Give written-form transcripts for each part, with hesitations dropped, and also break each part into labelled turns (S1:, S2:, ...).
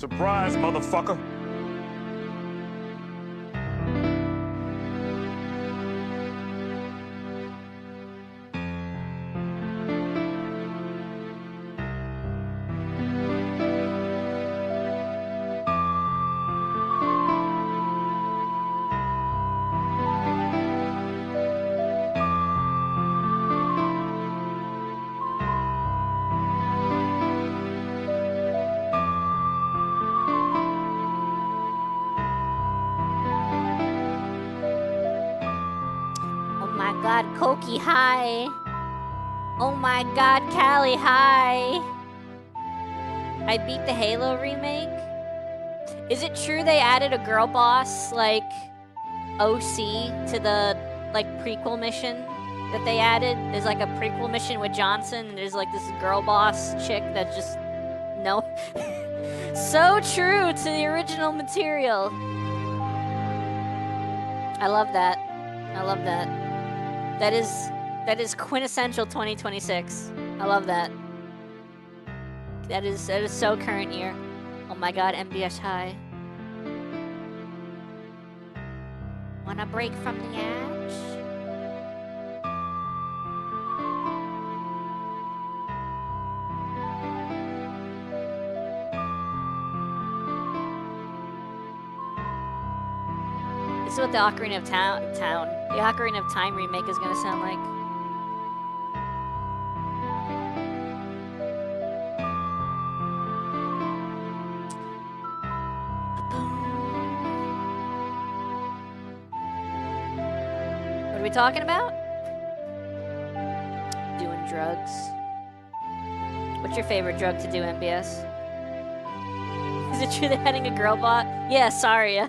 S1: Surprise, motherfucker.
S2: Koki, hi. Oh my god, Callie, hi. I beat the Halo remake. Is it true they added a girl boss, like, OC to the, like, prequel mission that they added? There's, like, a prequel mission with Johnson, and there's, like, this girl boss chick that just... No. So true to the original material. I love that. I love that. That is quintessential 2026. I love that. That is so current year. Oh my god, MBS high. Wanna break from the edge? This is what the Ocarina of the Ocarina of Time remake is gonna sound like. What are we talking about? Doing drugs. What's your favorite drug to do, MBS? Is it true they're adding a girl bot? Yeah, sorry.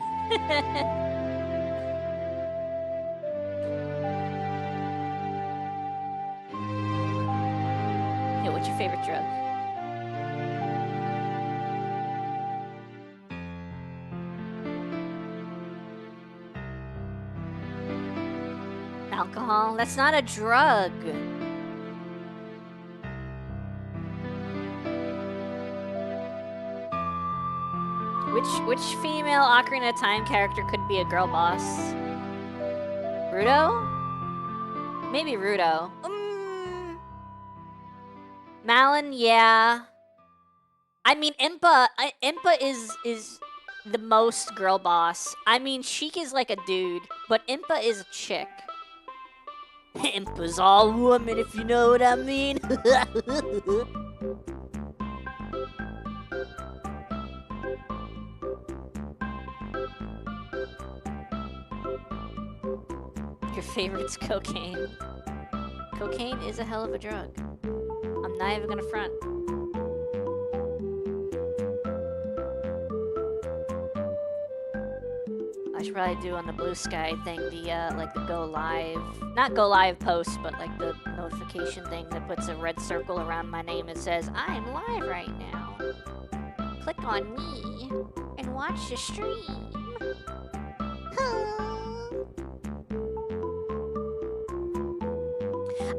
S2: What's your favorite drug? Alcohol? That's not a drug. Which female Ocarina of Time character could be a girl boss? Ruto? Maybe Ruto. Malin, yeah. I mean, Impa is the most girl boss. I mean, Sheik is like a dude, but Impa is a chick. Impa's all woman, if you know what I mean. Your favorite's cocaine. Cocaine is a hell of a drug. I'm not even gonna front. I should probably do on the Blue Sky thing the like the go live, not go live post, but like the notification thing that puts a red circle around my name that says I'm live right now. Click on me and watch the stream.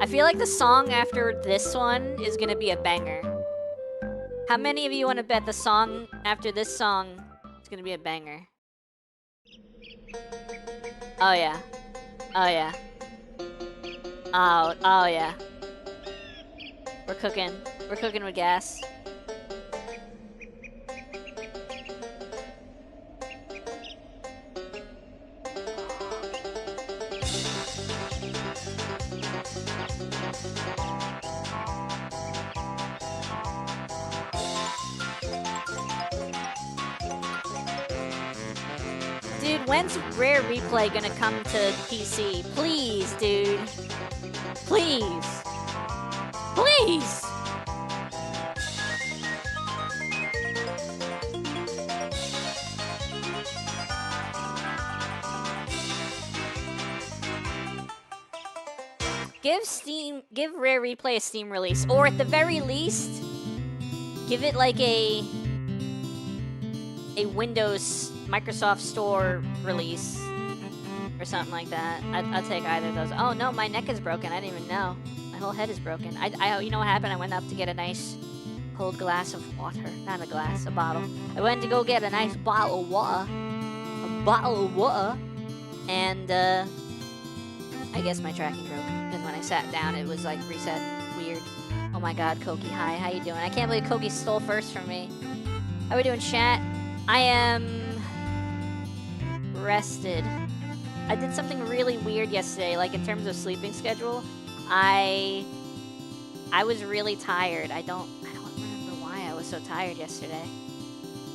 S2: I feel like the song after this one is gonna be a banger. How many of you want to bet the song after this song is gonna be a banger? Oh yeah. Oh yeah. Oh yeah. We're cooking. We're cooking with gas. Dude, when's Rare Replay gonna come to PC? Please, dude. Please. Please! Give Rare Replay a Steam release, or at the very least, give it like a Windows Microsoft Store release or something like that. I'll take either of those. Oh no, my neck is broken. I didn't even know. My whole head is broken. You know what happened? I went up to get a nice cold glass of water. Not a glass, a bottle. I went to go get a nice bottle of water. A bottle of water. And, I guess my tracking broke. Because when I sat down, it was like reset. Weird. Oh my god, Koki, hi. How you doing? I can't believe Koki stole first from me. How we doing, chat? I am rested. I did something really weird yesterday, like in terms of sleeping schedule. I was really tired. I don't remember why I was so tired yesterday.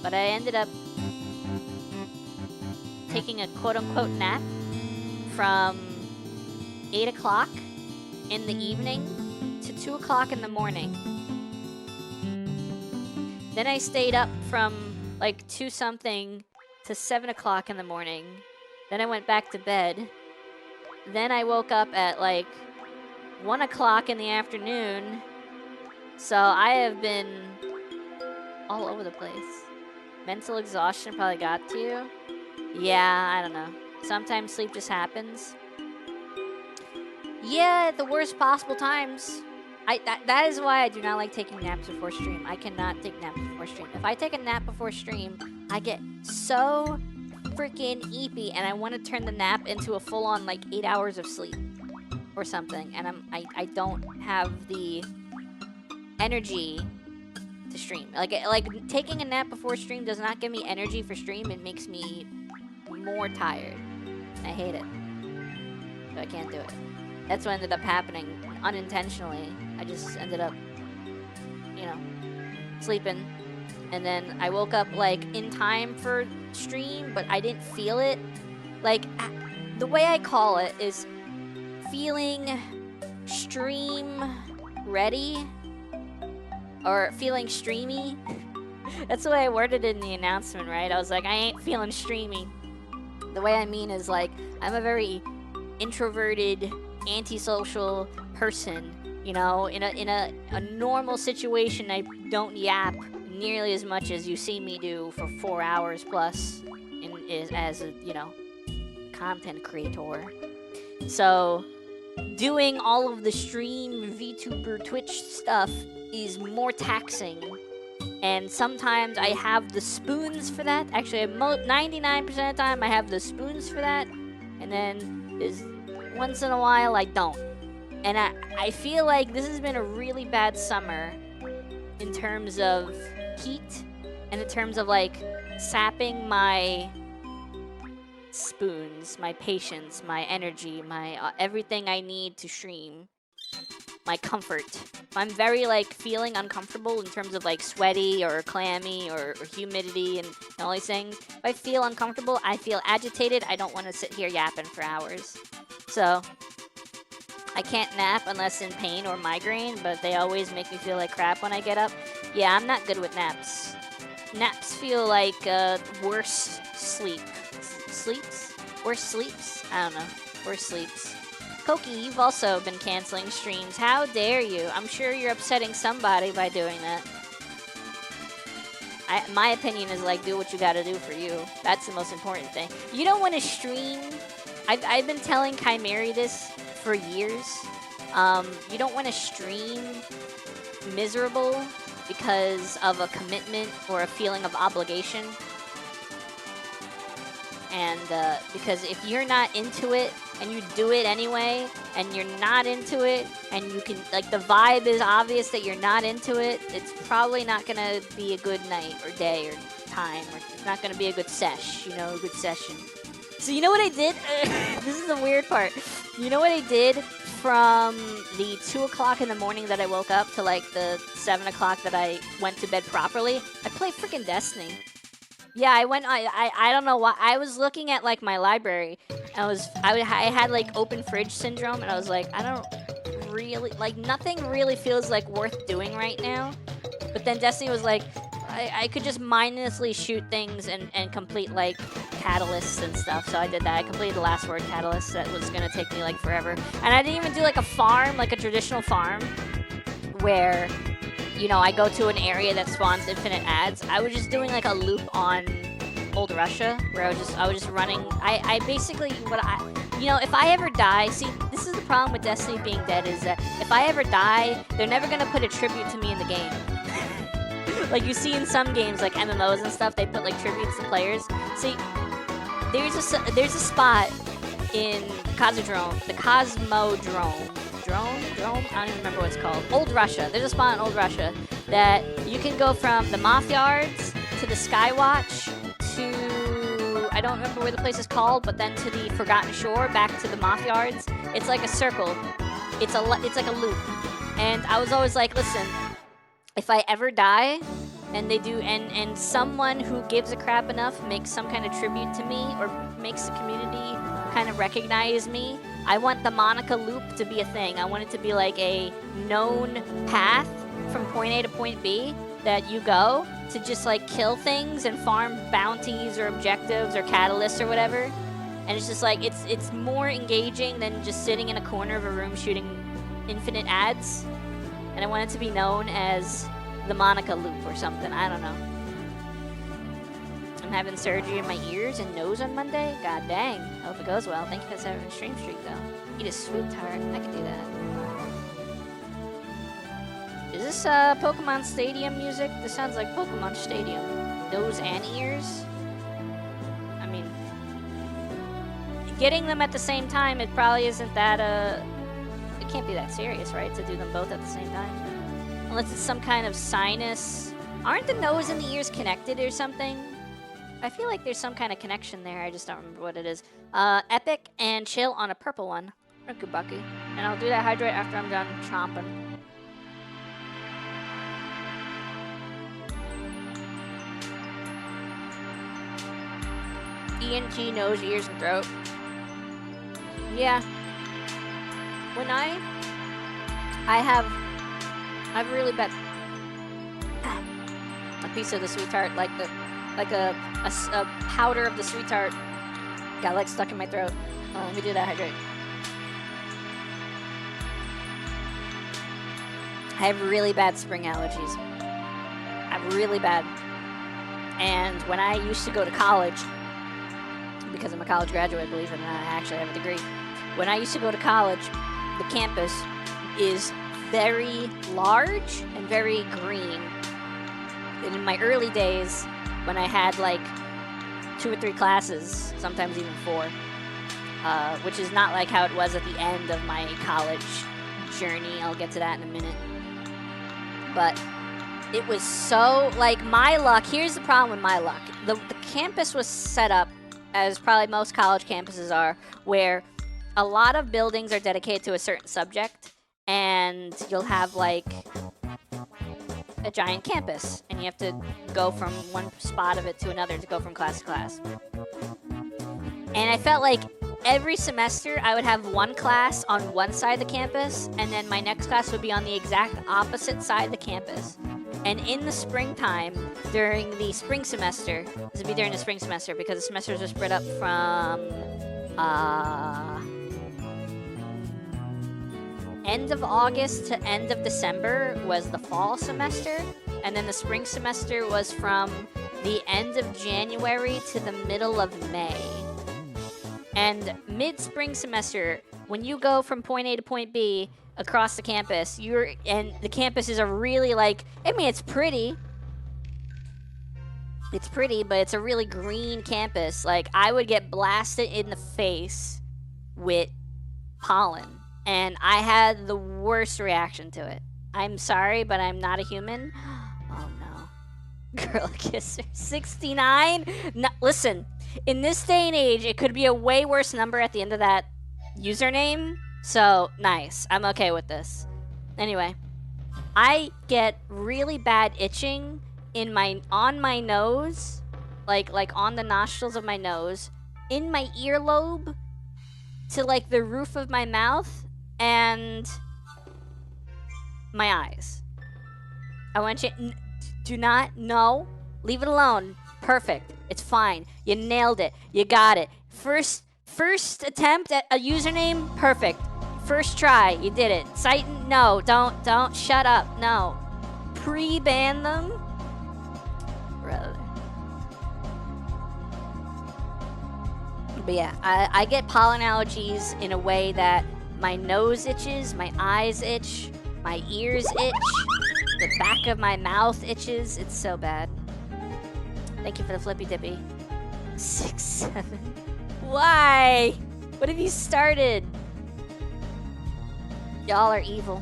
S2: But I ended up taking a quote-unquote nap from 8 o'clock in the evening to 2 o'clock in the morning. Then I stayed up from like 2-something to 7 o'clock in the morning. Then I went back to bed. Then I woke up at like 1 o'clock in the afternoon. So I have been all over the place. Mental exhaustion probably got to you. Yeah, I don't know. Sometimes sleep just happens. Yeah, at the worst possible times. That is why I do not like taking naps before stream. I cannot take naps before stream. If I take a nap before stream, I get so freaking eepy, and I want to turn the nap into a full-on like 8 hours of sleep or something. And I don't have the energy to stream. Like taking a nap before stream does not give me energy for stream. It makes me more tired. I hate it. So I can't do it. That's what ended up happening unintentionally. I just ended up, you know, sleeping. And then I woke up like in time for stream, but I didn't feel it. Like, the way I call it is feeling stream ready or feeling streamy. That's the way I worded it in the announcement, right? I was like, I ain't feeling streamy. The way I mean is like, I'm a very introverted, antisocial person. You know, in a normal situation, I don't yap nearly as much as you see me do for 4 hours plus as a, you know, content creator. So doing all of the stream, VTuber, Twitch stuff is more taxing. And sometimes I have the spoons for that. Actually, 99% of the time I have the spoons for that. And then once in a while I don't. And I feel like this has been a really bad summer in terms of heat and in terms of like sapping my spoons, my patience, my energy, my everything I need to stream, my comfort. I'm very like feeling uncomfortable in terms of like sweaty or clammy or humidity and all these things. If I feel uncomfortable, I feel agitated. I don't want to sit here yapping for hours. So I can't nap unless in pain or migraine, but they always make me feel like crap when I get up. Yeah, I'm not good with naps. Naps feel like worse sleeps? Worse sleeps? I don't know. Worse sleeps. Koki, you've also been canceling streams. How dare you? I'm sure you're upsetting somebody by doing that. My opinion is like, do what you gotta do for you. That's the most important thing. You don't want to stream. I've been telling Chimeri this for years. You don't want to stream miserable because of a commitment or a feeling of obligation. And because if you're not into it and you do it anyway and you're not into it and you can, like, the vibe is obvious that you're not into it, it's probably not gonna be a good night or day or time, or it's not gonna be a good sesh, you know, a good session. So you know what I did? This is the weird part. You know what I did from the 2 o'clock in the morning that I woke up to like the 7 o'clock that I went to bed properly? I played freaking Destiny. Yeah, I don't know why. I was looking at like my library. I had like open fridge syndrome, and I was like, I don't really, like, nothing really feels like worth doing right now. But then Destiny was like, I could just mindlessly shoot things and complete like catalysts and stuff. So I did that. I completed the last word catalyst that was gonna take me like forever. And I didn't even do like a farm, like a traditional farm, where, you know, I go to an area that spawns infinite ads. I was just doing like a loop on Old Russia, where I was just running. I basically, you know, if I ever die, see, this is the problem with Destiny being dead, is that if I ever die, they're never gonna put a tribute to me in the game. Like you see in some games, like MMOs and stuff, they put like tributes to players. See, there's a spot in the Cosmodrome. Drone? I don't even remember what it's called. Old Russia. There's a spot in Old Russia that you can go from the Moth Yards to the Skywatch to, I don't remember where the place is called, but then to the Forgotten Shore, back to the Moth Yards. It's like a circle. It's like a loop. And I was always like, listen, if I ever die, and they do, and someone who gives a crap enough makes some kind of tribute to me, or makes the community kind of recognize me, I want the Monica Loop to be a thing. I want it to be like a known path from point A to point B that you go to just like kill things and farm bounties or objectives or catalysts or whatever. And it's just like, it's more engaging than just sitting in a corner of a room shooting infinite ads. And I want it to be known as the Monica Loop or something. I don't know. I'm having surgery in my ears and nose on Monday. God dang. I hope it goes well. Thank you for the 7 stream streak, though. Eat a sweet tart. I can do that. Is this Pokemon Stadium music? This sounds like Pokemon Stadium. Nose and ears? I mean, getting them at the same time, it probably isn't that, it can't be that serious, right? To do them both at the same time. Unless it's some kind of sinus. Aren't the nose and the ears connected or something? I feel like there's some kind of connection there. I just don't remember what it is. Epic and chill on a purple one. Bucky. And I'll do that hydrate after I'm done chomping. ENT, nose, ears, and throat. Yeah. When I have really bad a piece of the sweet tart, like a powder of the sweet tart got like stuck in my throat. Oh, let me do that hydrate. I have really bad spring allergies. I'm really bad. And when I used to go to college, because I'm a college graduate, believe it or not, I actually have a degree. When I used to go to college, the campus is very large and very green. And in my early days, when I had like 2 or 3 classes, sometimes even 4, which is not like how it was at the end of my college journey. I'll get to that in a minute. But it was so, like, my luck. Here's the problem with my luck. The campus was set up, as probably most college campuses are, where a lot of buildings are dedicated to a certain subject, and you'll have like a giant campus, and you have to go from one spot of it to another to go from class to class. And I felt like every semester I would have one class on one side of the campus, and then my next class would be on the exact opposite side of the campus. And in the springtime, during the spring semester, this would be during the spring semester because the semesters are spread up from end of August to end of December was the fall semester, and then the spring semester was from the end of January to the middle of May. And mid-spring semester, when you go from point A to point B across the campus, and the campus is a really like, I mean, it's pretty. It's pretty, but it's a really green campus. Like, I would get blasted in the face with pollen. And I had the worst reaction to it. I'm sorry, but I'm not a human. Oh, no. Girl kisser. 69? No, listen, in this day and age, it could be a way worse number at the end of that username. So, nice. I'm okay with this. Anyway, I get really bad itching on my nose, like on the nostrils of my nose, in my earlobe, to like the roof of my mouth, and my eyes. I want you, do not, no, leave it alone. Perfect. It's fine. You nailed it. You got it. First attempt at a username, perfect. First try, you did it. Site, no, don't, shut up, no. Pre-ban them? Brother. But yeah, I get pollen allergies in a way that my nose itches, my eyes itch, my ears itch, The back of my mouth itches. It's so bad. Thank you for the flippy dippy. 6, 7. Why? What have you started? Y'all are evil.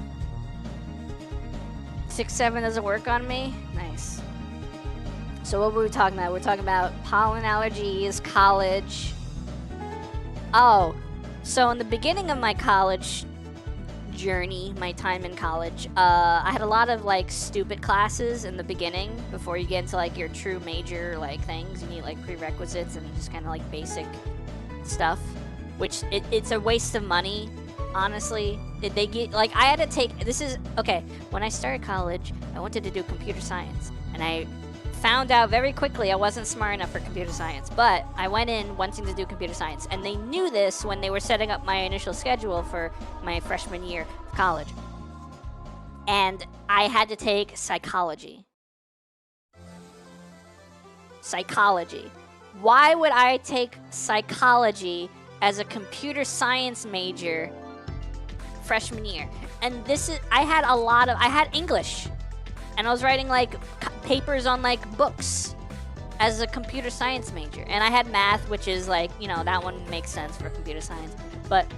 S2: 6, 7 doesn't work on me? Nice. So what were we talking about? We're talking about pollen allergies, college. Oh, so in the beginning of my college journey, my time in college, I had a lot of like stupid classes in the beginning before you get into like your true major like things. You need like prerequisites and just kind of like basic stuff, which it's a waste of money, honestly. They get like I had to take this is okay. When I started college, I wanted to do computer science, and I found out very quickly I wasn't smart enough for computer science, but I went in wanting to do computer science, and they knew this when they were setting up my initial schedule for my freshman year of college. And I had to take psychology. Psychology. Why would I take psychology as a computer science major freshman year? And this is, I had English. And I was writing like papers on like books as a computer science major. And I had math, which is like, you know, that one makes sense for computer science. But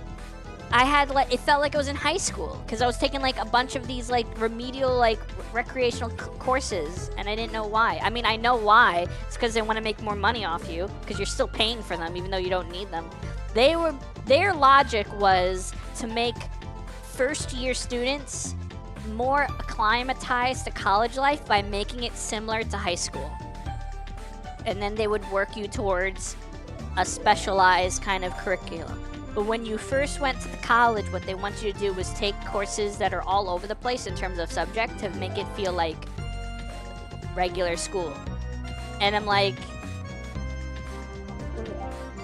S2: I had like, it felt like I was in high school because I was taking like a bunch of these like remedial, like recreational courses. And I didn't know why. I mean, I know why. It's because they want to make more money off you because you're still paying for them even though you don't need them. Their logic was to make first year students more acclimatized to college life by making it similar to high school. And then they would work you towards a specialized kind of curriculum. But when you first went to the college, what they want you to do was take courses that are all over the place in terms of subject to make it feel like regular school. And I'm like,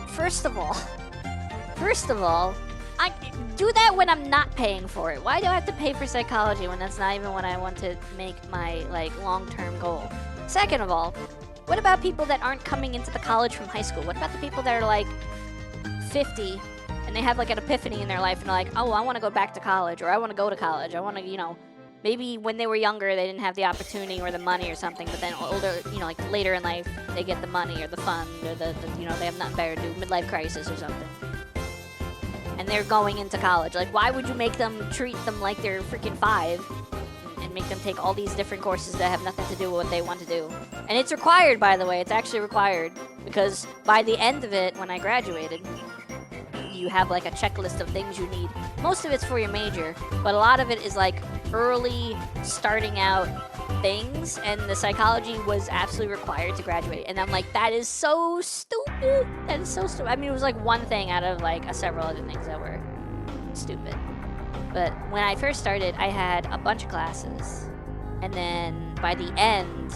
S2: first of all, I do that when I'm not paying for it. Why do I have to pay for psychology when that's not even what I want to make my like long-term goal? Second of all, what about people that aren't coming into the college from high school? What about the people that are like 50 and they have like an epiphany in their life and they're like, oh, I want to go back to college, or I want to go to college. I want to, you know, maybe when they were younger they didn't have the opportunity or the money or something, but then older, you know, like later in life they get the money or the fund or the you know, they have nothing better to do, midlife crisis or something. And they're going into college. Like, why would you make them treat them like they're freaking 5 and make them take all these different courses that have nothing to do with what they want to do? And it's required, by the way. It's actually required because by the end of it, when I graduated, you have like a checklist of things you need. Most of it's for your major, but a lot of it is like early starting out things, and the psychology was absolutely required to graduate. And I'm like, that is so stupid. That is so stupid. I mean, it was like one thing out of like several other things that were stupid. But when I first started, I had a bunch of classes, and then by the end,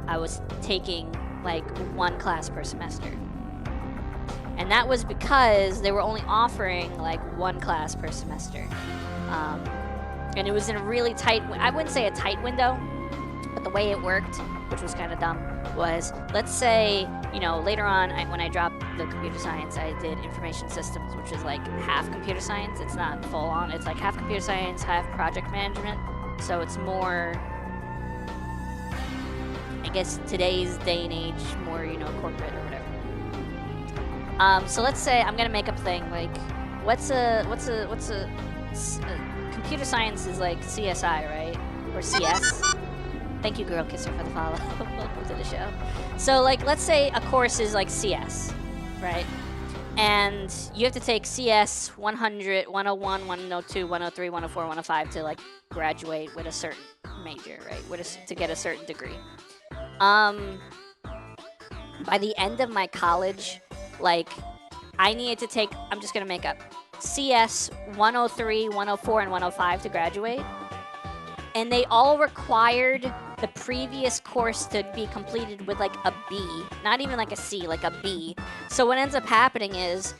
S2: I was taking like one class per semester. And that was because they were only offering like one class per semester. And it was in a really tight, I wouldn't say a tight window, but the way it worked, which was kind of dumb, was, let's say, you know, later on when I dropped the computer science, I did information systems, which is like half computer science. It's not full on. It's like half computer science, half project management. So it's more, I guess, today's day and age, more, you know, corporate or whatever. So let's say I'm gonna make up a thing like, what's a computer science is like CSI, right? Or CS. Thank you, Girl Kisser, for the follow. Welcome to the show. So, like, let's say a course is like CS, right? And you have to take CS 100, 101, 102, 103, 104, 105 to like graduate with a certain major, right? To get a certain degree. By the end of my college, like, I needed to take, I'm just gonna make up, CS 103, 104, and 105 to graduate. And they all required the previous course to be completed with like a B, not even like a C, like a B. So what ends up happening is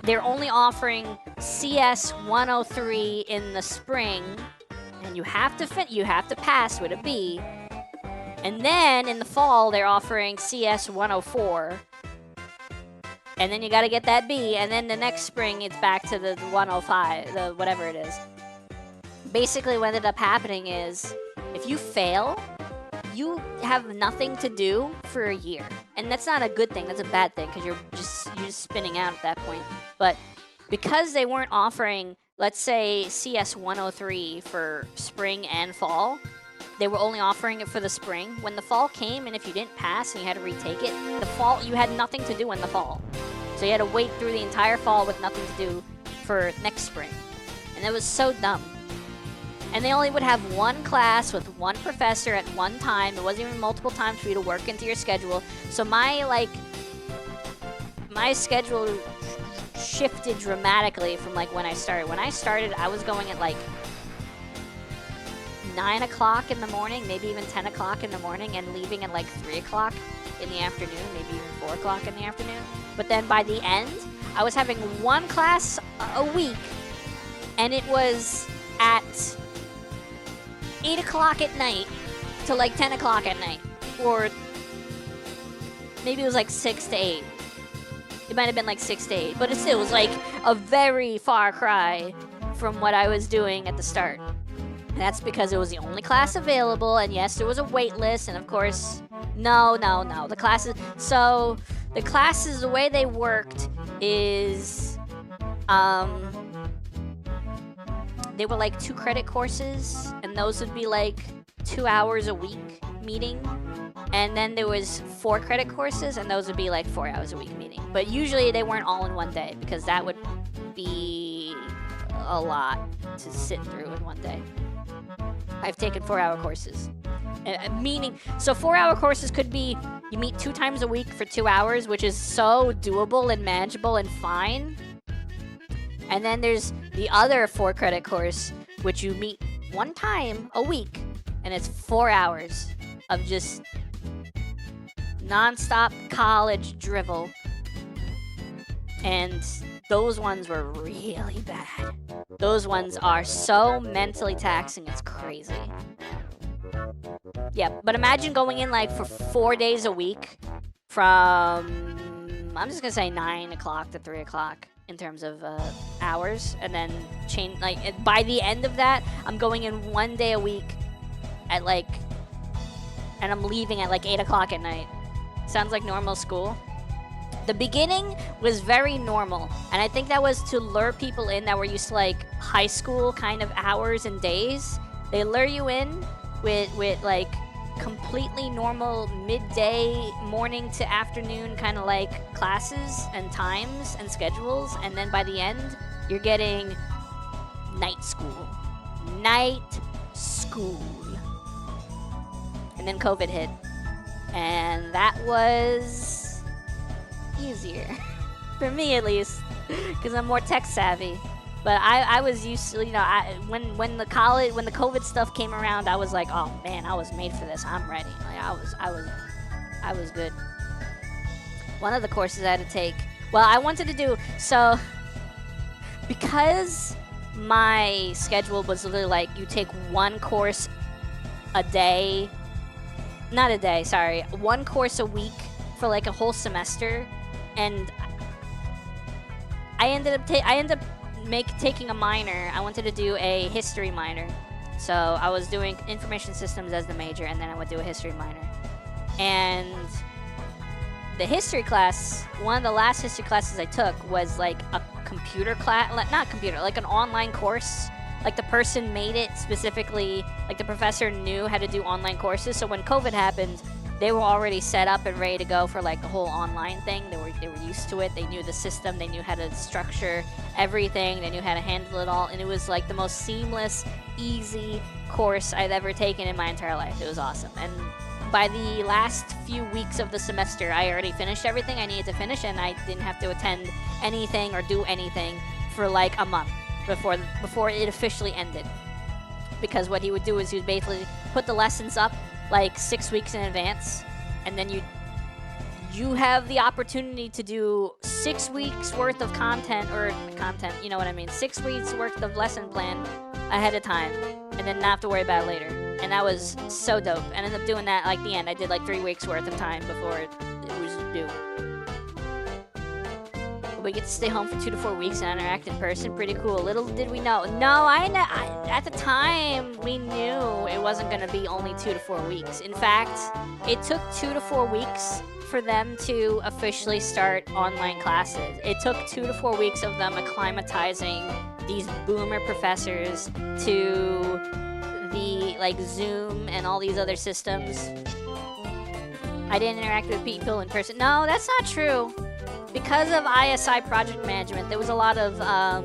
S2: they're only offering CS 103 in the spring, and you have to pass with a B. And then in the fall they're offering CS 104. And then you got to get that B, and then the next spring it's back to the 105, the whatever it is. Basically what ended up happening is if you fail, you have nothing to do for a year. And that's not a good thing, that's a bad thing, because you're just spinning out at that point. But because they weren't offering, let's say, CS 103 for spring and fall, they were only offering it for the spring. When the fall came, and if you didn't pass and you had to retake it, the fall, you had nothing to do in the fall. So you had to wait through the entire fall with nothing to do for next spring. And it was so dumb. And they only would have one class with one professor at one time. It wasn't even multiple times for you to work into your schedule. So my schedule shifted dramatically from like when I started. When I started, I was going at like 9 o'clock in the morning, maybe even 10 o'clock in the morning, and leaving at like 3 o'clock in the afternoon, maybe even 4 o'clock in the afternoon. But then by the end, I was having one class a week, and it was at 8 o'clock at night to like 10 o'clock at night. Or maybe it was like 6 to 8. It might have been like 6 to 8, but it still was like a very far cry from what I was doing at the start. And that's because it was the only class available, and yes, there was a wait list, and of course, no. The classes, so the classes, the way they worked is, they were like 2 credit courses, and those would be like 2 hours a week meeting. And then there was 4 credit courses, and those would be like 4 hours a week meeting. But usually they weren't all in one day, because that would be a lot to sit through in one day. I've taken 4-hour courses. Meaning, so 4-hour courses could be, you meet 2 times a week for 2 hours, which is so doable and manageable and fine. And then there's the other 4 credit course, which you meet 1 time a week, and it's 4 hours of just non-stop college drivel. And those ones were really bad. Those ones are so mentally taxing, it's crazy. Yeah, but imagine going in like for 4 days a week from, I'm just gonna say 9 o'clock to 3 o'clock in terms of hours, and then change, like, by the end of that, I'm going in 1 day a week at like, and I'm leaving at like 8 o'clock at night. Sounds like normal school. The beginning was very normal, and I think that was to lure people in that were used to like high school kind of hours and days. They lure you in with like completely normal midday, morning to afternoon kind of like classes and times and schedules, and then by the end, you're getting night school. Night school. And then COVID hit, and that was easier for me, at least, because I'm more tech savvy. But I was used to, you know, when the COVID stuff came around, I was like, oh man, I was made for this. I'm ready. Like I was good. One of the courses I had to take, well, I wanted to do, so because my schedule was literally like you take 1 course a day, not a day, sorry, 1 course a week for like a whole semester, and I ended up taking a minor. I wanted to do a history minor. So I was doing information systems as the major, and then I would do a history minor. And the history class, one of the last history classes I took was like a computer class, not computer, like an online course. Like the person made it specifically, like the professor knew how to do online courses. So when COVID happened, they were already set up and ready to go for like the whole online thing. They were used to it. They knew the system. They knew how to structure everything. They knew how to handle it all. And it was like the most seamless, easy course I've ever taken in my entire life. It was awesome. And by the last few weeks of the semester, I already finished everything I needed to finish, and I didn't have to attend anything or do anything for like a month before it officially ended. Because what he would do is he would basically put the lessons up like 6 weeks in advance, and then you have the opportunity to do 6 weeks worth of content, you know what I mean, 6 weeks worth of lesson plan ahead of time, and then not have to worry about it later. And that was so dope. I ended up doing that like the end. I did like 3 weeks worth of time before it was due. We get to stay home for 2 to 4 weeks and interact in person. Pretty cool. Little did we know. No, at the time, we knew it wasn't going to be only 2 to 4 weeks. In fact, it took 2 to 4 weeks for them to officially start online classes. It took 2 to 4 weeks of them acclimatizing these boomer professors to the, like, Zoom and all these other systems. I didn't interact with people in person. No, that's not true. Because of ISI project management, there was a lot of, I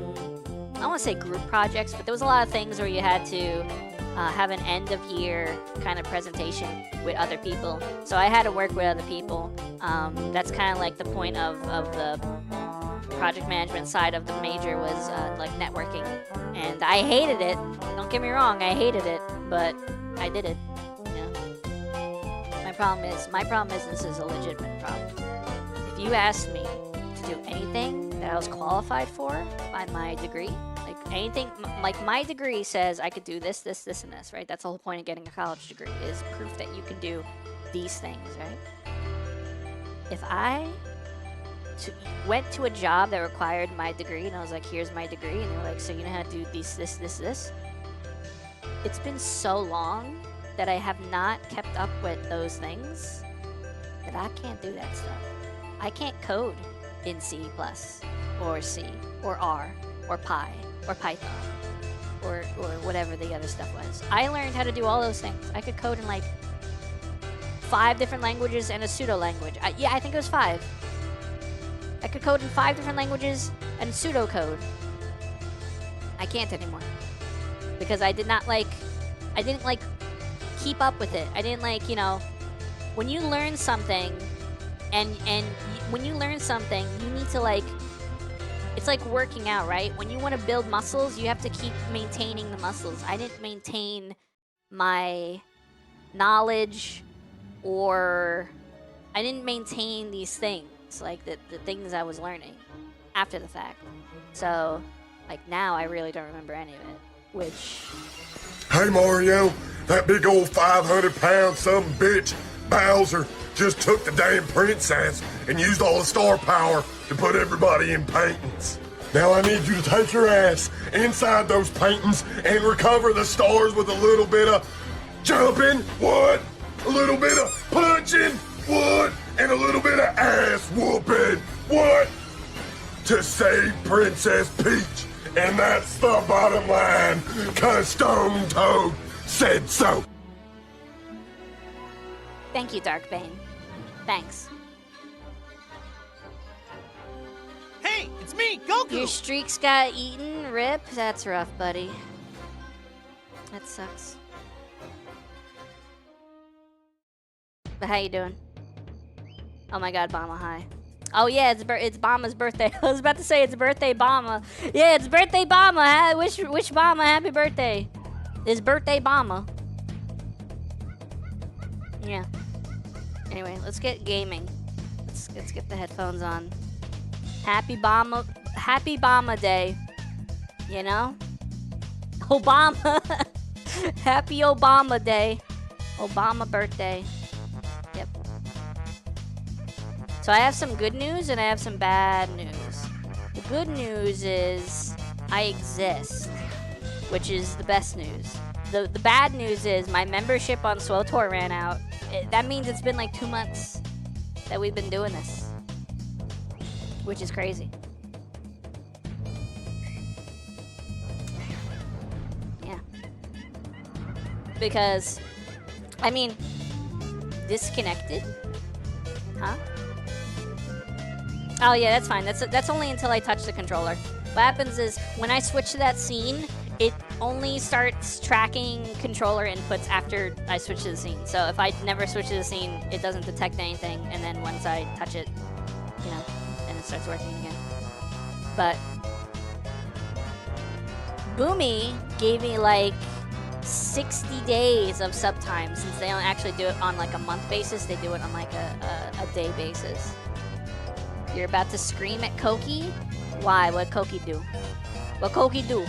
S2: don't want to say group projects, but there was a lot of things where you had to have an end of year kind of presentation with other people. So I had to work with other people. That's kind of like the point of the project management side of the major was like networking. And I hated it. Don't get me wrong, I hated it, but I did it. Yeah. My problem is this is a legitimate problem. If you asked me to do anything that I was qualified for by my degree, like anything, like my degree says I could do this, this, this, and this, right? That's the whole point of getting a college degree, is proof that you can do these things, right? If I went to a job that required my degree and I was like, here's my degree, and they were like, so you know how to do this, this. It's been so long that I have not kept up with those things that I can't do that stuff. I can't code in C+, or C, or R, or Pi, or Python, or whatever the other stuff was. I learned how to do all those things. I could code in like 5 different languages and a pseudo language. Yeah, I think it was 5. I could code in 5 different languages and pseudocode. I can't anymore. Because I didn't keep up with it. I didn't like, you know, when you learn something, and when you learn something, you need to like, it's like working out, right? When you want to build muscles, you have to keep maintaining the muscles. I didn't maintain my knowledge, or I didn't maintain these things, like the things I was learning after the fact. So, like now I really don't remember any of it, which...
S1: Hey Mario, that big old 500-pound sumbitch Bowser just took the damn princess and used all the star power to put everybody in paintings. Now I need you to take your ass inside those paintings and recover the stars with a little bit of jumping, what? A little bit of punching, what? And a little bit of ass whooping, what? To save Princess Peach. And that's the bottom line, 'cause Stone Toad said so.
S2: Thank you, Darkbane. Thanks.
S3: Hey, it's me, Goku!
S2: Your streaks got eaten? Rip? That's rough, buddy. That sucks. But how you doing? Oh my god, Bama, hi. Oh yeah, it's Bama's birthday. I was about to say it's birthday Bama. Yeah, it's birthday Bama. Wish Bama happy birthday. It's birthday Bama. Yeah. Anyway, let's get gaming. Let's get the headphones on. Happy Bama Day. You know? Obama. Happy Obama Day. Obama birthday. Yep. So I have some good news and I have some bad news. The good news is I exist, which is the best news. The bad news is my membership on SWOTOR ran out. That means it's been like 2 months that we've been doing this, which is crazy. Yeah. Because, I mean, disconnected? Huh? Oh yeah, that's fine. That's only until I touch the controller. What happens is, when I switch to that scene, it only starts tracking controller inputs after I switch to the scene. So if I never switch to the scene, it doesn't detect anything, and then once I touch it, you know, then it starts working again. But Boomy gave me like 60 days of sub time, since they don't actually do it on like a month basis, they do it on like a day basis. You're about to scream at Koki? Why? What'd Koki do? What Koki do?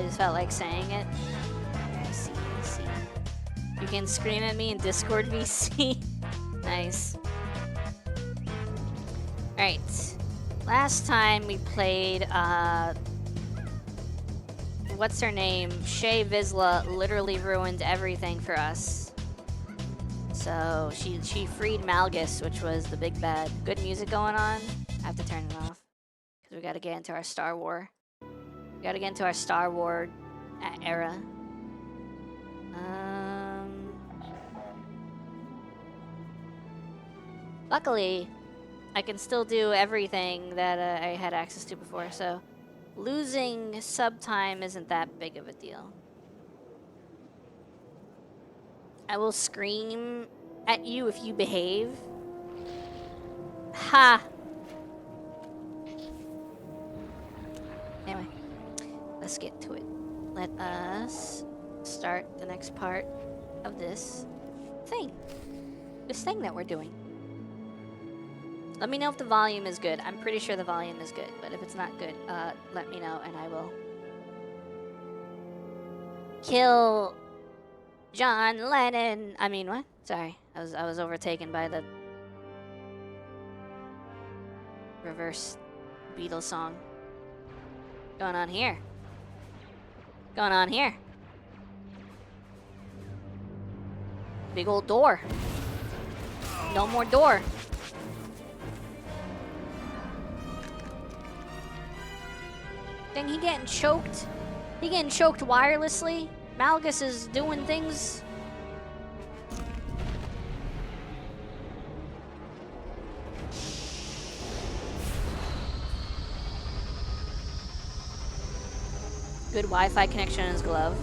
S2: just felt like saying it. I see, I see. You can scream at me in Discord VC. Nice. Alright. Last time we played, what's her name? Shae Vizla literally ruined everything for us. So she freed Malgus, which was the big bad. Good music going on. I have to turn it off because we got to get into our Star War. We got to get into our Star War era. Luckily, I can still do everything that I had access to before, so losing sub time isn't that big of a deal. I will scream at you if you behave. Ha! Anyway, let's get to it. Let us start the next part of this thing. This thing that we're doing. Let me know if the volume is good. I'm pretty sure the volume is good, but if it's not good, let me know and I will kill John Lennon. I mean, what? Sorry, I was overtaken by the reverse Beatles song. Going on here? Going on here? Big old door. No more door. Dang, he getting choked. He getting choked wirelessly. Malgus is doing things. Good Wi-Fi connection in his glove.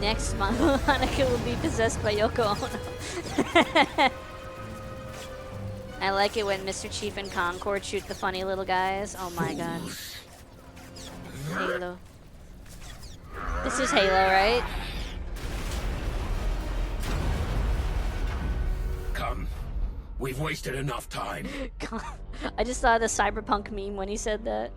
S2: Next, Monica will be possessed by Yoko Ono. I like it when Mr. Chief and Concord shoot the funny little guys. Oh my god. Halo. This is Halo, right?
S4: Come. We've wasted enough time.
S2: I just saw the cyberpunk meme when he said that.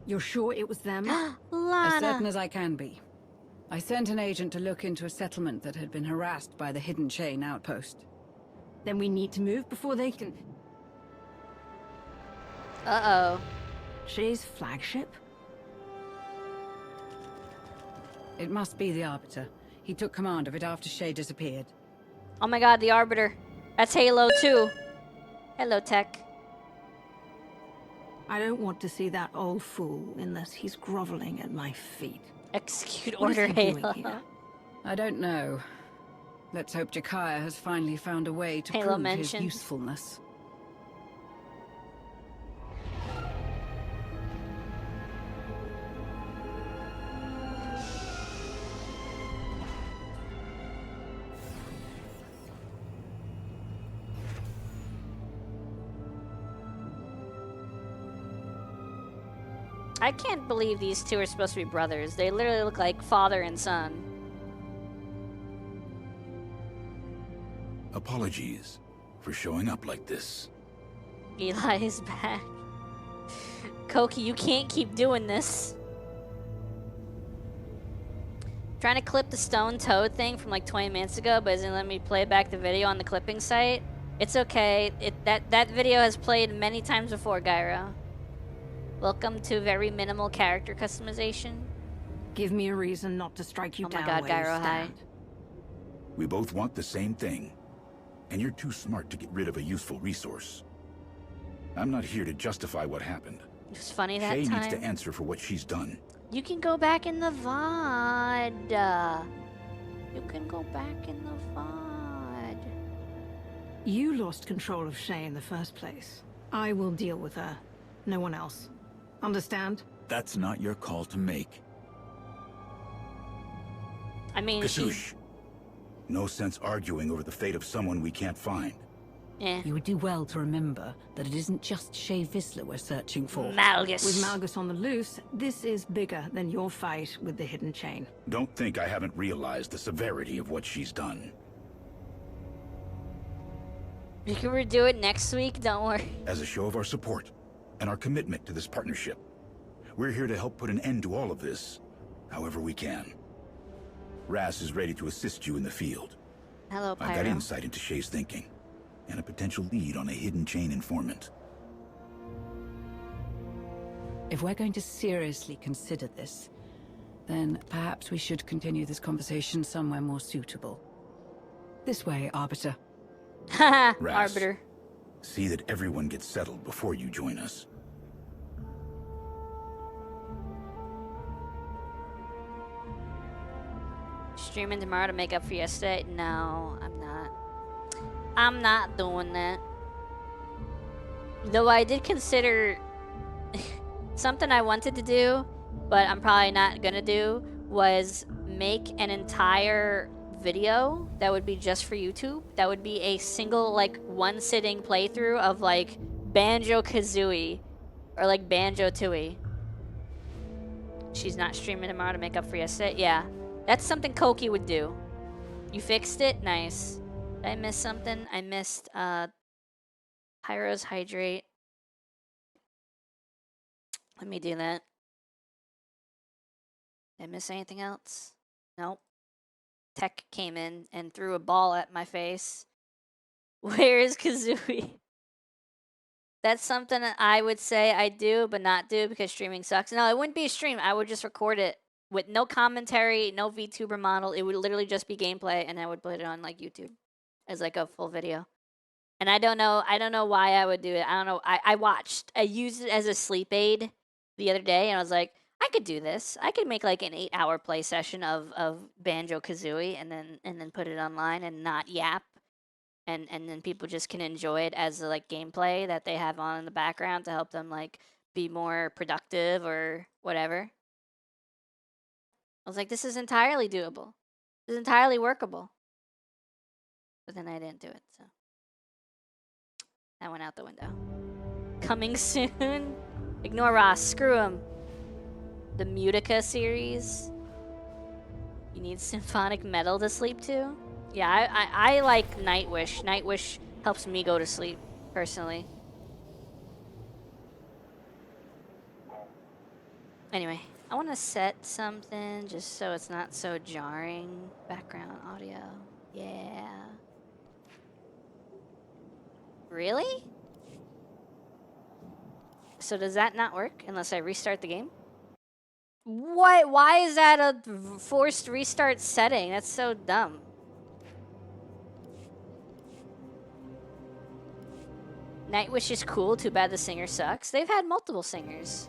S5: You're sure it was them?
S2: Lana.
S6: As certain as I can be. I sent an agent to look into a settlement that had been harassed by the Hidden Chain outpost.
S5: Then we need to move before they can...
S2: Uh-oh.
S5: Shae's flagship?
S6: It must be the Arbiter. He took command of it after Shae disappeared.
S2: Oh my god, the Arbiter. That's Halo 2. Hello, Tech.
S5: I don't want to see that old fool unless he's groveling at my feet.
S2: Execute
S5: What is
S2: Order
S5: he doing
S2: Halo.
S5: here?
S6: I don't know. Let's hope Jakaya has finally found a way to
S2: Halo
S6: prove
S2: mentioned.
S6: his usefulness.
S2: I can't believe these two are supposed to be brothers. They literally look like father and son.
S4: Apologies for showing up like this.
S2: Eli is back. Koki, you can't keep doing this. Trying to clip the stone toad thing from like 20 minutes ago, but isn't letting me play back the video on the clipping site. It's okay. That video has played many times before, Gyro. Welcome to very minimal character customization.
S5: Give me a reason not to strike you
S2: Oh my
S5: down
S2: god,
S5: where you
S2: Gyro, hi.
S5: stand.
S4: We both want the same thing. And you're too smart to get rid of a useful resource. I'm not here to justify what happened.
S2: It was funny that
S4: Shae
S2: time.
S4: needs to answer for what she's done.
S2: You can go back in the VOD. You can go back in the VOD.
S5: You lost control of Shae in the first place. I will deal with her. No one else. Understand?
S4: That's not your call to make.
S2: I mean,
S4: Kasoosh. No sense arguing over the fate of someone we can't find.
S6: You would do well to remember that it isn't just Shae Vizla we're searching for.
S2: Malgus.
S5: With Malgus on the loose, this is bigger than your fight with the Hidden Chain.
S4: Don't think I haven't realized the severity of what she's done.
S2: You can redo it next week, don't worry.
S4: As a show of our support, and our commitment to this partnership. We're here to help put an end to all of this, however we can. Ras is ready to assist you in the field.
S2: Hello, Pyro.
S4: I've got insight into Shae's thinking, and a potential lead on a hidden chain informant.
S6: If we're going to seriously consider this, then perhaps we should continue this conversation somewhere more suitable. This way, Arbiter.
S2: Haha,
S4: Ras,
S2: Arbiter.
S4: see that everyone gets settled before you join us.
S2: Streaming tomorrow to make up for yesterday? No, I'm not. I'm not doing that. Though I did consider something I wanted to do, but I'm probably not gonna do, was make an entire video that would be just for YouTube. That would be a single, like, one-sitting playthrough of, like, Banjo-Kazooie or, like, Banjo-Tooie. She's not streaming tomorrow to make up for yesterday? Yeah. That's something Koki would do. You fixed it? Nice. Did I miss something? I missed, Pyro's Hydrate. Let me do that. Did I miss anything else? Nope. Tech came in and threw a ball at my face. Where is Kazooie? That's something that I would say I do, but not do because streaming sucks. No, it wouldn't be a stream. I would just record it with no commentary, no VTuber model. It would literally just be gameplay, and I would put it on like YouTube as like a full video. And I don't know why I would do it. I don't know. I used it as a sleep aid the other day, and I was like, I could do this. I could make like an 8-hour play session of Banjo-Kazooie and then put it online and not yap. And then people just can enjoy it as a, like, gameplay that they have on in the background to help them like be more productive or whatever. I was like, this is entirely doable. This is entirely workable. But then I didn't do it, so that went out the window. Coming soon. Ignore Ross. Screw him. The Mutica series. You need symphonic metal to sleep to? Yeah, I like Nightwish. Nightwish helps me go to sleep, personally. Anyway, I want to set something just so it's not so jarring. Background audio. Yeah. Really? So does that not work unless I restart the game? What? Why is that a forced restart setting? That's so dumb. Nightwish is cool, too bad the singer sucks. They've had multiple singers.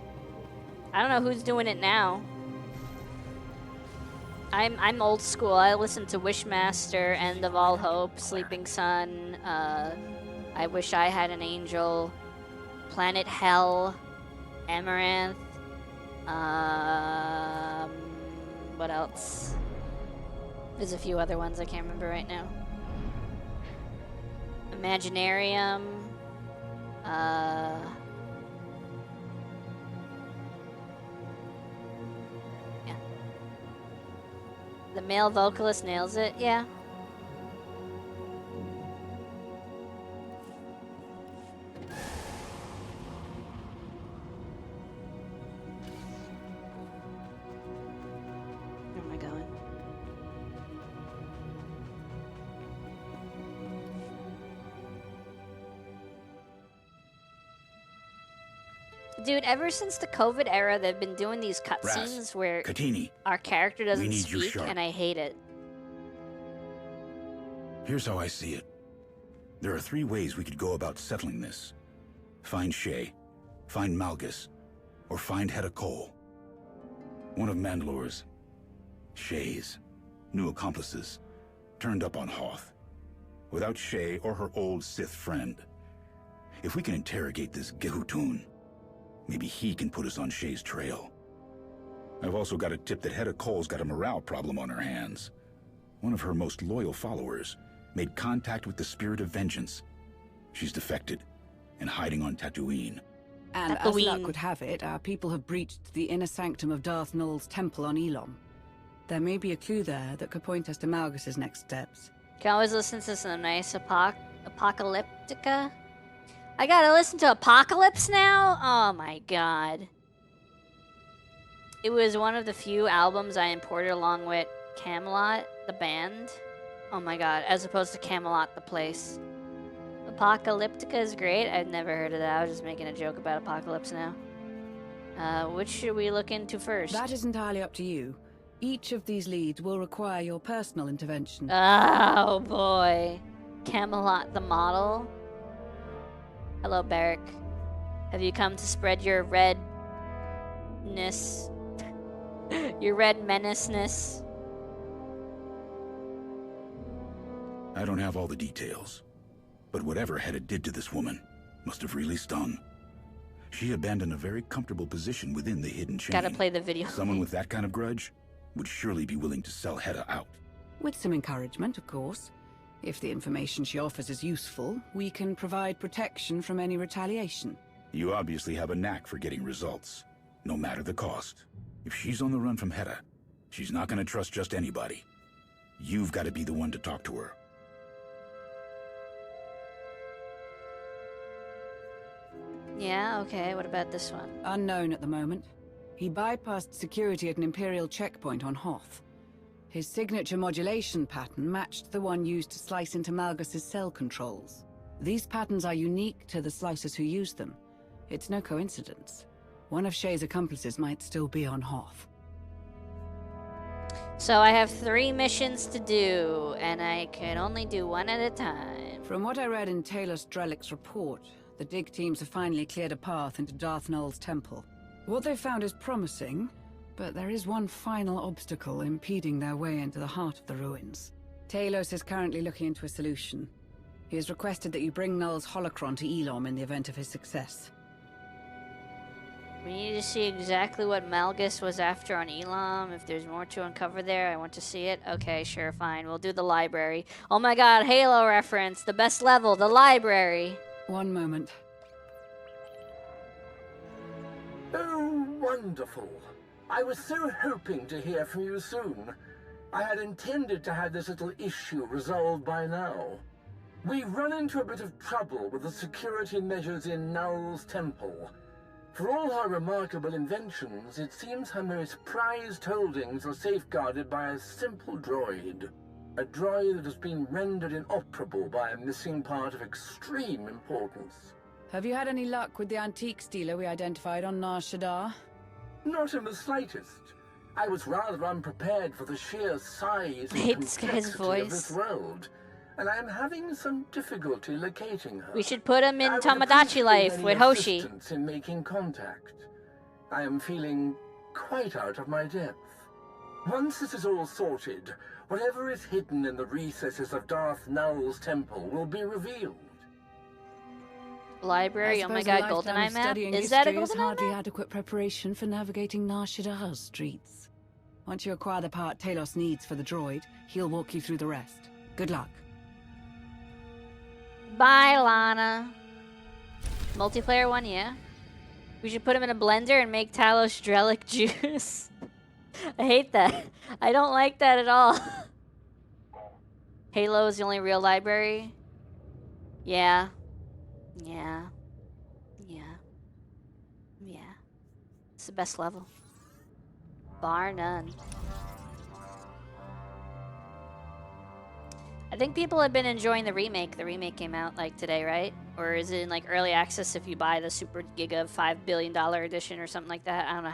S2: I don't know who's doing it now. I'm old school. I listen to Wishmaster, End of All Hope, Sleeping Sun, I Wish I Had an Angel, Planet Hell, Amaranth, what else? There's a few other ones I can't remember right now. Imaginarium, yeah. The male vocalist nails it, yeah. Where am I going? Dude, ever since the COVID era, they've been doing these cutscenes where
S4: Katini,
S2: our character doesn't
S4: need you
S2: speak,
S4: sharp.
S2: and I hate it.
S4: here's how I see it. There are 3 ways we could go about settling this. Find Shae, find Malgus, or find Hedda Cole. One of Mandalore's, Shae's, new accomplices, turned up on Hoth. Without Shae or her old Sith friend. If we can interrogate this Gehutun, maybe he can put us on Shae's trail. I've also got a tip that Hedda Cole's got a morale problem on her hands. One of her most loyal followers made contact with the Spirit of Vengeance. She's defected and hiding on Tatooine.
S6: And as luck would have it, our people have breached the inner sanctum of Darth Nul's temple on Elon. There may be a clue there that could point us to Malgus's next steps.
S2: You can always listen to some nice apocalyptica. I gotta listen to Apocalypse now? Oh my god. It was one of the few albums I imported along with Camelot, the band. Oh my god, as opposed to Camelot, the place. Apocalyptica is great. I've never heard of that. I was just making a joke about Apocalypse now. Which should we look into first?
S6: That is entirely up to you. Each of these leads will require your personal intervention.
S2: Oh boy. Camelot the model. Hello, Barrick. Have you come to spread your redness? Your red menaceness?
S4: I don't have all the details, but whatever Hedda did to this woman must have really stung. She abandoned a very comfortable position within the hidden chain.
S2: Gotta play the video.
S4: Someone with that kind of grudge would surely be willing to sell Hedda out.
S6: With some encouragement, of course. If the information she offers is useful, we can provide protection from any retaliation.
S4: You obviously have a knack for getting results, no matter the cost. If she's on the run from Hedda, she's not going to trust just anybody. You've got to be the one to talk to her.
S2: Yeah, okay, what about this one?
S6: Unknown at the moment. He bypassed security at an Imperial checkpoint on Hoth. His signature modulation pattern matched the one used to slice into Malgus's cell controls. These patterns are unique to the slicers who use them. It's no coincidence. One of Shae's accomplices might still be on Hoth.
S2: So I have 3 missions to do, and I can only do one at a time.
S6: From what I read in Taylor Strelick's report, the dig teams have finally cleared a path into Darth Nul's temple. What they found is promising, but there is one final obstacle impeding their way into the heart of the ruins. Talos is currently looking into a solution. He has requested that you bring Null's holocron to Elom in the event of his success.
S2: We need to see exactly what Malgus was after on Elam. If there's more to uncover there, I want to see it. Okay, sure, fine. We'll do the library. Oh my god, Halo reference. The best level, the library.
S6: One moment.
S7: Oh, wonderful. I was so hoping to hear from you soon. I had intended to have this little issue resolved by now. We've run into a bit of trouble with the security measures in Null's temple. For all her remarkable inventions, it seems her most prized holdings are safeguarded by a simple droid. A droid that has been rendered inoperable by a missing part of extreme importance.
S6: Have you had any luck with the antiques dealer we identified on Nar Shaddaa?
S7: Not in the slightest. I was rather unprepared for the sheer size
S2: I
S7: and
S2: hate this guy's
S7: complexity of this
S2: voice.
S7: world, and I am having some difficulty locating her.
S2: We should put him in
S7: I would
S2: Tomodachi
S7: appreciate
S2: Life
S7: any
S2: with Hoshi.
S7: assistance in making contact. I am feeling quite out of my depth. Once this is all sorted, whatever is hidden in the recesses of Darth Nul's temple will be revealed.
S2: Library, oh my god, GoldenEye map? Is that a GoldenEye
S6: hardly
S2: map?
S6: adequate preparation for navigating Nar Shaddaa's streets. Once you acquire the part Talos needs for the droid, he'll walk you through the rest. Good luck.
S2: Bye, Lana. Multiplayer one, yeah. We should put him in a blender and make Talos Drellic juice. I hate that. I don't like that at all. Halo is the only real library. Yeah. Yeah. Yeah. Yeah. It's the best level. Bar none. I think people have been enjoying the remake. The remake came out like today, right? Or is it in like early access if you buy the Super Giga $5 billion edition or something like that? I don't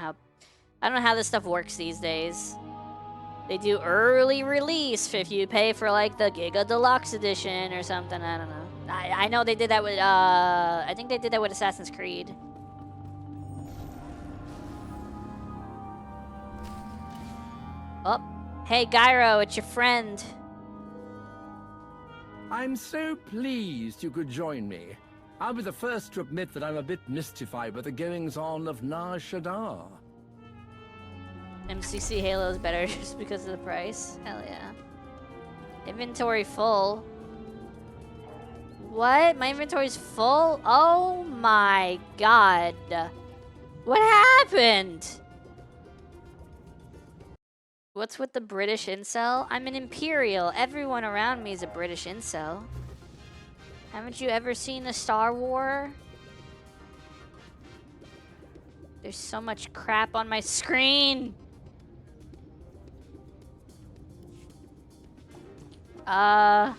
S2: know how this stuff works these days. They do early release if you pay for like the Giga Deluxe edition or something. I don't know. I know they did that with I think they did that with Assassin's Creed. Oh, hey Gyro, it's your friend.
S7: I'm so pleased you could join me. I'll be the first to admit that I'm a bit mystified by the goings-on of Nar Shaddaa.
S2: MCC Halo is better just because of the price. Hell yeah. Inventory full. What? My inventory's full? Oh my god. What happened? What's with the British incel? I'm an Imperial. Everyone around me is a British incel. Haven't you ever seen a Star War? There's so much crap on my screen. I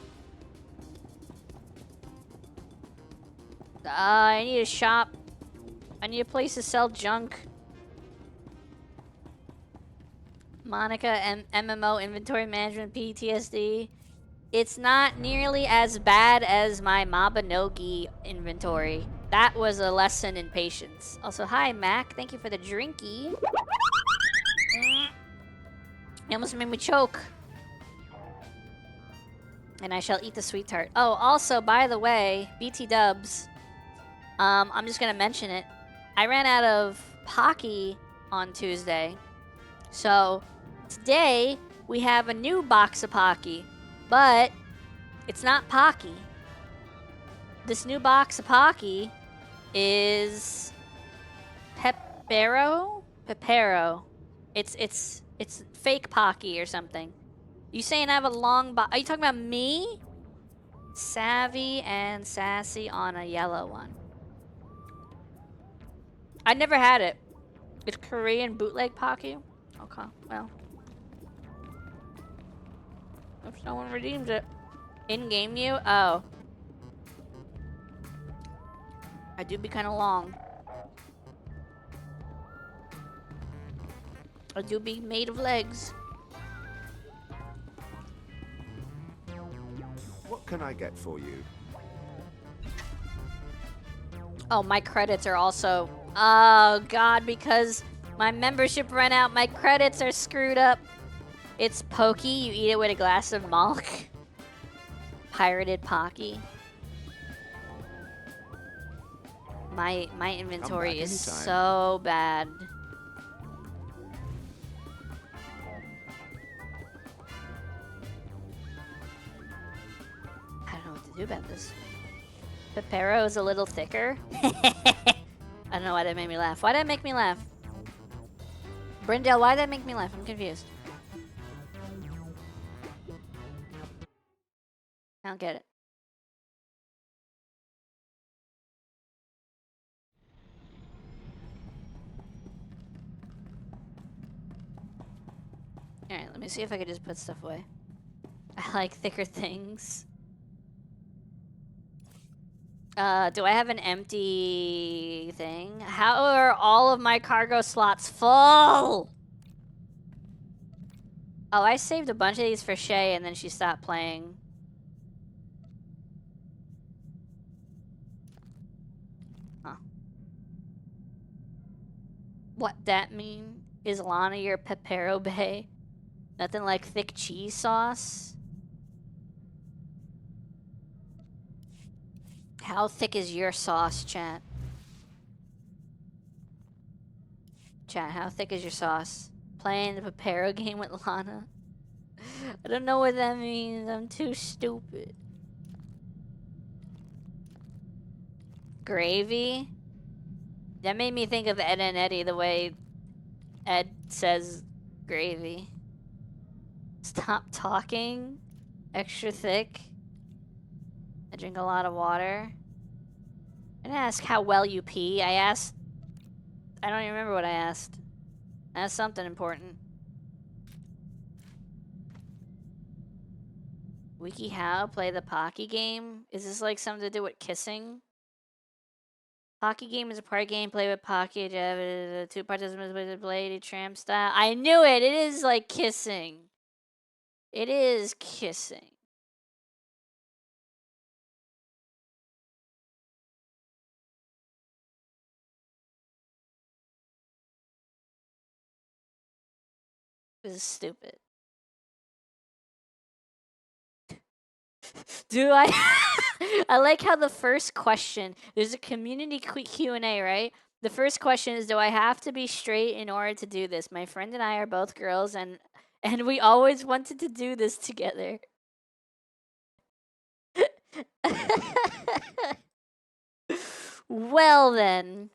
S2: need a shop. I need a place to sell junk. Monica, MMO inventory management PTSD. It's not nearly as bad as my Mabinogi inventory. That was a lesson in patience. Also, hi, Mac. Thank you for the drinky. You almost made me choke. And I shall eat the sweet tart. Oh, also, by the way, BT dubs. I'm just gonna mention it. I ran out of Pocky on Tuesday. So, today, we have a new box of Pocky. But, it's not Pocky. This new box of Pocky is Pepero? Pepero. It's fake Pocky or something. You saying I have a long box? Are you talking about me? Savvy and sassy on a yellow one. I never had it. It's Korean bootleg Pocky? Okay, well. If someone redeems it. In-game you? Oh. I do be kind of long. I do be made of legs.
S8: What can I get for you?
S2: Oh, my credits are also... Oh, God, because my membership ran out, my credits are screwed up. It's Pokey. You eat it with a glass of milk. Pirated Pocky. My inventory is so bad. I don't know what to do about this. Pepero is a little thicker. I don't know why that made me laugh. Why did that make me laugh? Brindle, why did that make me laugh? I'm confused. I don't get it. Alright, let me see if I could just put stuff away. I like thicker things. Do I have an empty thing? How are all of my cargo slots full? Oh, I saved a bunch of these for Shae and then she stopped playing. Huh. What that mean? Is Lana your Pepero Bay? Nothing like thick cheese sauce? How thick is your sauce, chat? Chat, how thick is your sauce? Playing the Pepero game with Lana? I don't know what that means. I'm too stupid. Gravy? That made me think of Ed and Eddie the way Ed says gravy. Stop talking. Extra thick. I drink a lot of water. I didn't ask how well you pee. I asked... I don't even remember what I asked. I asked something important. Wiki how? Play the Pocky game? Is this like something to do with kissing? Pocky game is a party game played with Pocky. Two participants with a blade, tramp style. I knew it! It is like kissing. It is kissing. This is stupid. Do I? I like how the first question, there's a community Q&A, right? The first question is, do I have to be straight in order to do this? My friend and I are both girls, and we always wanted to do this together. Well then.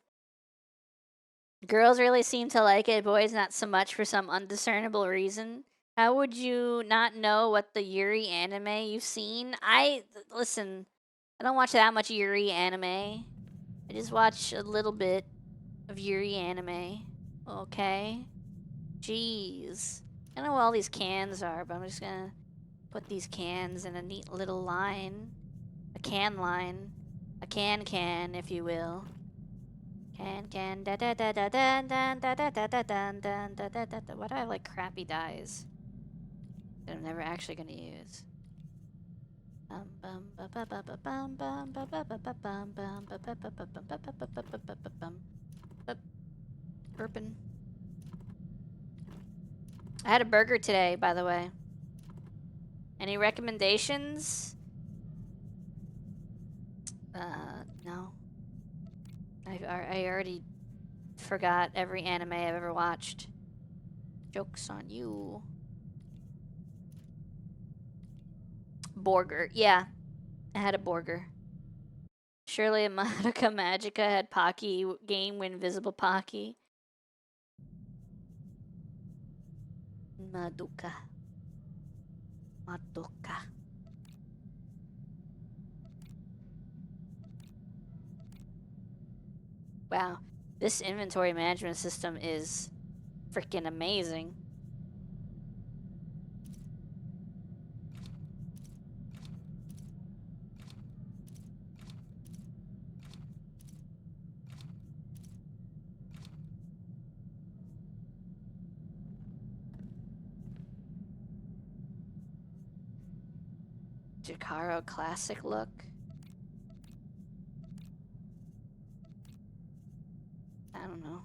S2: Girls really seem to like it, boys not so much for some undiscernible reason. How would you not know what the Yuri anime you've seen? Listen, I don't watch that much Yuri anime. I just watch a little bit of Yuri anime. Okay. Jeez. I don't know what all these cans are, but I'm just gonna put these cans in a neat little line. A can line. A can, if you will. Can da da da da da da da da da da da da da da da. Why do I have like crappy dyes that I'm never actually gonna use? Burping. I had a burger today, by the way. Any recommendations? No. I already forgot every anime I've ever watched. Joke's on you. Burger. Yeah. I had a burger. Surely a Madoka Magica had Pocky game when Visible Pocky. Madoka. Wow. This inventory management system is freaking amazing. Jakaro classic look. I don't know.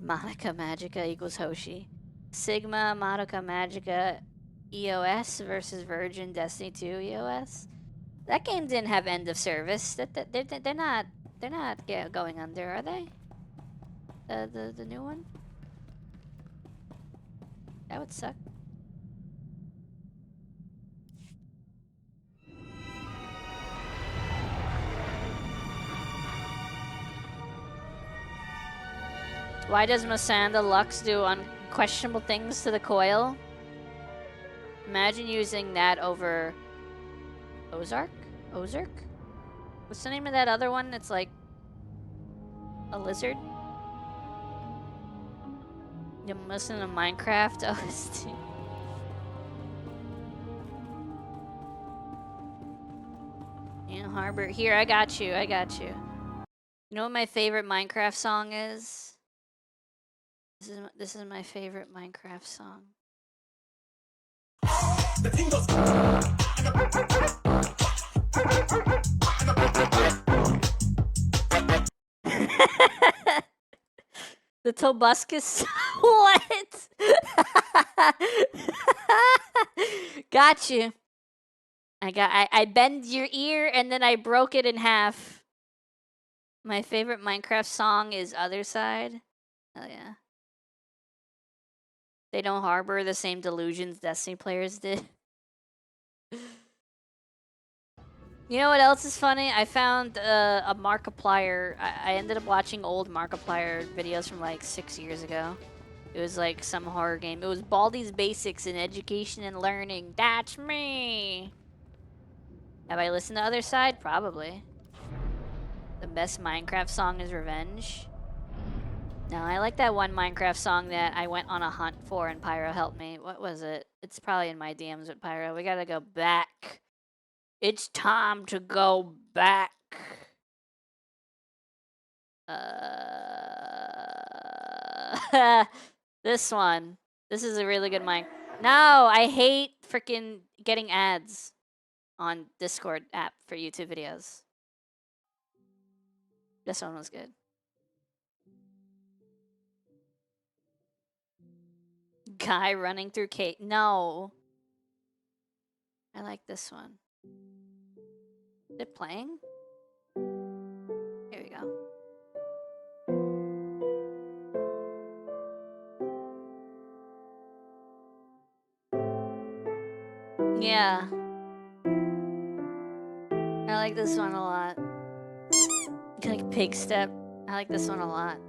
S2: Madoka Magica equals Hoshi. Sigma, Madoka Magica, EOS versus Virgin Destiny 2 EOS. That game didn't have end of service. They're not going under, are they? The new one? That would suck. Why does Masanda Lux do unquestionable things to the coil? Imagine using that over Ozark? Ozark? What's the name of that other one? It's like a lizard? You listen to Minecraft OST. Yeah, Harbor. Here, I got you. I got you. You know what my favorite Minecraft song is? This is my favorite Minecraft song. The Tobuscus. What? Got you. I bend your ear and then I broke it in half. My favorite Minecraft song is Other Side. Oh yeah. They don't harbor the same delusions Destiny players did. You know what else is funny? I found a Markiplier. I ended up watching old Markiplier videos from like 6 years ago. It was like some horror game. It was Baldi's Basics in Education and Learning. That's me! Have I listened to Other Side? Probably. The best Minecraft song is Revenge. No, I like that one Minecraft song that I went on a hunt for and Pyro helped me. What was it? It's probably in my DMs with Pyro. We gotta go back. It's time to go back. This one. This is a really good mic. No, I hate freaking getting ads on Discord app for YouTube videos. This one was good. Guy running through cave. No. I like this one. Is it playing? Here we go. Yeah. I like this one a lot. Like Pig Step. I like this one a lot.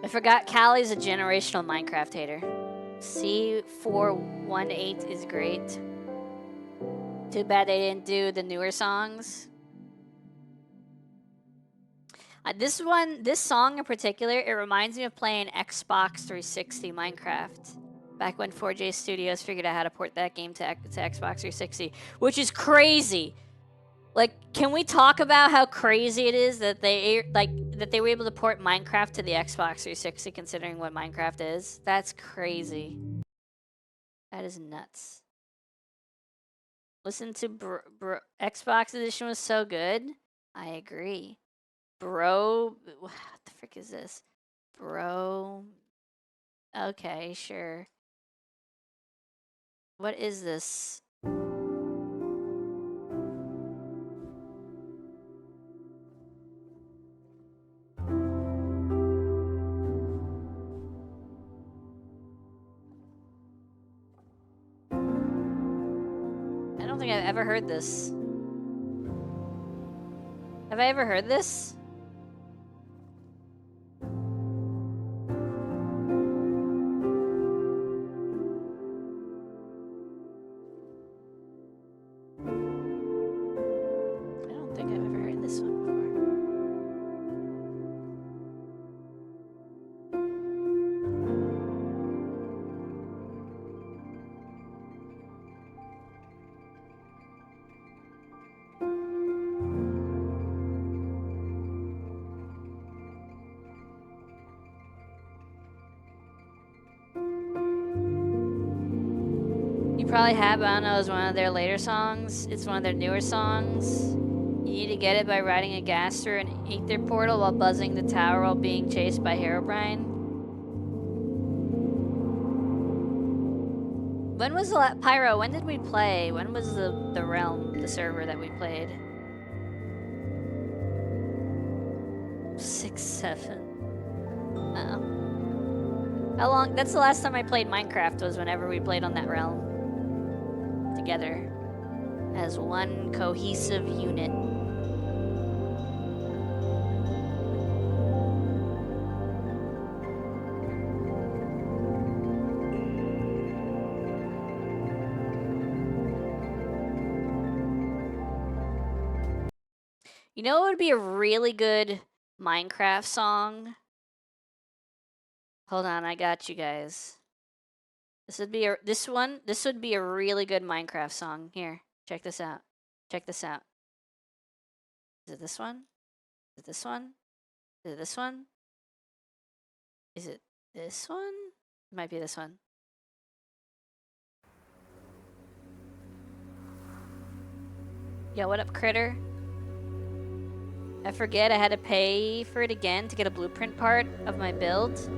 S2: forgot Callie's a generational Minecraft hater. C418 is great. Too bad they didn't do the newer songs. This song in particular, it reminds me of playing Xbox 360 Minecraft. Back when 4J Studios figured out how to port that game to Xbox 360, which is crazy. Like, can we talk about how crazy it is that they were able to port Minecraft to the Xbox 360, considering what Minecraft is? That's crazy. That is nuts. Listen to Xbox Edition was so good. I agree. Bro, what the frick is this? Bro. Okay, sure. What is this? I don't think I've ever heard this. Have I ever heard this? I don't think I've ever heard this one before. You probably have, but I don't know, it's one of their later songs. It's one of their newer songs. You need to get it by riding a gas through an ether portal while buzzing the tower while being chased by Herobrine. When was the Pyro, when did we play? When was the realm, the server that we played? 6, 7. Uh-oh. How long? That's the last time I played Minecraft, was whenever we played on that realm. Together. As one cohesive unit. You know what would be a really good Minecraft song? Hold on, I got you guys. This would be a really good Minecraft song. Here, check this out. Check this out. Is it this one? Is it this one? Is it this one? Is it this one? It might be this one. Yo, what up, critter? I forget I had to pay for it again to get a blueprint part of my build.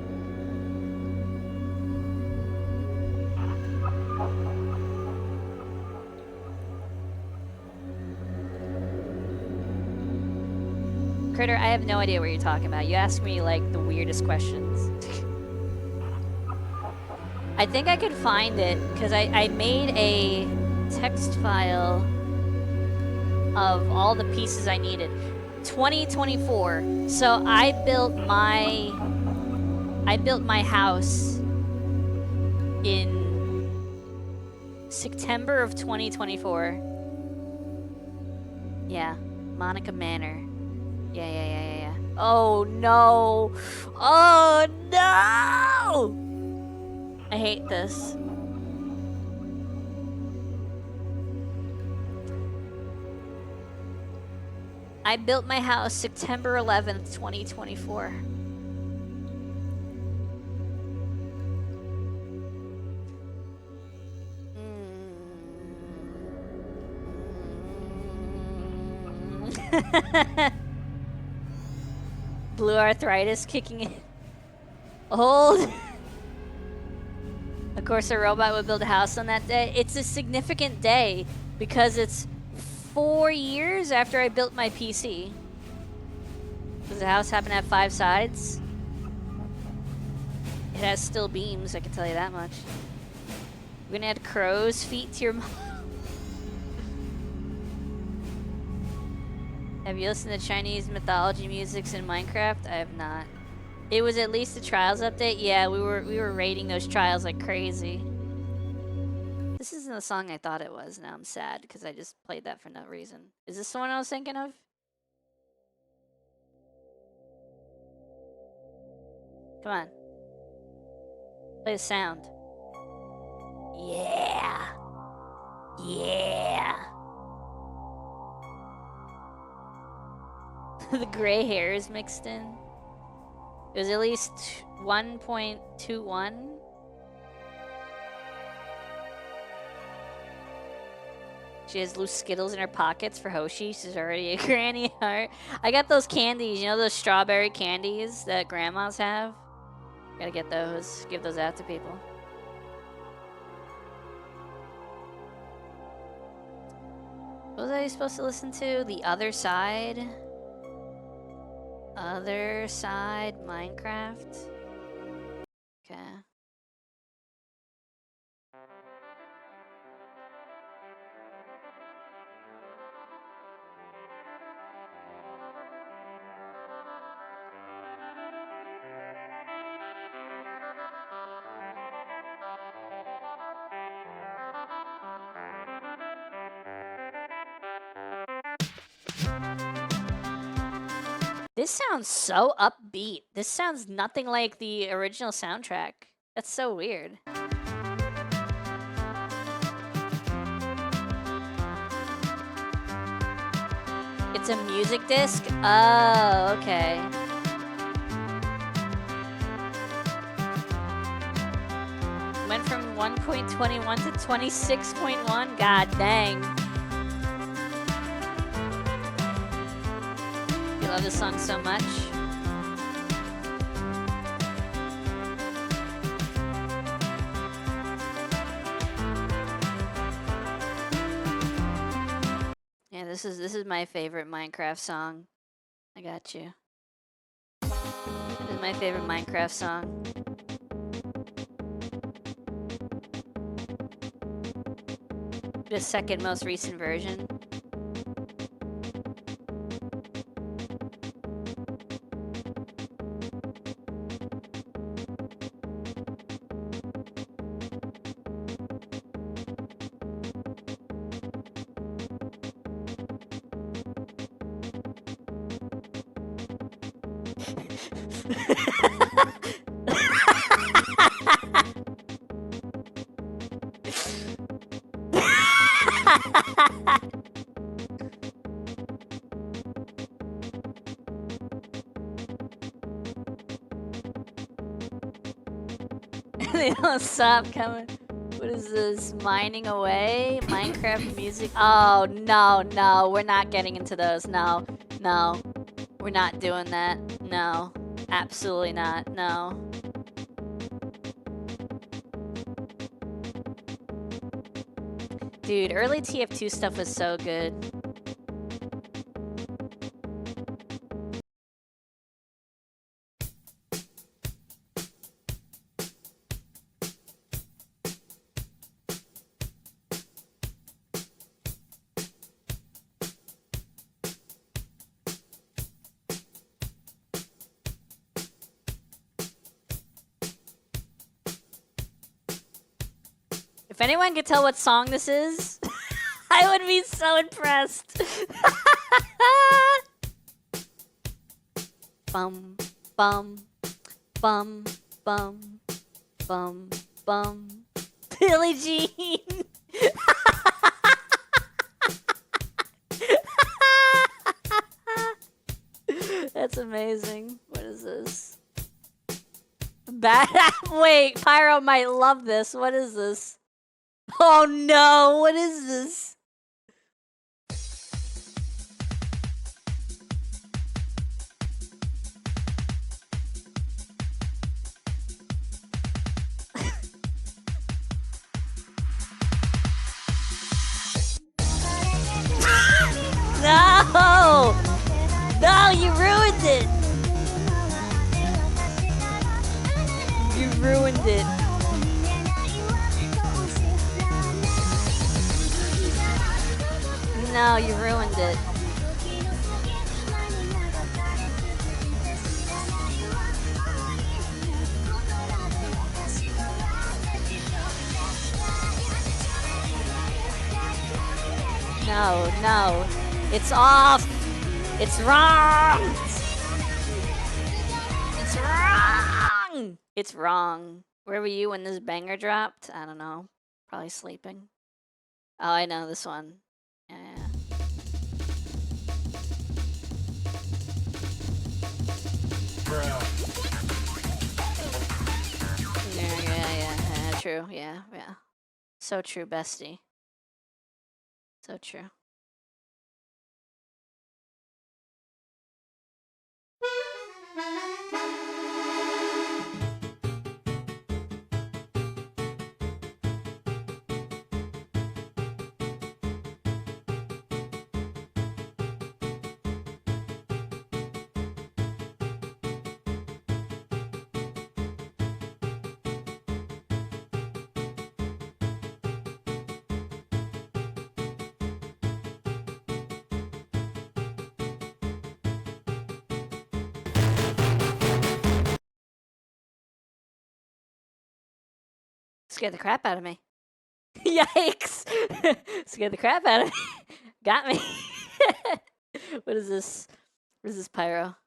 S2: Critter, I have no idea what you're talking about. You ask me, like, the weirdest questions. I think I could find it, because I made a text file of all the pieces I needed. 2024. So I built my house in September of 2024. Yeah, Monica Manor. Yeah. Oh no! Oh no! I hate this. I built my house September 11th, 2024. Blue arthritis kicking in. Old. Of course, a robot would build a house on that day. It's a significant day because it's 4 years after I built my PC. Does the house happen to have 5 sides? It has steel beams, I can tell you that much. We're gonna add crow's feet to your mom. Have you listened to Chinese mythology musics in Minecraft? I have not. It was at least a Trials update. Yeah, we were rating those Trials like crazy. This isn't the song I thought it was. Now I'm sad because I just played that for no reason. Is this the one I was thinking of? Come on. Play the sound. Yeah. Yeah. The gray hair is mixed in. It was at least 1.21. She has loose Skittles in her pockets for Hoshi. She's already a granny heart. I got those candies, you know those strawberry candies that grandmas have? Gotta get those. Give those out to people. What was I supposed to listen to? The Other Side? Other Side Minecraft? Okay. This sounds so upbeat. This sounds nothing like the original soundtrack. That's so weird. It's a music disc? Oh, okay. Went from 1.21 to 26.1? God dang. You love this song so much. Yeah, this is my favorite Minecraft song. I got you. This is my favorite Minecraft song. The second most recent version. They don't stop coming. What is this? Mining away? Minecraft music? Oh, no, no. We're not getting into those. No, no. We're not doing that. No. Absolutely not. No. Dude, early TF2 stuff was so good. If anyone could tell what song this is, I would be so impressed. Bum, bum, bum, bum, bum, bum. Billie Jean. That's amazing. What is this? Wait, Pyro might love this. What is this? Oh no, what is this? No! No, you ruined it! You ruined it. No, you ruined it. No, no. It's off! It's wrong! It's wrong! It's wrong. Where were you when this banger dropped? I don't know. Probably sleeping. Oh, I know this one. Yeah. Yeah. True. Yeah. So true, bestie. So true. Scared the crap out of me. Yikes! Scared the crap out of me. Got me. What is this? What is this, Pyro?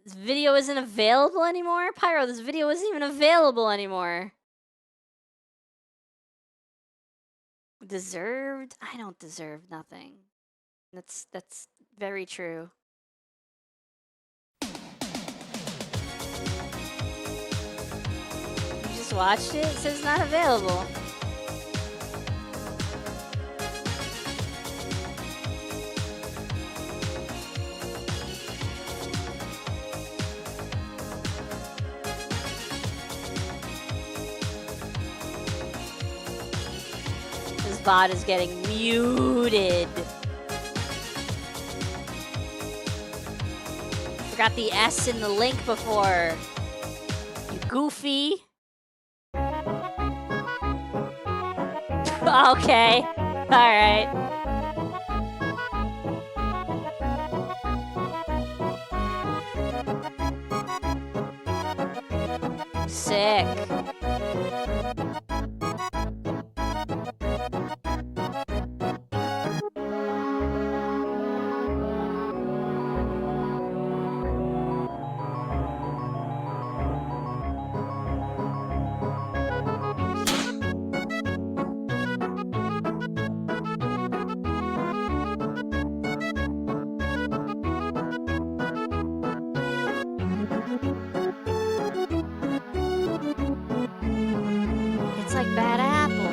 S2: This video isn't available anymore? Pyro, this video isn't even available anymore. Deserved? I don't deserve nothing. That's very true. You just watched it? It says not available. This VOD is getting muted. Forgot the S in the link before. You goofy. Okay. Alright. Sick. It's like bad apple.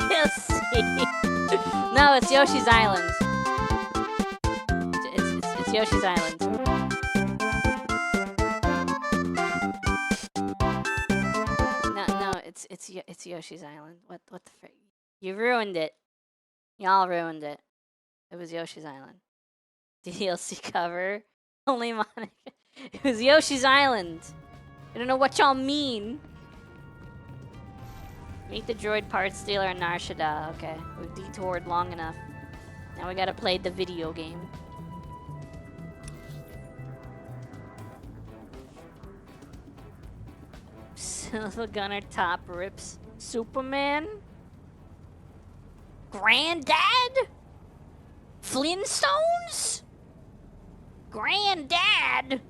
S2: Yes. No, it's Yoshi's Island. It's Yoshi's Island. No, it's Yoshi's Island. What the frick? You ruined it. Y'all ruined it. It was Yoshi's Island. DLC cover. Only Monica. It was Yoshi's Island. I don't know what y'all mean. Meet the droid parts dealer in Narshada. Okay, we've detoured long enough. Now we gotta play the video game. Silver Gunner top rips. Superman? Granddad? Flintstones? Granddad?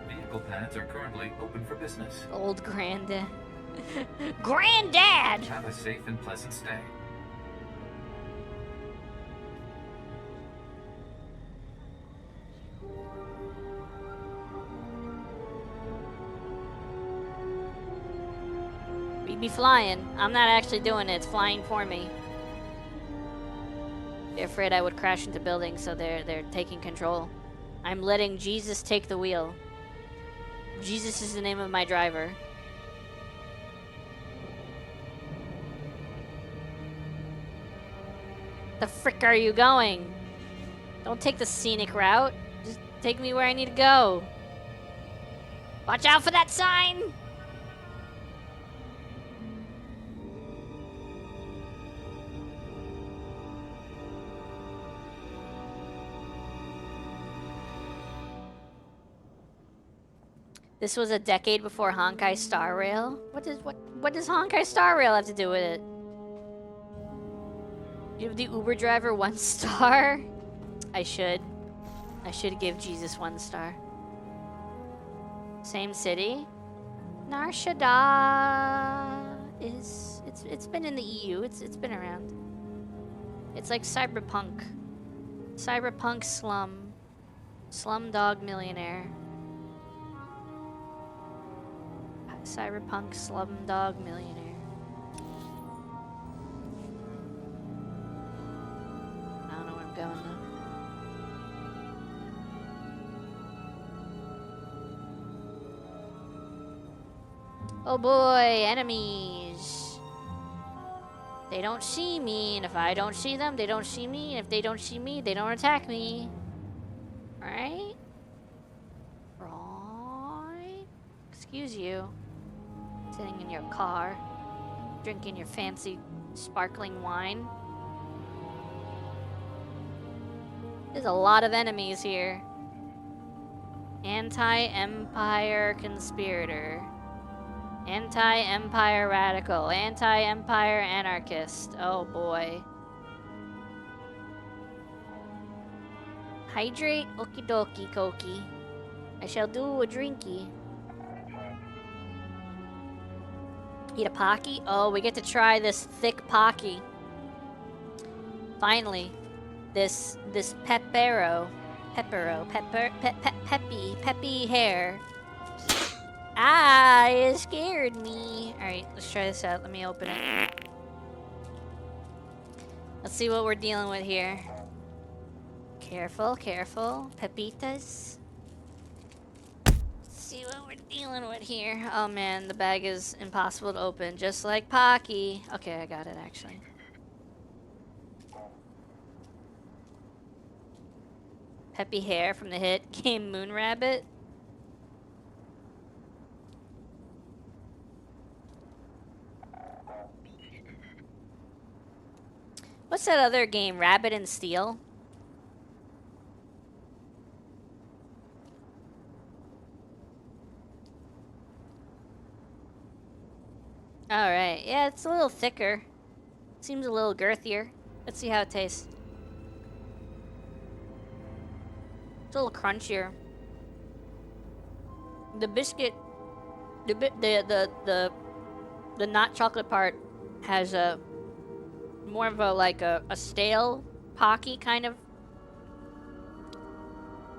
S9: Vehicle pads are currently open for business.
S2: Old Granddad. Granddad!
S9: Have a safe and pleasant stay.
S2: We be flying. I'm not actually doing it. It's flying for me. They're afraid I would crash into buildings, so they're taking control. I'm letting Jesus take the wheel. Jesus is the name of my driver. The frick are you going? Don't take the scenic route. Just take me where I need to go. Watch out for that sign! This was a decade before Honkai Star Rail. What does Honkai Star Rail have to do with it? Give the Uber driver 1 star? I should give Jesus 1 star. Same city? Narshada is it's been in the EU. It's been around. It's like cyberpunk. Cyberpunk slum. Slumdog millionaire. Cyberpunk slumdog millionaire. I don't know where I'm going though. Oh boy, enemies. They don't see me, and if I don't see them, they don't see me, and if they don't see me, they don't attack me. Right? Right? Excuse you. Sitting in your car, drinking your fancy sparkling wine. There's a lot of enemies here. Anti-Empire conspirator. Anti-Empire radical. Anti-Empire anarchist. Oh boy. Hydrate? Okie dokie, Koki. I shall do a drinky. Eat a Pocky? Oh, we get to try this thick Pocky. Finally. This peppy hair. Ah, it scared me. Alright, let's try this out. Let me open it. Let's see what we're dealing with here. Careful, careful. Pepitas. Let's see what we're dealing with here. Oh man, the bag is impossible to open. Just like Pocky. Okay, I got it actually. Peppy hair from the hit game Moon Rabbit. What's that other game? Rabbit and Steel? Alright, yeah, it's a little thicker. Seems a little girthier. Let's see how it tastes. It's a little crunchier. The biscuit, the not chocolate part has a more of a like a stale Pocky kind of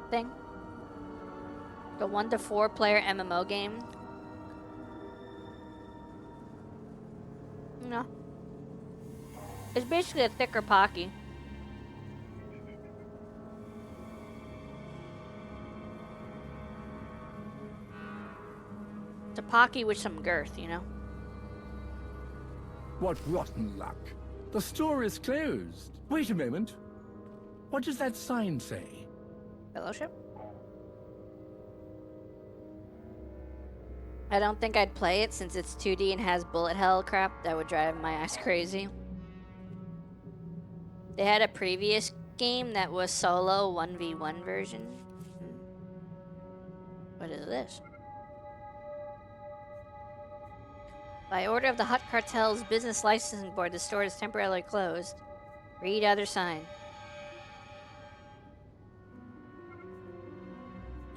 S2: thing. The 1 to 4 player MMO game. No. It's basically a thicker Pocky. It's a Pocky with some girth, you know?
S7: What rotten luck. The store is closed. Wait a moment. What does that sign say?
S2: Fellowship? I don't think I'd play it since it's 2D and has bullet hell crap that would drive my ass crazy. They had a previous game that was solo 1v1 version. What is this? By order of the Hut Cartel's Business Licensing Board, the store is temporarily closed. Read other sign.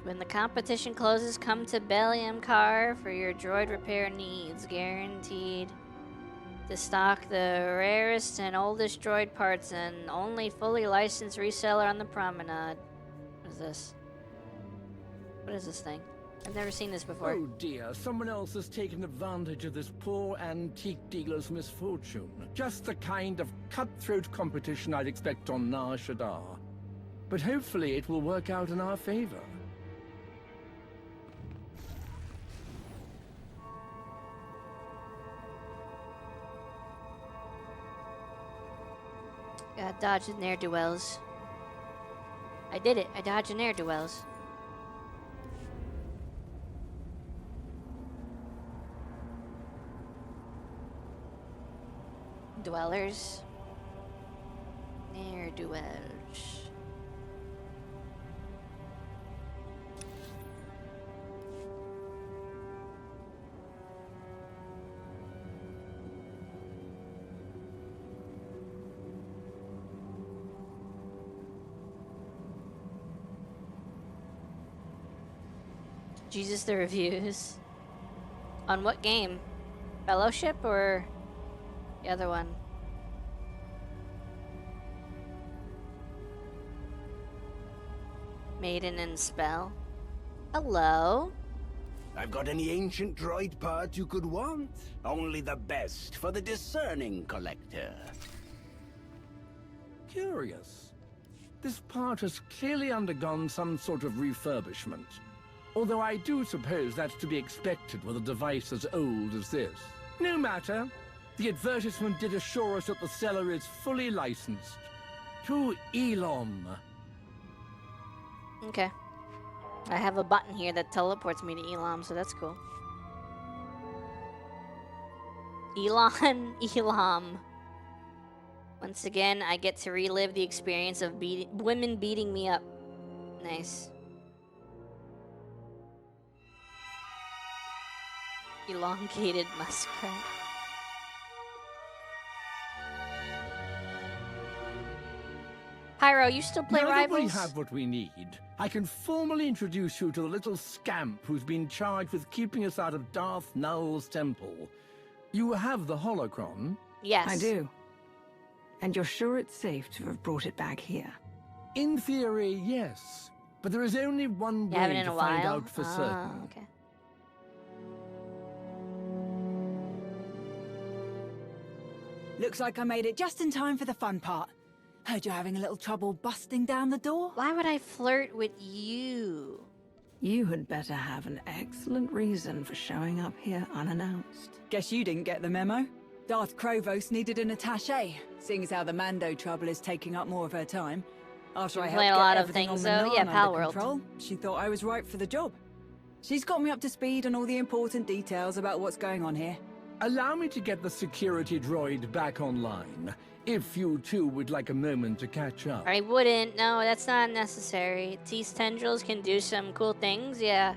S2: When the competition closes, come to Bellium Car for your droid repair needs. Guaranteed to stock the rarest and oldest droid parts and only fully licensed reseller on the promenade. What is this? What is this thing? I've never seen this before.
S7: Oh dear, someone else has taken advantage of this poor antique dealer's misfortune. Just the kind of cutthroat competition I'd expect on Nar Shaddaa. But hopefully it will work out in our favor.
S2: Gotta dodge the ne'er-do-wells. I did it. I dodged the ne'er-do-wells. Dwellers. Ne'er-do-wells. Jesus, the reviews. On what game? Fellowship or the other one? Maiden and Spell. Hello.
S10: I've got any ancient droid part you could want. Only the best for the discerning collector.
S7: Curious. This part has clearly undergone some sort of refurbishment. Although I do suppose that's to be expected with a device as old as this. No matter. The advertisement did assure us that the seller is fully licensed. To Elom.
S2: Okay. I have a button here that teleports me to Elam, so that's cool. Elon, Elam. Once again, I get to relive the experience of women beating me up. Nice. Elongated muskrat. Pyro, you still play
S7: now
S2: Rivals?
S7: that we have what we need, I can formally introduce you to the little scamp who's been charged with keeping us out of Darth Nul's temple. You have the holocron?
S2: Yes.
S5: I do. And you're sure it's safe to have brought it back here?
S7: In theory, yes. But there is only one
S2: You haven't
S7: way
S2: in
S7: to
S2: a
S7: find
S2: while?
S7: out for certain.
S2: Okay.
S11: Looks like I made it just in time for the fun part. Heard you're having a little trouble busting down the door.
S2: Why would I flirt with you?
S5: You had better have an excellent reason for showing up here unannounced.
S11: Guess you didn't get the memo. Darth Krovos needed an attaché, seeing as how the Mando trouble is taking up more of her time. After I
S2: You've
S11: helped
S2: played
S11: get
S2: a lot of
S11: everything
S2: things,
S11: on the
S2: though. Yeah,
S11: Narn
S2: Pal
S11: under
S2: World.
S11: control, she thought I was right for the job. She's got me up to speed on all the important details about what's going on here.
S7: Allow me to get the security droid back online, if you two would like a moment to catch up.
S2: I wouldn't. No, that's not necessary. These tendrils can do some cool things, yeah.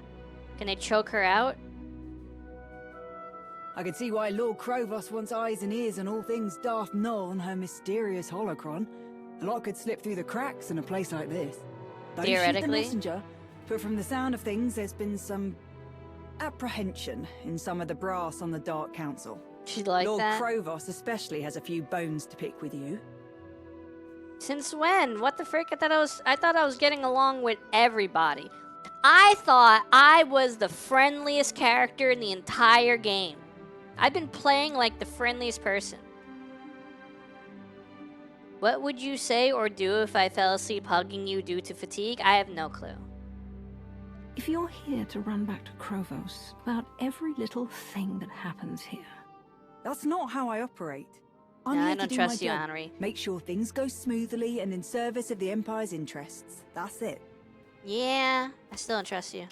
S2: Can they choke her out?
S11: I could see why Lord Krovos wants eyes and ears on all things Darth Nul and her mysterious holocron. A lot could slip through the cracks in a place like this. Don't shoot the
S2: Theoretically.
S11: messenger, but from the sound of things, there's been some apprehension in some of the brass on the Dark Council.
S2: She'd like
S11: Lord
S2: that.
S11: Krovos especially has a few bones to pick with you.
S2: Since when? What the frick? I thought I was getting along with everybody. I thought I was the friendliest character in the entire game. I've been playing like the friendliest person. What would you say or do if I fell asleep hugging you due to fatigue? I have no clue.
S5: If you're here to run back to Krovos about every little thing that happens here.
S11: That's not how I operate. I'm
S2: No, I
S11: here to
S2: don't
S11: do
S2: trust
S11: my
S2: you,
S11: job.
S2: Henry.
S11: Make sure things go smoothly and in service of the Empire's interests. That's it.
S2: Yeah, I still don't trust you.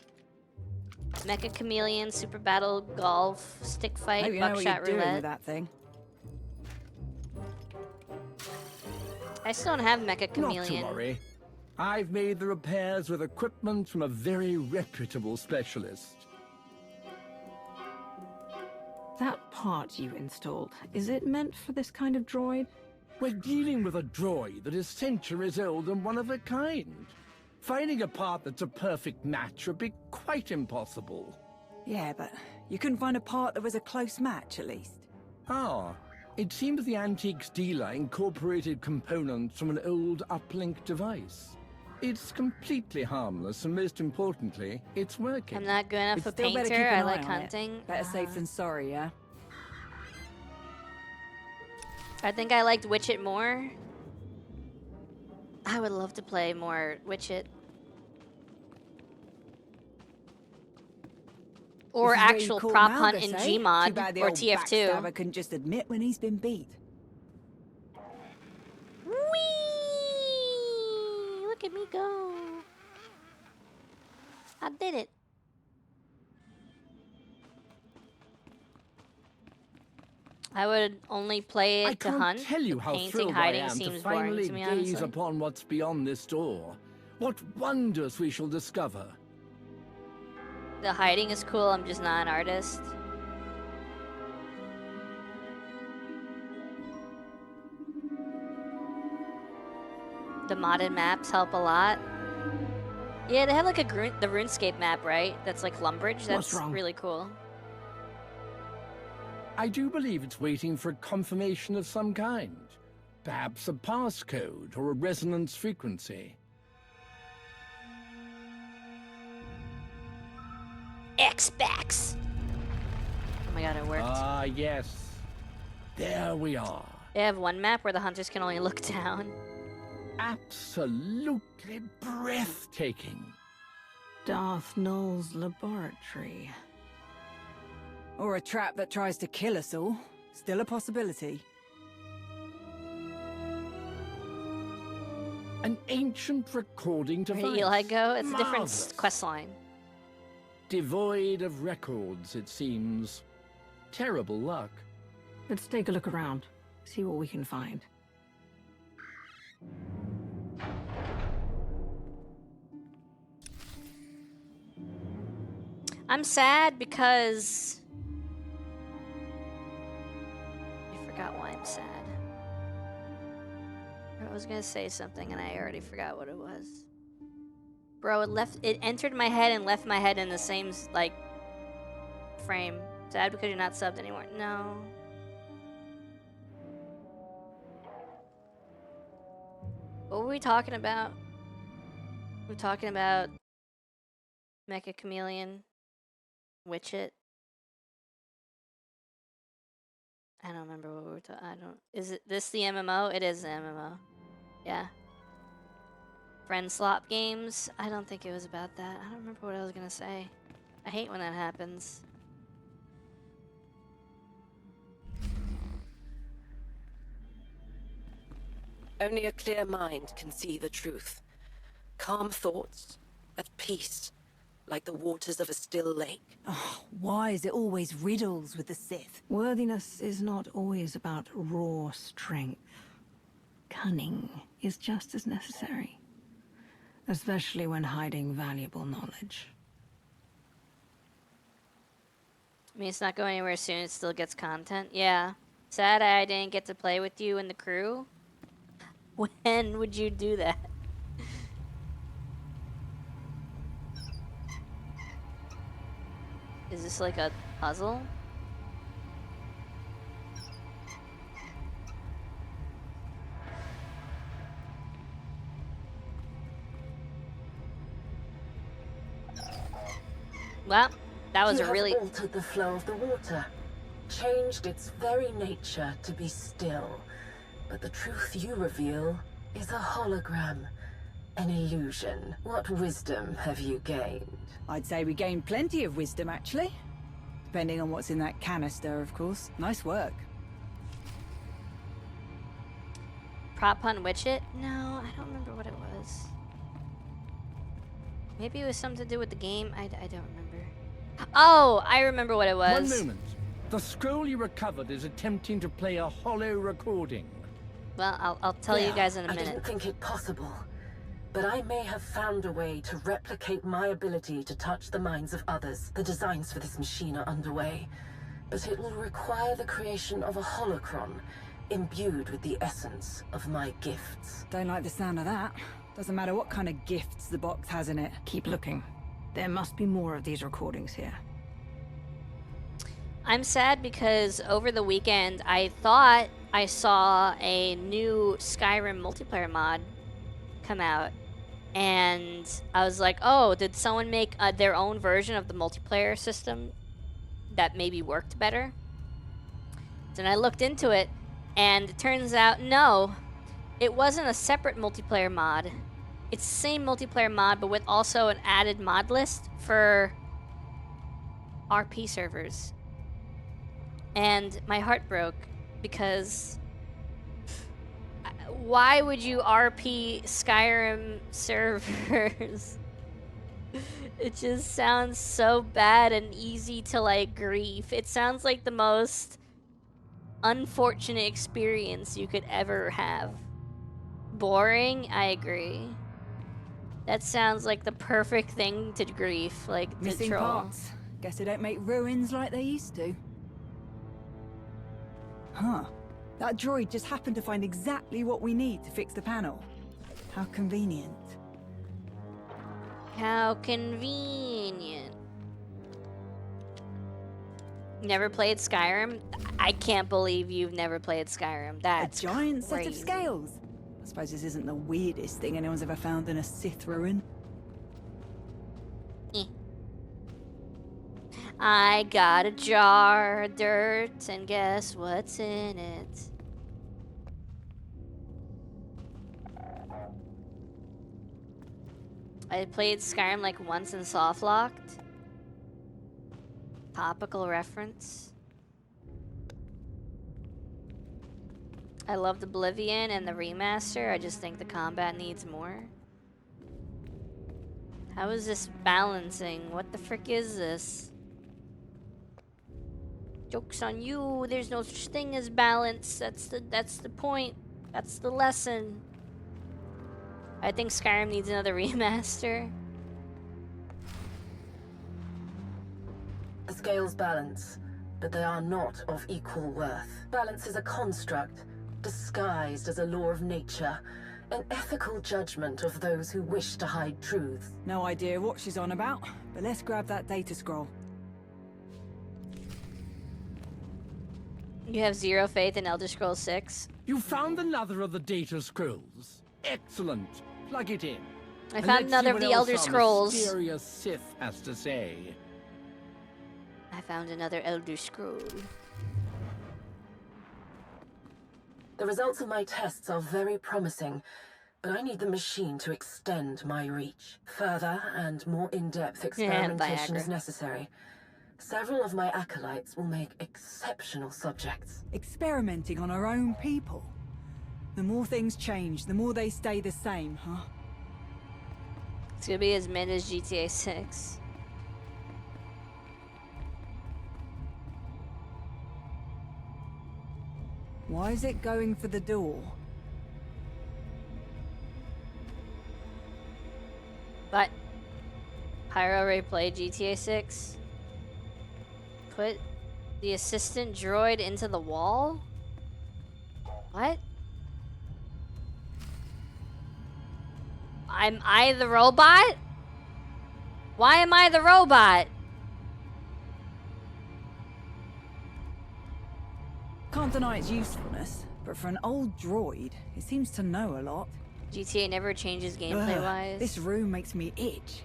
S2: Mecha Chameleon, Super Battle, Golf, Stick Fight,
S11: Hope you know what you're
S2: Buckshot
S11: doing
S2: Roulette.
S11: with that thing.
S2: I still don't have Mecha
S7: Not to
S2: Chameleon.
S7: worry. I've made the repairs with equipment from a very reputable specialist.
S5: That part you installed, is it meant for this kind of droid?
S7: We're dealing with a droid that is centuries old and one of a kind. Finding a part that's a perfect match would be quite impossible.
S11: Yeah, but you couldn't find a part that was a close match, at least.
S7: Ah, it seems the antiques dealer incorporated components from an old uplink device.
S12: It's completely harmless, and most importantly, it's working.
S2: I'm not good enough a
S11: Still better keep
S2: painter.
S11: an
S2: I
S11: eye
S2: like
S11: on it.
S2: hunting.
S11: Better safe than sorry, yeah?
S2: I think I liked Witch It more. I would love to play more Witch It. Or
S11: This is where you
S2: actual
S11: caught
S2: prop hunt
S11: Malgus,
S2: in
S11: eh?
S2: Gmod
S11: Too bad the
S2: or
S11: old
S2: TF2.
S11: backstabber couldn't just admit when he's been beat.
S2: Whee! Look at me go. I did it. I would only play it to hunt.
S12: I can't tell you
S2: The
S12: how
S2: painting,
S12: thrilled I
S2: hiding
S12: am to
S2: seems boring
S12: finally
S2: to me,
S12: gaze
S2: honestly.
S12: upon what's beyond this door. What wonders we shall discover.
S2: The hiding is cool, I'm just not an artist. The modded maps help a lot. Yeah, they have like the RuneScape map, right? That's like Lumbridge. That's really cool.
S12: I do believe it's waiting for a confirmation of some kind. Perhaps a passcode or a resonance frequency.
S2: X-Backs! Oh my god, it worked.
S12: Ah, yes. There we are.
S2: They have one map where the hunters can only look down.
S12: Absolutely breathtaking.
S5: Darth Null's laboratory.
S11: Or a trap that tries to kill us all. Still a possibility.
S12: An ancient recording device.
S2: Where Eli go? It's a different
S12: Marvelous.
S2: quest line.
S12: Devoid of records, it seems. Terrible luck.
S5: Let's take a look around. See what we can find.
S2: I'm sad because... I forgot why I'm sad. I was gonna say something and I already forgot what it was. Bro, it entered my head and left my head in the same, like, frame. Sad because you're not subbed anymore. No. What were we talking about? We were talking about Mecha Chameleon. Witch It. I don't remember what we were talking. I don't. Is it this the MMO? It is the MMO. Yeah. Friend slop games. I don't think it was about that. I don't remember what I was gonna say. I hate when that happens.
S13: Only a clear mind can see the truth. Calm thoughts, at peace, like the waters of a still lake.
S11: Oh, why is it always riddles with the Sith?
S5: Worthiness is not always about raw strength. Cunning is just as necessary. Especially when hiding valuable knowledge.
S2: I mean, it's not going anywhere soon. It still gets content. Yeah. Sad I didn't get to play with you and the crew. When would you do that? Is this like a puzzle? Well, that was
S14: You
S2: a really...
S14: have altered the flow of the water, changed its very nature to be still. But the truth you reveal is a hologram, an illusion. What wisdom have you gained?
S11: I'd say we gained plenty of wisdom, actually. Depending on what's in that canister, of course. Nice work.
S2: Prop hunt Witch It? No, I don't remember what it was. Maybe it was something to do with the game. I don't remember. Oh, I remember what it was.
S12: One moment. The scroll you recovered is attempting to play a hollow recording.
S2: Well, I'll tell you guys in a
S14: I
S2: minute.
S14: didn't think it possible. But I may have found a way to replicate my ability to touch the minds of others. The designs for this machine are underway. But it will require the creation of a holocron, imbued with the essence of my gifts.
S11: Don't like the sound of that. Doesn't matter what kind of gifts the box has in it.
S5: Keep looking. There must be more of these recordings here.
S2: I'm sad because over the weekend I thought I saw a new Skyrim multiplayer mod come out, And I was like, oh, did someone make their own version of the multiplayer system that maybe worked better? Then I looked into it, and it turns out, no, it wasn't a separate multiplayer mod. It's the same multiplayer mod, but with also an added mod list for RP servers. And my heart broke because why would you RP Skyrim servers? It just sounds so bad and easy to like grief. It sounds like the most unfortunate experience you could ever have. Boring? I agree. That sounds like the perfect thing to grief, like to
S11: Missing
S2: troll.
S11: parts. Guess they don't make ruins like they used to. Huh. That droid just happened to find exactly what we need to fix the panel. How convenient.
S2: How convenient. Never played Skyrim? I can't believe you've never played Skyrim. That's
S11: a giant
S2: crazy.
S11: set of scales. I suppose this isn't the weirdest thing anyone's ever found in a Sith ruin.
S2: I got a jar of dirt, and guess what's in it? I played Skyrim like once in softlocked. Topical reference. I loved Oblivion and the remaster. I just think the combat needs more. How is this balancing? What the frick is this? Joke's on you. There's no such thing as balance. That's the point. That's the lesson. I think Skyrim needs another remaster.
S14: The scales balance, but they are not of equal worth. Balance is a construct, disguised as a law of nature, an ethical judgment of those who wish to hide truths.
S11: No idea what she's on about, but let's grab that data scroll.
S2: You have zero faith in Elder Scrolls 6?
S12: You found another of the data scrolls. Excellent. Plug it in.
S2: I found another of the Elder Scrolls.
S12: Mysterious Sith has to say.
S2: I found another Elder Scroll.
S14: The results of my tests are very promising, but I need the machine to extend my reach. Further and more in-depth experimentation is necessary. Several of my acolytes will make exceptional subjects.
S11: Experimenting on our own people. The more things change, the more they stay the same, huh?
S2: It's gonna be as mid as GTA 6.
S11: Why is it going for the door?
S2: But Pyro already played GTA 6. Put the assistant droid into the wall? What? Am I the robot? Why am I the robot?
S11: Can't deny its usefulness, but for an old droid, it seems to know a lot.
S2: GTA never changes gameplay-wise.
S11: This room makes me itch.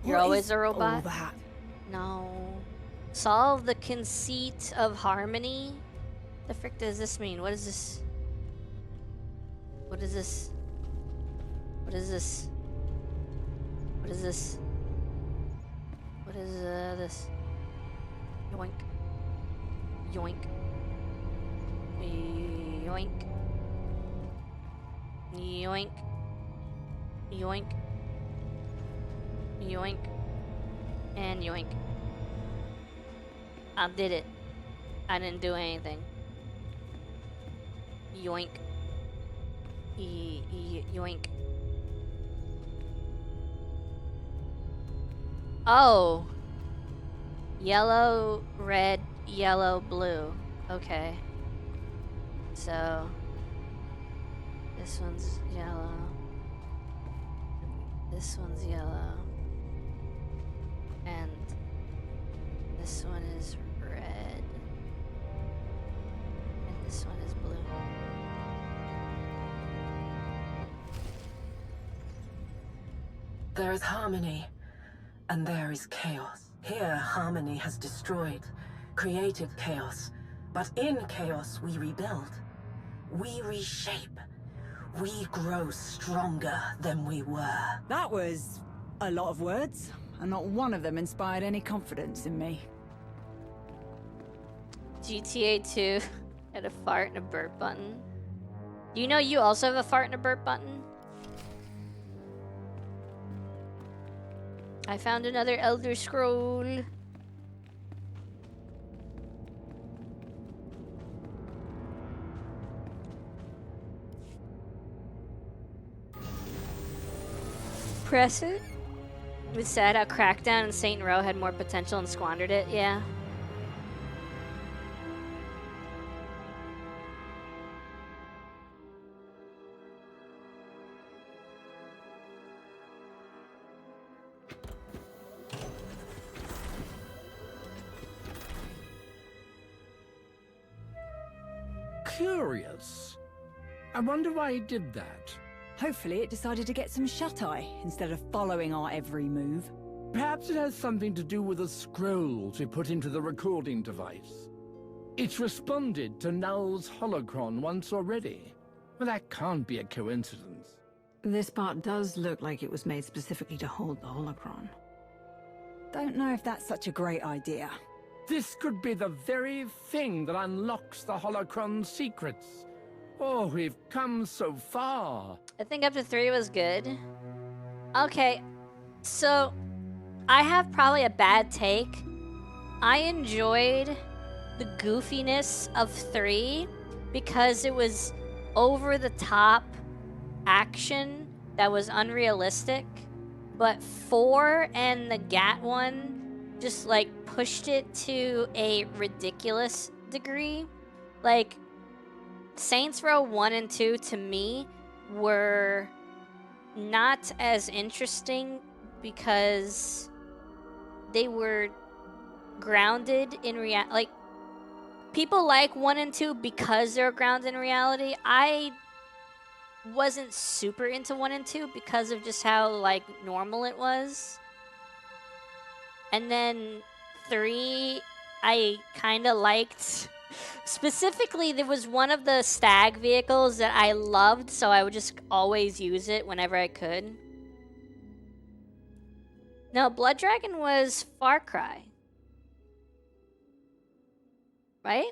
S2: You're always a robot?
S11: All that?
S2: No. Solve the conceit of harmony? The frick does this mean? What is this? What is this? What is this? What is this? What is this? Yoink. Yoink. Yoink. Yoink. Yoink. Yoink. And yoink. I did it. I didn't do anything. Yoink. Yoink. Oh. Yellow, red, yellow, blue. Okay. So this one's yellow. This one's yellow. And this one is red. And this one is blue.
S14: There is harmony, and there is chaos. Here, harmony has destroyed, created chaos. But in chaos, we rebuild. We reshape. We grow stronger than we were.
S11: That was a lot of words, and not one of them inspired any confidence in me.
S2: GTA 2 had a fart and a burp button. Do you know you also have a fart and a burp button? I found another Elder Scroll. Press it. It was sad how Crackdown and Saint Row had more potential and squandered it, yeah.
S12: Curious. I wonder why he did that.
S11: Hopefully it decided to get some shut-eye instead of following our every move.
S12: Perhaps it has something to do with the scrolls we put into the recording device. It's responded to Null's holocron once already. Well, that can't be a coincidence.
S5: This part does look like it was made specifically to hold the holocron.
S11: Don't know if that's such a great idea.
S12: This could be the very thing that unlocks the holocron's secrets. Oh, we've come so far.
S2: I think up to 3 was good. Okay, so I have probably a bad take. I enjoyed the goofiness of 3 because it was over-the-top action that was unrealistic. But 4 and the GAT one just like pushed it to a ridiculous degree. Like, Saints Row 1 and 2 to me were not as interesting because they were grounded in reality. Like, people like 1 and 2 because they're grounded in reality. I wasn't super into 1 and 2 because of just how, like, normal it was. And then 3, I kind of liked. Specifically, there was one of the stag vehicles that I loved, so I would just always use it whenever I could. No, Blood Dragon was Far Cry. Right?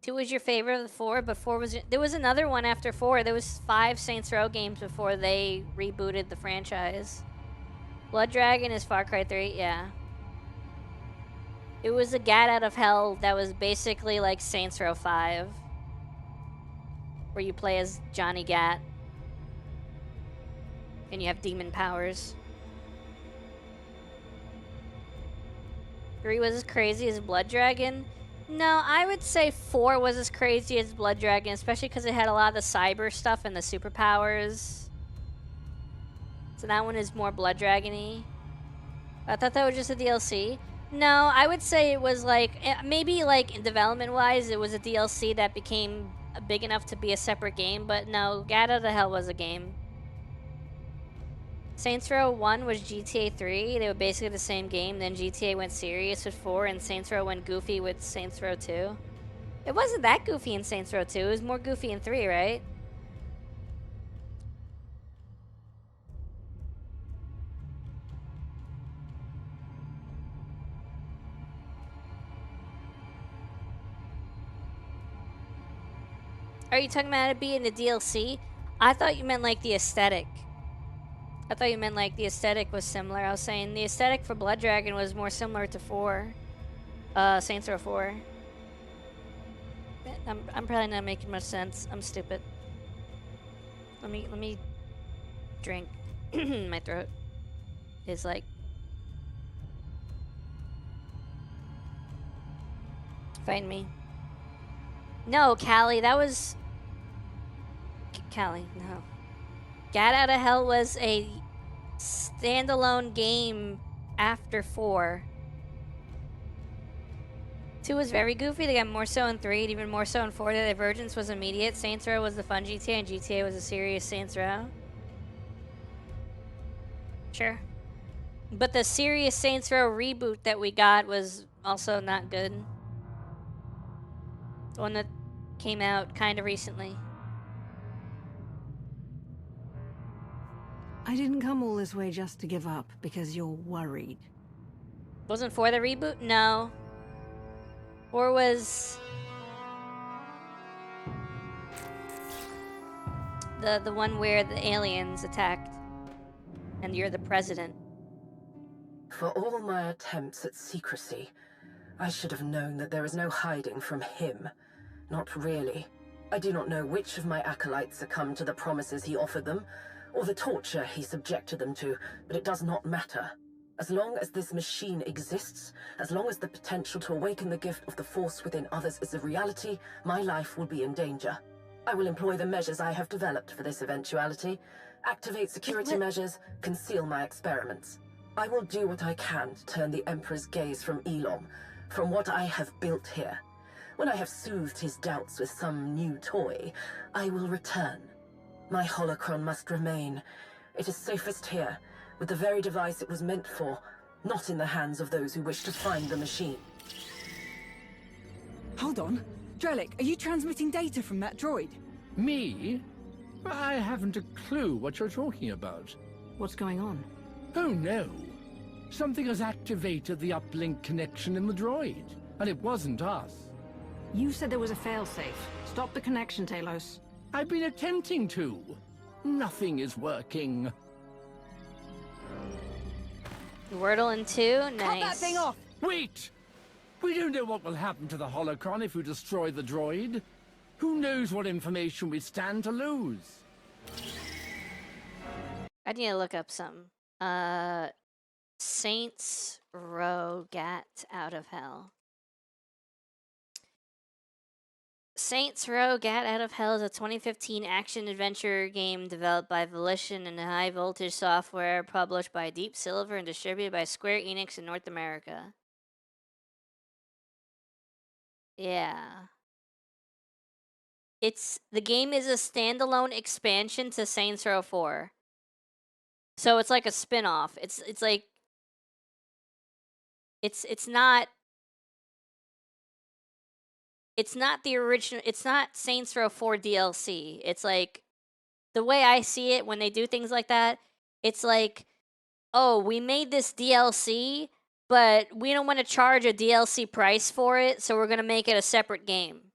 S2: Two was your favorite of the 4, but 4 was... There was another one after 4. There was 5 Saints Row games before they rebooted the franchise. Blood Dragon is Far Cry 3, yeah. It was a Gat out of hell that was basically like Saints Row 5. Where you play as Johnny Gat. And you have demon powers. 3 was as crazy as Blood Dragon. No, I would say 4 was as crazy as Blood Dragon, especially because it had a lot of the cyber stuff and the superpowers. So that one is more Blood Dragon-y. I thought that was just a DLC. No, I would say it was like, maybe like development-wise, it was a DLC that became big enough to be a separate game, but no, Gat Out of Hell was a game. Saints Row 1 was GTA 3. They were basically the same game. Then GTA went serious with 4, and Saints Row went goofy with Saints Row 2. It wasn't that goofy in Saints Row 2. It was more goofy in 3, right? Are you talking about it being the DLC? I thought you meant like the aesthetic. I thought you meant like the aesthetic was similar. I was saying the aesthetic for Blood Dragon was more similar to 4. Saints Row 4. I'm probably not making much sense. I'm stupid. Let me drink. My throat is like... Find me. No, Callie, that was... Callie, no. Gat Out of Hell was a standalone game after 4 2 was very goofy. They got more so in 3, and even more so in 4. The divergence was immediate. Saints Row was the fun GTA, and GTA was a serious Saints Row. Sure. But the serious Saints Row reboot that we got was also not good. The one that came out kind of recently.
S5: I didn't come all this way just to give up because you're worried.
S2: Wasn't 4 the reboot? No. 4 was the one where the aliens attacked and you're the president.
S14: For all my attempts at secrecy, I should have known that there is no hiding from him. Not really. I do not know which of my acolytes succumbed to the promises he offered them, or the torture he subjected them to, but it does not matter. As long as this machine exists, as long as the potential to awaken the gift of the Force within others is a reality, my life will be in danger. I will employ the measures I have developed for this eventuality, activate security measures, conceal my experiments. I will do what I can to turn the Emperor's gaze from Elom, from what I have built here. When I have soothed his doubts with some new toy, I will return. My holocron must remain. It is safest here, with the very device it was meant for, not in the hands of those who wish to find the machine.
S11: Hold on. Drellick, are you transmitting data from that droid?
S12: Me? I haven't a clue what you're talking about.
S5: What's going on?
S12: Oh no. Something has activated the uplink connection in the droid, and it wasn't us.
S5: You said there was a failsafe. Stop the connection, Talos.
S12: I've been attempting to. Nothing is working.
S2: Wordle in 2? Nice.
S11: Cut that thing off!
S12: Wait! We don't know what will happen to the holocron if we destroy the droid. Who knows what information we stand to lose?
S2: I need to look up some. Saints Row Gat Out of Hell. Saints Row Gat Out of Hell is a 2015 action-adventure game developed by Volition and High Voltage Software, published by Deep Silver and distributed by Square Enix in North America. Yeah. The game is a standalone expansion to Saints Row 4. So it's like a spin-off. It's like it's not the original. It's not Saints Row 4 DLC. It's like, the way I see it when they do things like that, it's like, oh, we made this DLC, but we don't want to charge a DLC price for it, so we're going to make it a separate game.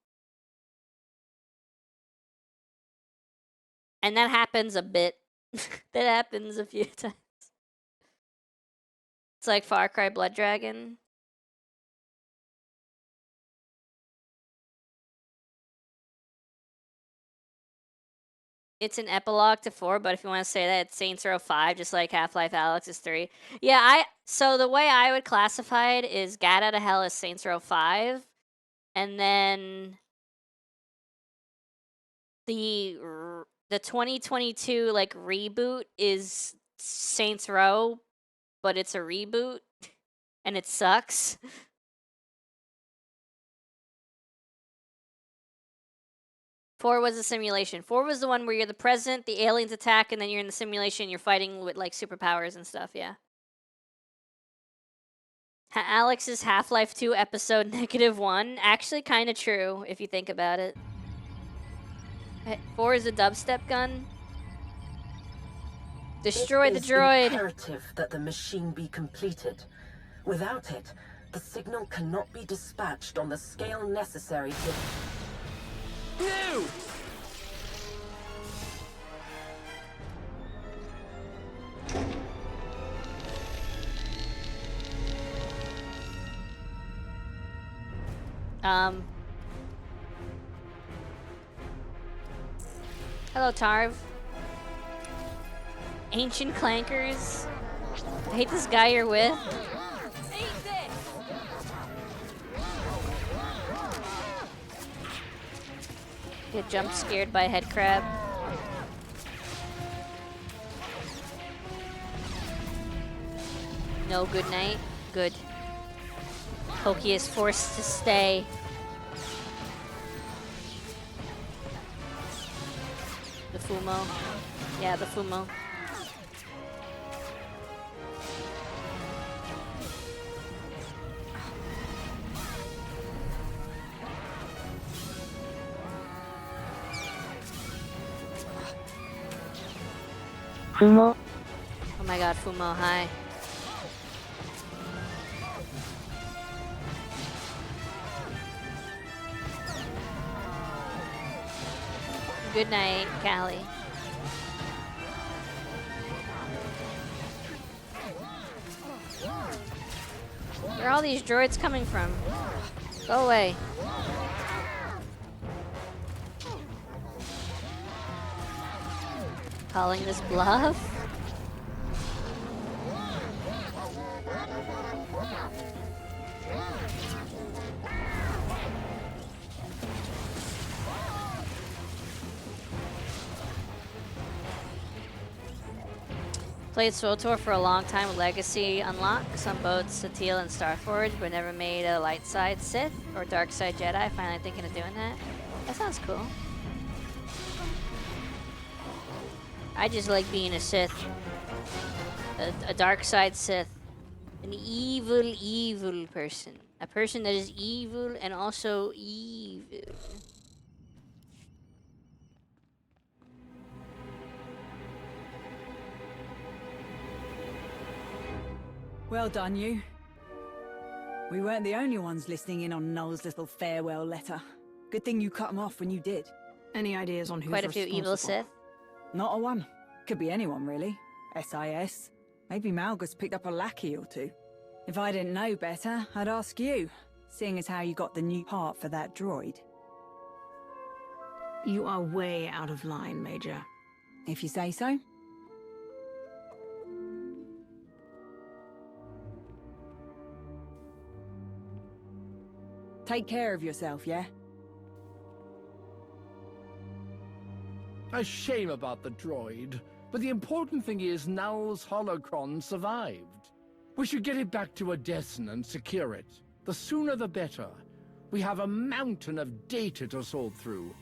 S2: And that happens a bit. That happens a few times. It's like Far Cry Blood Dragon. It's an epilogue to 4, but if you want to say that, it's Saints Row 5, just like Half-Life Alyx is 3. Yeah, so the way I would classify it is Gat Out of Hell is Saints Row 5, and then the 2022 like reboot is Saints Row, but it's a reboot, and it sucks. Four was a simulation. 4 was the one where you're the president, the aliens attack, and then you're in the simulation, you're fighting with like superpowers and stuff, yeah. Alex's Half-Life 2 episode -1. Actually kind of true, if you think about it. 4 is a dubstep gun. Destroy the droid.
S14: It is imperative that the machine be completed. Without it, the signal cannot be dispatched on the scale necessary to...
S12: No!
S2: Hello, Tarv. Ancient Clankers. I hate this guy you're with. Get jump scared by head crab. No, good night. Good. Koki is forced to stay. The Fumo. Yeah, the Fumo.
S15: Fumo.
S2: Oh my god, Fumo, hi. Good night, Callie. Where are all these droids coming from? Go away. Calling this bluff? Played SWTOR for a long time with Legacy unlocks on both Satele and Starforge, but never made a light side Sith or dark side Jedi. Finally thinking of doing that. That sounds cool. I just like being a Sith. A dark side Sith. An evil, evil person. A person that is evil and also evil.
S11: Well done, you. We weren't the only ones listening in on Null's little farewell letter. Good thing you cut him off when you did.
S5: Any ideas on who's
S2: Quite a few evil Sith.
S11: Not a one. Could be anyone, really. SIS. Maybe Malgus picked up a lackey or two. If I didn't know better, I'd ask you, seeing as how you got the new part for that droid.
S5: You are way out of line, Major.
S11: If you say so. Take care of yourself, yeah?
S12: A shame about the droid, but the important thing is Null's holocron survived. We should get it back to Odessen and secure it. The sooner the better. We have a mountain of data to sort through.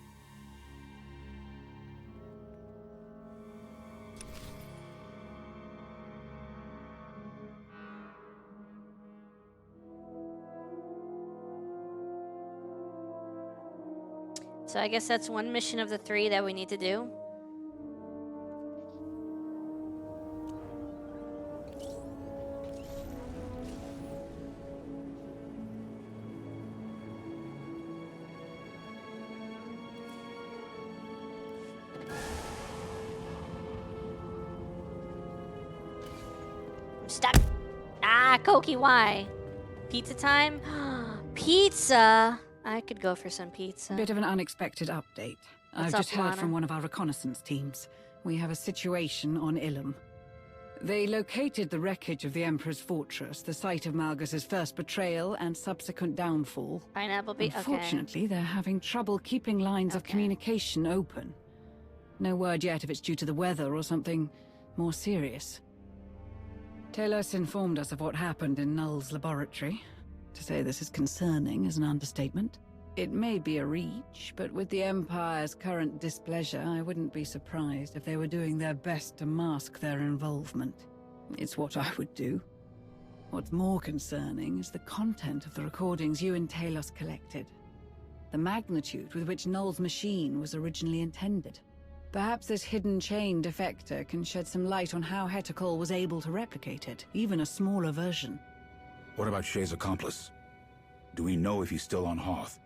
S2: So I guess that's one mission of the 3 that we need to do. I'm stuck. Ah, Koki, why? Pizza time? Pizza! I could go for some pizza.
S6: Bit of an unexpected update.
S2: What's
S6: I've
S2: up,
S6: just heard
S2: Lana?
S6: from one of our reconnaissance teams. We have a situation on Ilum. They located the wreckage of the Emperor's fortress, the site of Malgus's first betrayal and subsequent downfall.
S2: Pineapple pizza. Okay.
S6: Unfortunately, they're having trouble keeping lines of communication open. No word yet if it's due to the weather or something more serious. Talos informed us of what happened in Null's laboratory. To say this is concerning is an understatement. It may be a reach, but with the Empire's current displeasure, I wouldn't be surprised if they were doing their best to mask their involvement. It's what I would do. What's more concerning is the content of the recordings you and Talos collected. The magnitude with which Null's machine was originally intended. Perhaps this hidden chain defector can shed some light on how Hetakol was able to replicate it, even a smaller version.
S4: What about Shae's accomplice? Do we know if he's still on Hoth?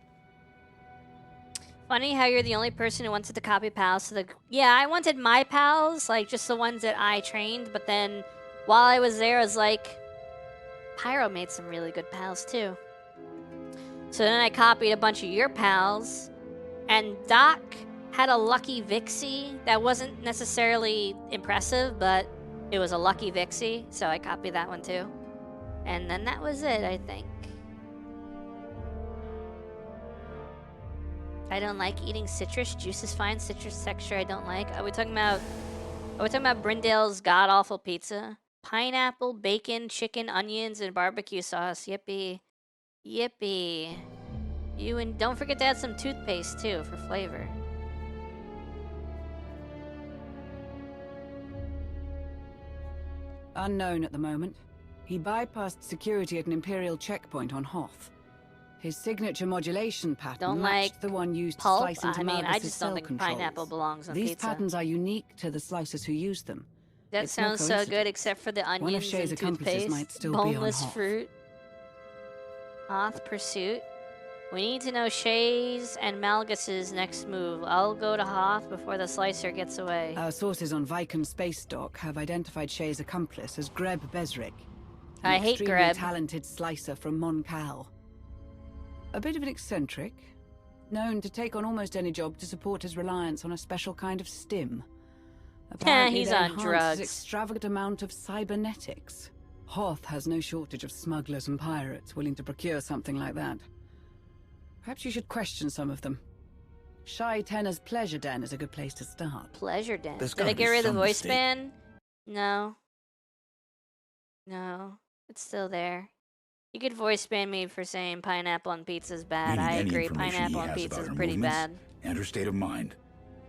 S2: Funny how you're the only person who wanted to copy pals to the... Yeah, I wanted my pals, like just the ones that I trained, but then while I was there, I was like, Pyro made some really good pals too. So then I copied a bunch of your pals, and Doc had a lucky Vixie that wasn't necessarily impressive, but it was a lucky Vixie, so I copied that one too. And then that was it, I think. I don't like eating citrus. Juice is fine. Citrus texture I don't like. Are we talking about Brindale's god-awful pizza? Pineapple, bacon, chicken, onions, and barbecue sauce. Yippee. Yippee. You and don't forget to add some toothpaste too for flavor.
S6: Unknown at the moment. He bypassed security at an Imperial checkpoint on Hoth. His signature modulation pattern
S2: Don't
S6: matched
S2: like
S6: the one used to
S2: pulp?
S6: slice into
S2: I mean, I
S6: Malgus'
S2: just don't
S6: cell
S2: think
S6: controls.
S2: pineapple belongs on
S6: These
S2: pizza.
S6: patterns are unique to the slicers who use them.
S2: That
S6: It's no
S2: sounds so good,
S6: coincidence.
S2: except for the
S6: One of
S2: onions
S6: Shae's
S2: and
S6: accomplices
S2: toothpaste.
S6: might still be on
S2: Boneless
S6: Hoth.
S2: fruit. Hoth pursuit. We need to know Shae's and Malgus's next move. I'll go to Hoth before the slicer gets away.
S6: Our sources on Viken Space Dock have identified Shae's accomplice as Greb Bezrik, an
S2: I hate
S6: extremely
S2: Greb.
S6: talented slicer from Mon Cal. A bit of an eccentric, known to take on almost any job to support his reliance on a special kind of stim. Apparently
S2: he's
S6: they
S2: on
S6: enhance
S2: drugs.
S6: his extravagant amount of cybernetics. Hoth has no shortage of smugglers and pirates willing to procure something like that. Perhaps you should question some of them. Shae Tenner's Pleasure Den is a good place to start.
S2: Pleasure Den.
S6: There's
S2: Did I
S6: gotta
S2: get
S6: be
S2: rid of the
S6: some
S2: voice
S6: mistake.
S2: band? No. No. It's still there. You could voice ban me for saying pineapple on pizza is bad.
S4: We need
S2: I
S4: any
S2: agree.
S4: information
S2: Pineapple
S4: he
S2: on
S4: has
S2: pizza
S4: about
S2: is
S4: her
S2: pretty
S4: movements
S2: bad.
S4: and her state of mind.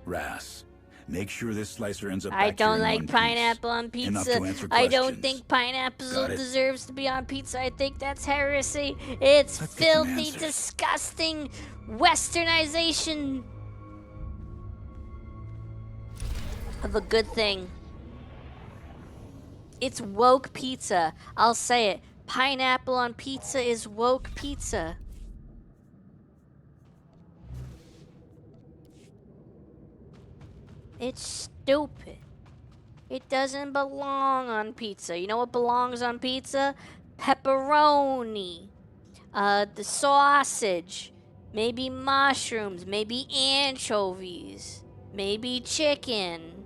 S4: Ras, make sure this slicer ends up
S2: I
S4: back here
S2: don't
S4: in
S2: like
S4: one piece.
S2: pineapple on
S4: Enough
S2: pizza.
S4: to answer
S2: I don't
S4: questions.
S2: think pineapple
S4: Got it?
S2: deserves to be on pizza. I think that's heresy. It's
S4: Let's get some
S2: filthy,
S4: answers.
S2: disgusting westernization of a good thing. It's woke pizza. I'll say it. Pineapple on pizza is woke pizza. It's stupid. It doesn't belong on pizza. You know what belongs on pizza? Pepperoni. The sausage. Maybe mushrooms. Maybe anchovies. Maybe chicken.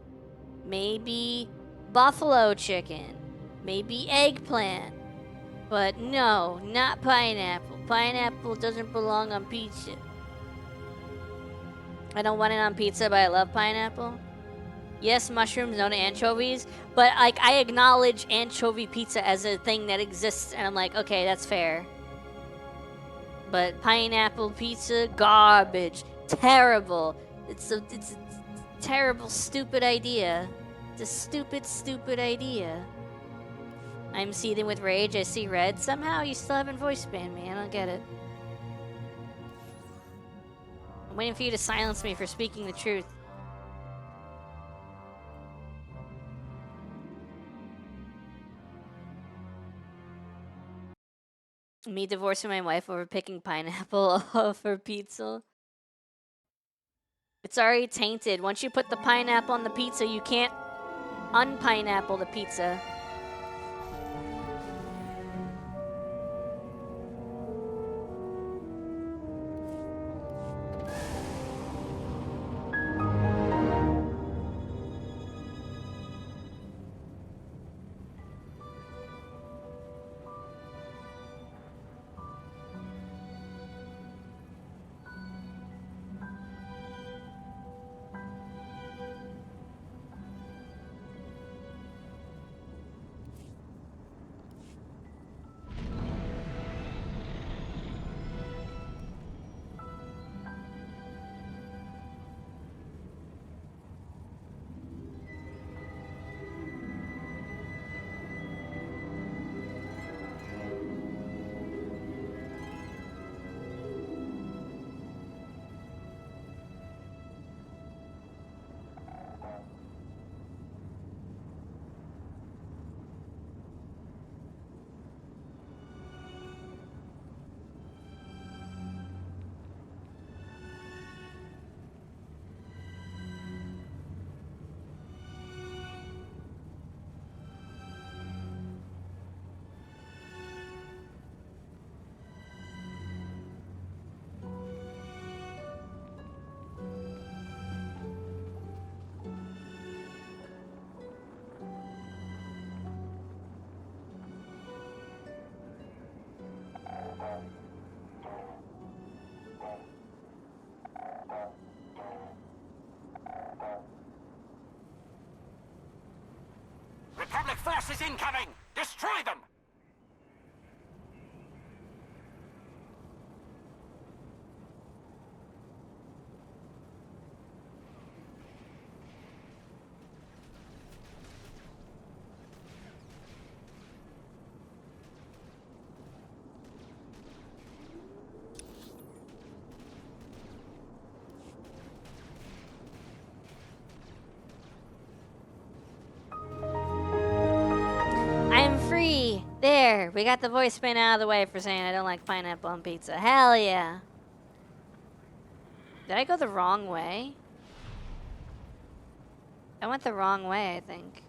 S2: Maybe buffalo chicken. Maybe eggplant. But no, not pineapple. Pineapple doesn't belong on pizza. I don't want it on pizza, but I love pineapple. Yes, mushrooms, no to anchovies, but like I acknowledge anchovy pizza as a thing that exists, and I'm like, okay, that's fair. But pineapple pizza, garbage, terrible. It's a terrible, stupid idea. It's a stupid, stupid idea. I'm seething with rage. I see red. Somehow you still haven't voice banned me. I don't get it. I'm waiting for you to silence me for speaking the truth. Me divorcing my wife over picking pineapple for pizza. It's already tainted. Once you put the pineapple on the pizza, you can't unpineapple the pizza.
S10: Republic forces incoming! Destroy them!
S2: We got the voicemail out of the way for saying I don't like pineapple on pizza. Hell yeah. Did I go the wrong way? I went the wrong way, I think.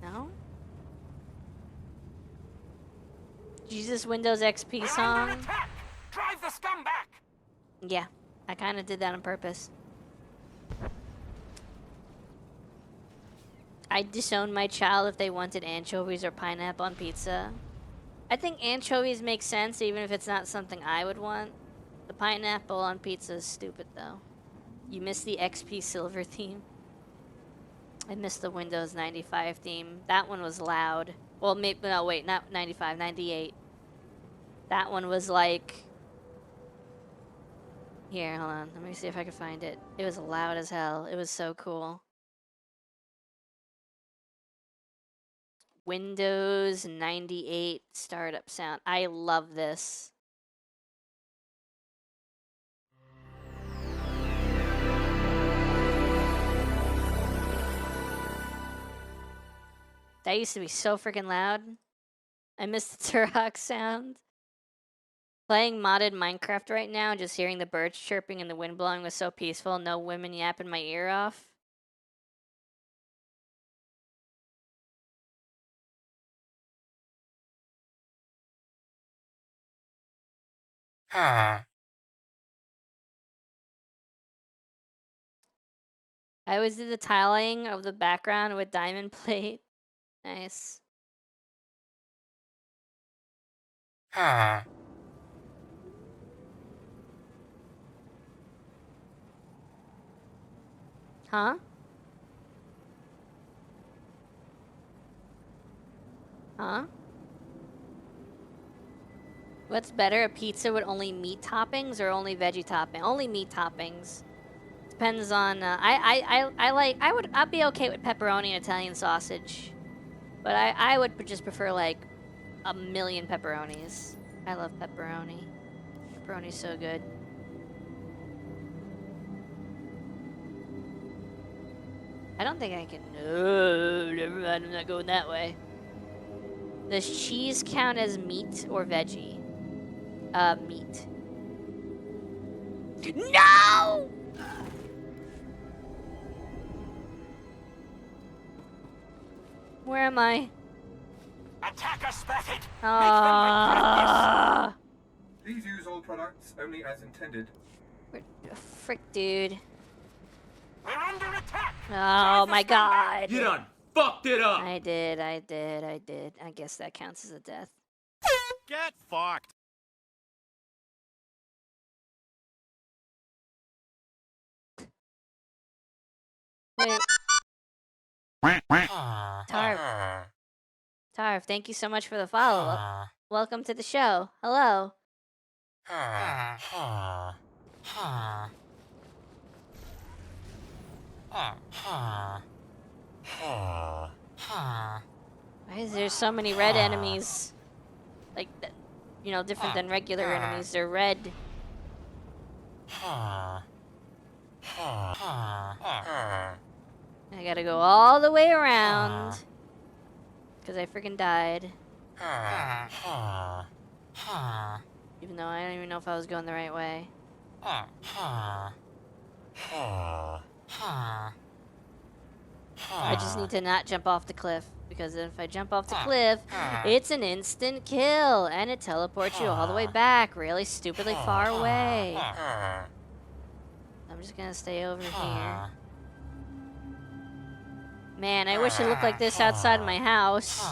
S2: No? Jesus Windows XP song?
S10: Drive the scum back!
S2: Yeah, I kind of did that on purpose. I'd disown my child if they wanted anchovies or pineapple on pizza. I think anchovies make sense even if it's not something I would want. The pineapple on pizza is stupid though. You missed the XP Silver theme. I missed the Windows 95 theme. That one was loud. Well, maybe, no, wait, not 95, 98. That one was like... Here, hold on. Let me see if I can find it. It was loud as hell. It was so cool. Windows 98 startup sound. I love this. That used to be so freaking loud. I miss the Turok sound. Playing modded Minecraft right now, just hearing the birds chirping and the wind blowing was so peaceful. No women yapping my ear off. I always did the tiling of the background with diamond plate. Nice. Huh? Huh? What's better, a pizza with only meat toppings or only veggie topping? Only meat toppings. Depends on. I'd be okay with pepperoni and Italian sausage, but I would just prefer like a million pepperonis. I love pepperoni. Pepperoni's so good. I don't think I can. No, never mind. I'm not going that way. Does cheese count as meat or veggie? Meat. No! Where am I?
S10: Attacker spotted!
S2: Ah!
S16: Please use all products only as intended.
S2: Frick, dude.
S10: We're under attack!
S2: Oh my god.
S17: You done fucked it up!
S2: I did. I guess that counts as a death.
S3: Get fucked.
S2: Wait. Tarv, thank you so much for the follow-up. Welcome to the show. Hello. Why is there so many red enemies? Like, you know, different than regular enemies. They're red. I gotta go all the way around. Because I freaking died. Even though I don't even know if I was going the right way. I just need to not jump off the cliff. Because if I jump off the cliff, it's an instant kill. And it teleports you all the way back. Really stupidly far away. I'm just gonna stay over here. Man, I wish it looked like this outside my house.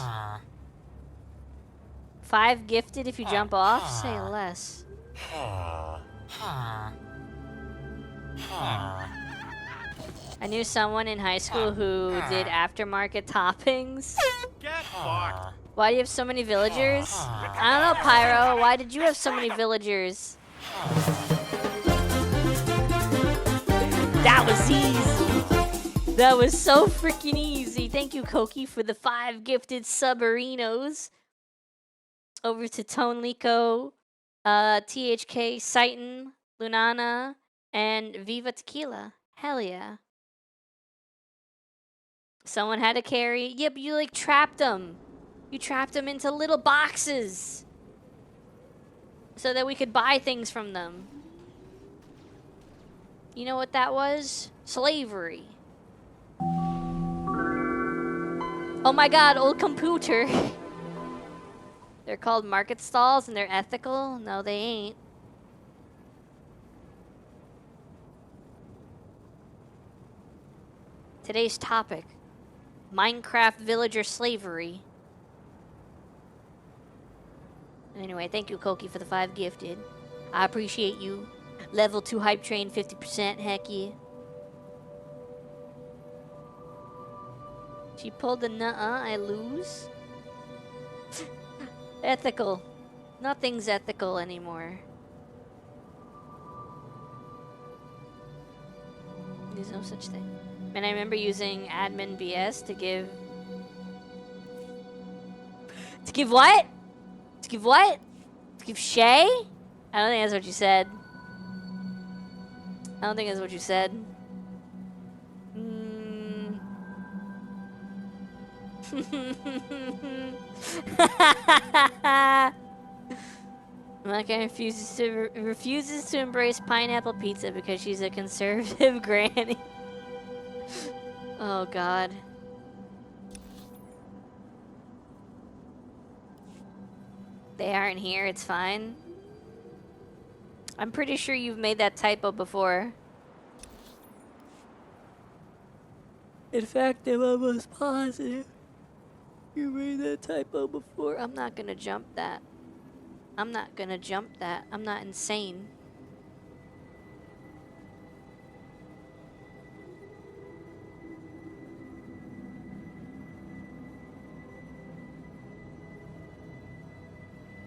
S2: 5 gifted if you jump off? Say less. I knew someone in high school who did aftermarket toppings.
S3: Get fucked.
S2: Why do you have so many villagers? I don't know, Pyro. Why did you have so many villagers? That was easy. That was so freaking easy. Thank you, Koki, for the 5 gifted subarinos. Over to Tone Lico, THK, Saiton, Lunana, and Viva Tequila. Hell yeah. Someone had to carry. Yeah, but you like trapped them. You trapped them into little boxes so that we could buy things from them. You know what that was? Slavery. Oh my god, old computer. They're called market stalls and they're ethical? No, they ain't. Today's topic, Minecraft villager slavery. Anyway, thank you, Koki, for the 5 gifted. I appreciate you. Level 2 hype train, 50%, heck yeah. She pulled the nuh-uh, I lose. Ethical. Nothing's ethical anymore. There's no such thing. And I remember using admin BS to give... To give what? To give what? To give Shae? I don't think that's what you said. I don't think that's what you said. Maka refuses to embrace pineapple pizza because she's a conservative granny. Oh god. They aren't here, it's fine. I'm pretty sure you've made that typo before. In fact, I'm almost positive you made that typo before. I'm not gonna jump that. I'm not gonna jump that. I'm not insane.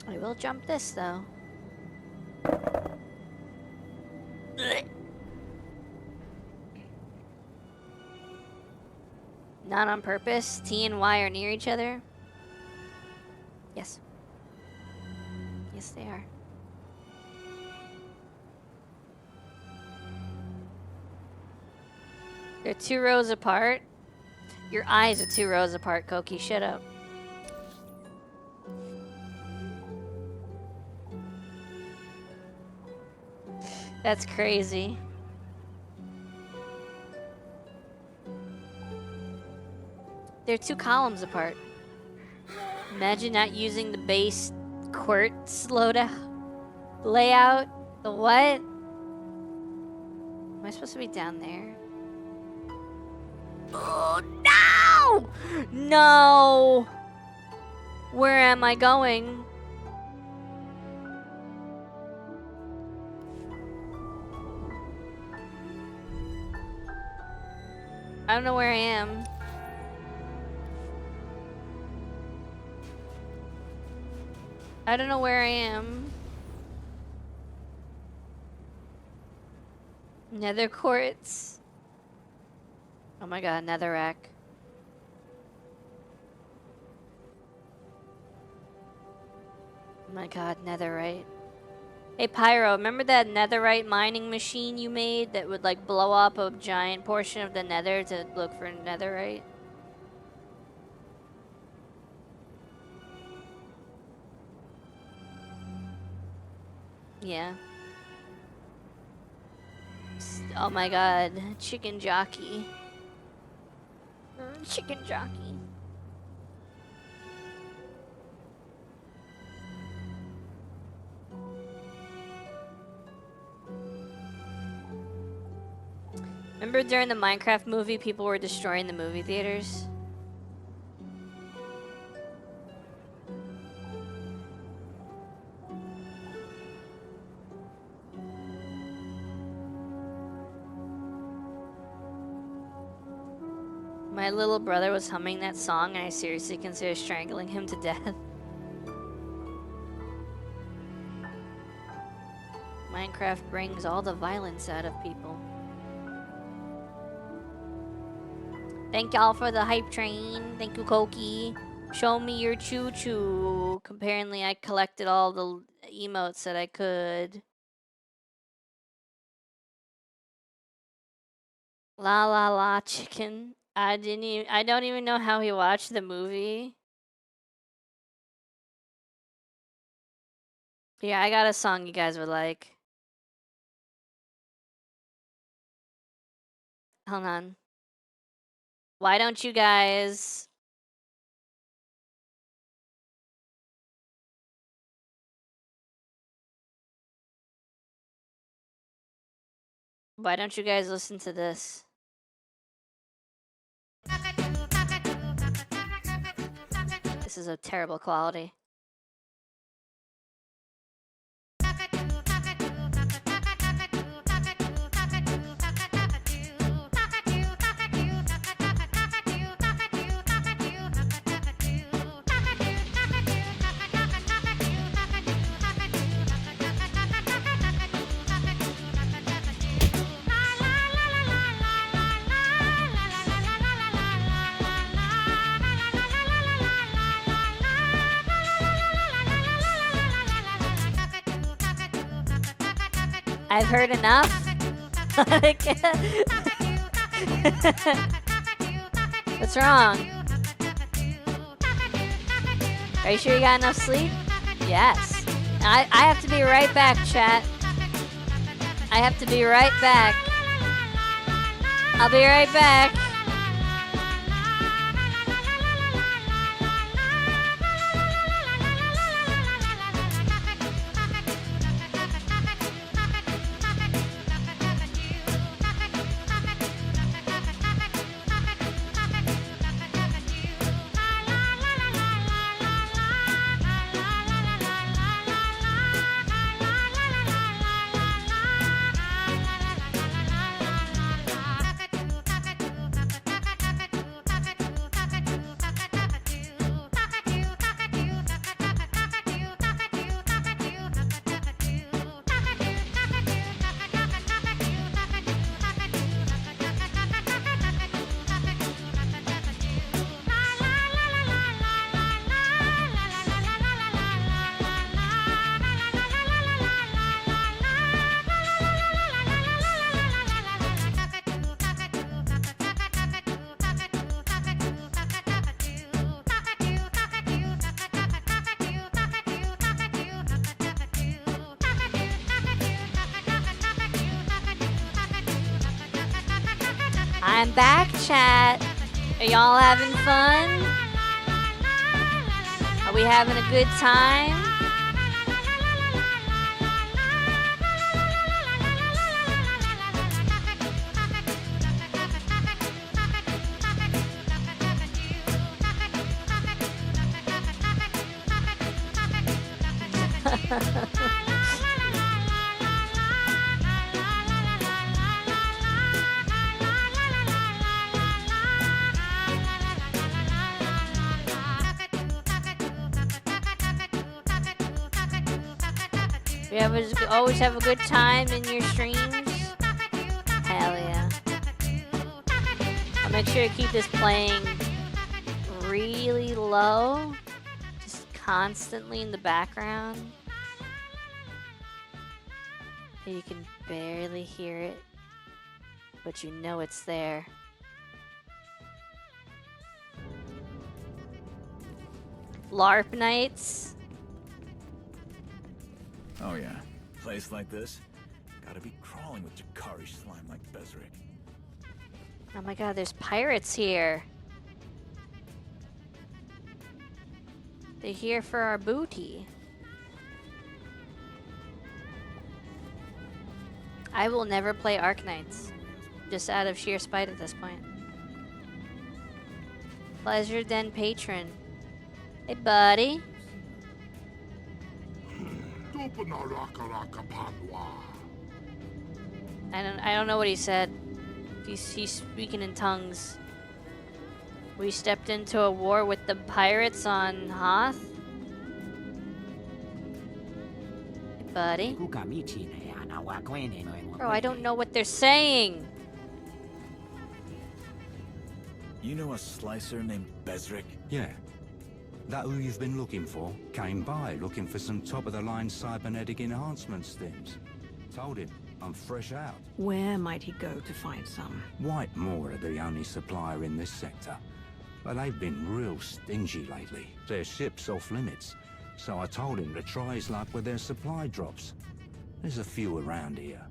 S2: I will jump this though. Not on purpose. T and Y are near each other. Yes. Yes, they are. They're 2 rows apart. Your eyes are 2 rows apart, Koki. Shut up. That's crazy. They're 2 columns apart. Imagine not using the base quartz layout. The what? Am I supposed to be down there? Oh, no! No! Where am I going? I don't know where I am. I don't know where I am. Nether quartz. Oh my god, netherrack. Oh my god, netherite. Hey Pyro, remember that netherite mining machine you made that would like blow up a giant portion of the nether to look for netherite? Yeah. Oh my god, chicken jockey. Chicken jockey. Remember during the Minecraft movie, people were destroying the movie theaters? My little brother was humming that song and I seriously considered strangling him to death. Minecraft brings all the violence out of people. Thank y'all for the hype train. Thank you, Koki. Show me your choo-choo. Apparently I collected all the emotes that I could. La la la chicken. I don't even know how he watched the movie. Yeah, I got a song you guys would like. Hold on. Why don't you guys... Why don't you guys listen to this? This is a terrible quality. I've heard enough. What's wrong? Are you sure you got enough sleep? Yes. I have to be right back, chat. I have to be right back. I'll be right back. I'm back, chat. Are y'all having fun? Are we having a good time? You always have a good time in your streams? Hell yeah. I'll make sure to keep this playing really low. Just constantly in the background. So you can barely hear it, but you know it's there. LARP nights.
S17: Oh yeah. Place like this, gotta be crawling with Jakari slime like Bezric.
S2: Oh my god, there's pirates here. They're here for our booty. I will never play Arknights. Just out of sheer spite at this point. Pleasure Den patron. Hey buddy. I don't know what he said. He's speaking in tongues. We stepped into a war with the pirates on Hoth. Hey, buddy. Bro, I don't know what they're saying.
S17: You know a slicer named Bezric?
S4: Yeah. That who you've been looking for came by looking for some top-of-the-line cybernetic enhancement stims. Told him I'm fresh out.
S5: Where might he go to find some?
S4: Whitemore are the only supplier in this sector. But they've been real stingy lately. Their ship's off limits. so I told him to try his luck with their supply drops. There's a few around here.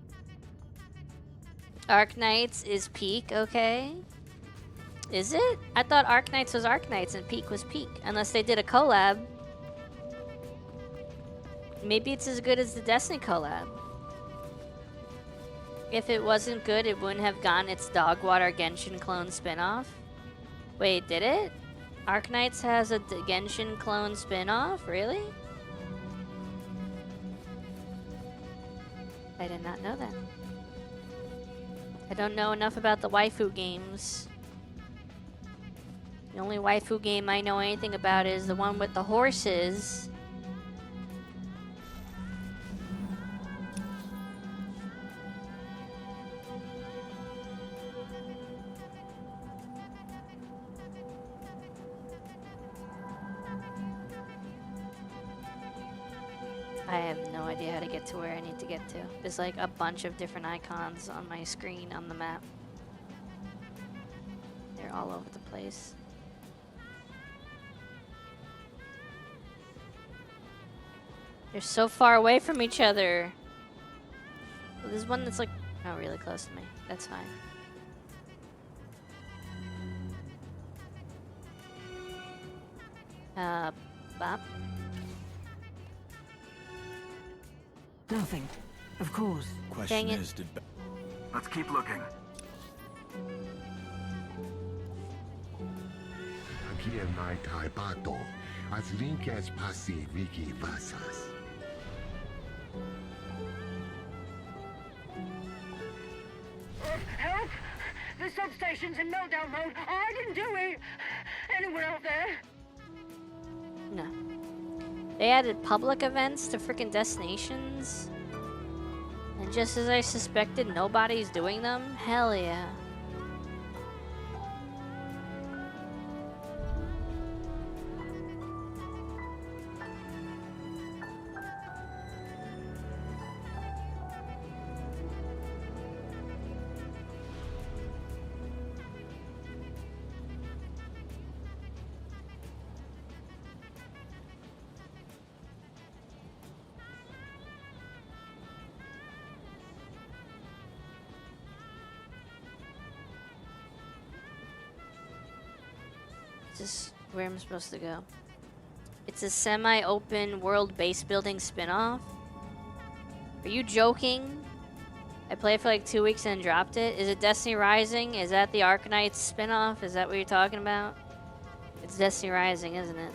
S2: Arknights is Peak, okay? Is it? I thought Arknights was Arknights and Peak was Peak, unless they did a collab. Maybe it's as good as the Destiny collab. If it wasn't good, it wouldn't have gotten its Dogwater Genshin clone spinoff. Wait, did it? Arknights has a Genshin clone spinoff? Really? I did not know that. I don't know enough about the waifu games. The only waifu game I know anything about is the one with the horses. I have no idea how to get to where I need to get to. There's like a bunch of different icons on my screen on the map. They're all over the place. They're so far away from each other. Well, there's one that's like, oh, really close to me. That's fine. Bop.
S5: Nothing. Of course.
S17: Question is, did...
S18: Let's keep looking.
S1: Aquí en my taipato, as linkes pasi wiki vasas.
S19: Help! The substation's in meltdown mode. I didn't do it. Anyone out there?
S2: No. They added public events to freaking destinations. And just as I suspected, nobody's doing them? Hell yeah. This where I'm supposed to go. It's a semi-open world base building spin-off. Are you joking? I played for like 2 weeks and dropped it. Is it Destiny Rising? Is that the Arknights spin-off? Is that what you're talking about? It's Destiny Rising, isn't it?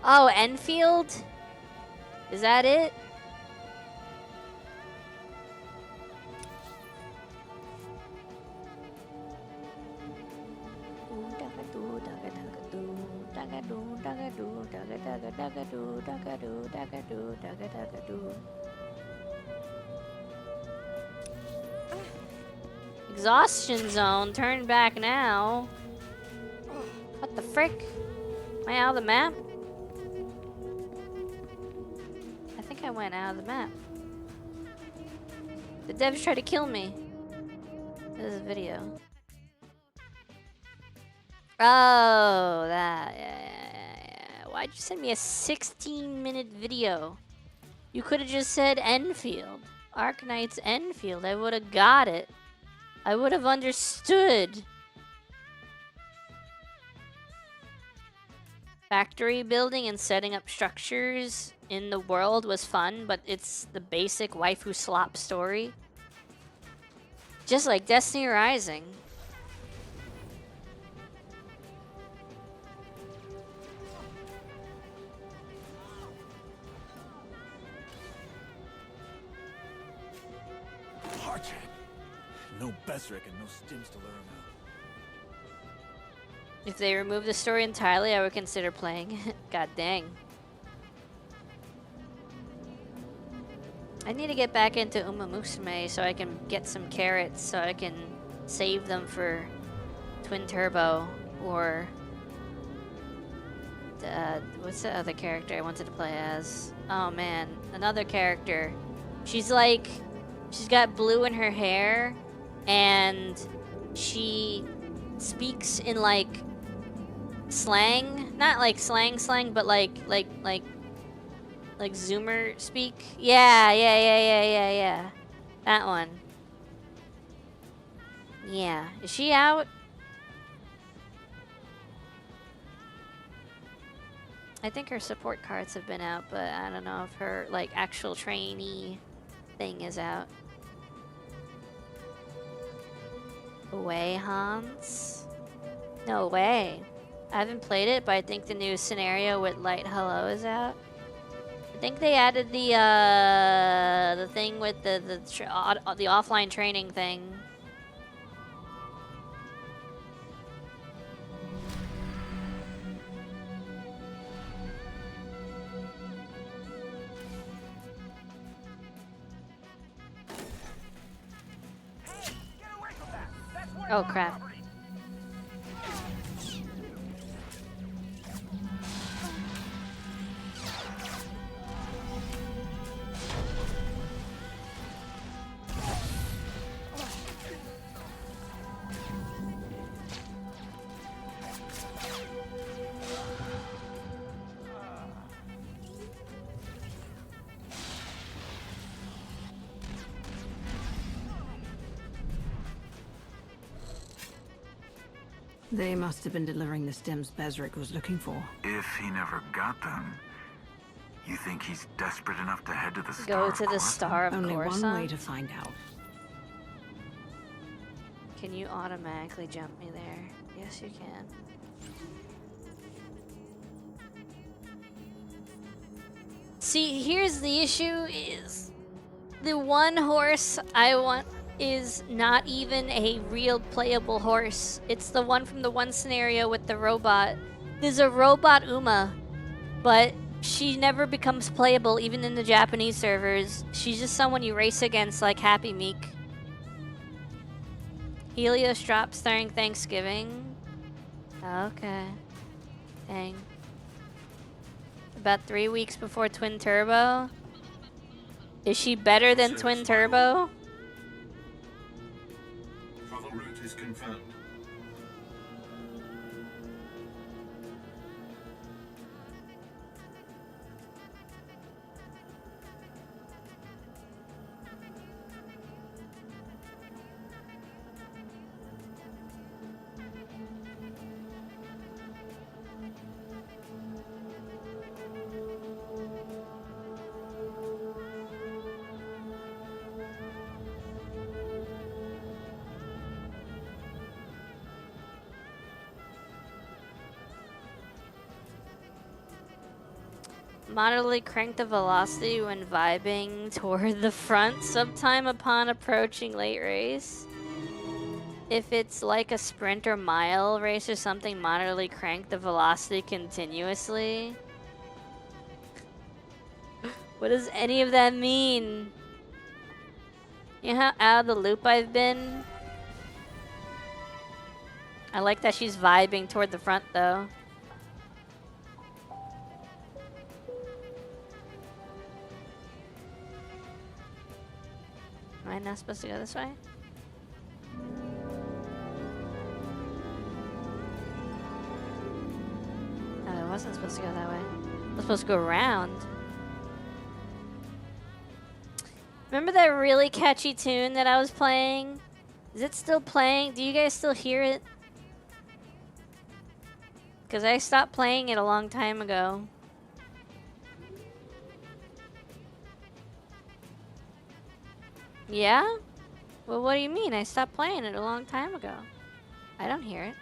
S2: Oh, Enfield? Is that it? Exhaustion zone, turn back now. What the frick? Am I out of the map? I think I went out of the map. The devs tried to kill me. This is a video. Oh, that. Yeah. Why'd you send me a 16-minute video? You could have just said Enfield. Arknights Enfield. I would have got it. I would have understood. Factory building and setting up structures in the world was fun, but it's the basic waifu slop story. Just like Destiny Rising.
S17: No Besrick and no stims to learn out.
S2: If they remove the story entirely, I would consider playing. God dang. I need to get back into Uma Musume so I can get some carrots so I can save them for Twin Turbo or what's the other character I wanted to play as? Oh man, another character. She's got blue in her hair and she speaks in like slang, not like slang, but like Zoomer speak. Yeah. That one. Yeah. Is she out? I think her support cards have been out, but I don't know if her like actual trainee thing is out. Way, Hans? No way. I haven't played it, but I think the new scenario with Light Hello is out. I think they added the thing with the offline training thing. Oh crap.
S5: They must have been delivering the stems Bezric was looking for.
S17: If he never got them, you think he's desperate enough to head to the
S2: Go to the Star of
S5: Only
S2: Coruscant?
S5: one way to find out.
S2: Can you automatically jump me there? Yes, you can. See, here's the issue is the one horse I want is not even a real playable horse. It's the one from the one scenario with the robot. There's a robot Uma, but she never becomes playable even in the Japanese servers. She's just someone you race against like Happy Meek. Helios drops during Thanksgiving. Okay. Dang. About 3 weeks before Twin Turbo. Is she better than Twin Turbo?
S20: Travel route is confirmed.
S2: Moderately crank the velocity when vibing toward the front sometime upon approaching late race. If it's like a sprint or mile race or something, moderately crank the velocity continuously. What does any of that mean? You know how out of the loop I've been? I like that she's vibing toward the front though. Am I not supposed to go this way? Oh, I wasn't supposed to go that way. I was supposed to go around. Remember that really catchy tune that I was playing? Is it still playing? Do you guys still hear it? Because I stopped playing it a long time ago. Yeah? Well, what do you mean? I stopped playing it a long time ago. I don't hear it.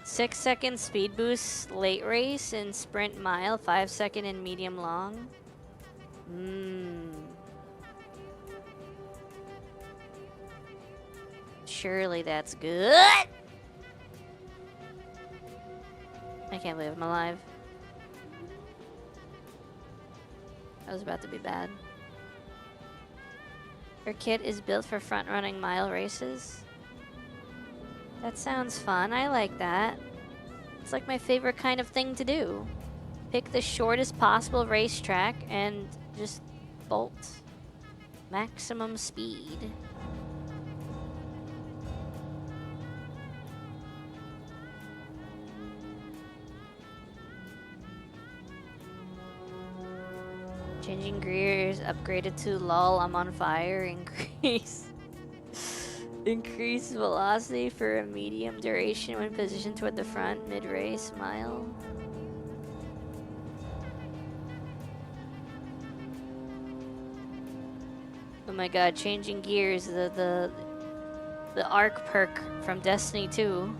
S2: Six-second speed boost late race and sprint mile. 5-second in medium long. Surely that's good. I can't believe I'm alive. That was about to be bad. Her kit is built for front-running mile races. That sounds fun. I like that. It's like my favorite kind of thing to do. Pick the shortest possible racetrack and just bolt. Maximum speed. Changing gears, upgraded to lol, I'm on fire, increase velocity for a medium duration when positioned toward the front, mid-race, smile. Oh my god, changing gears, the arc perk from Destiny 2.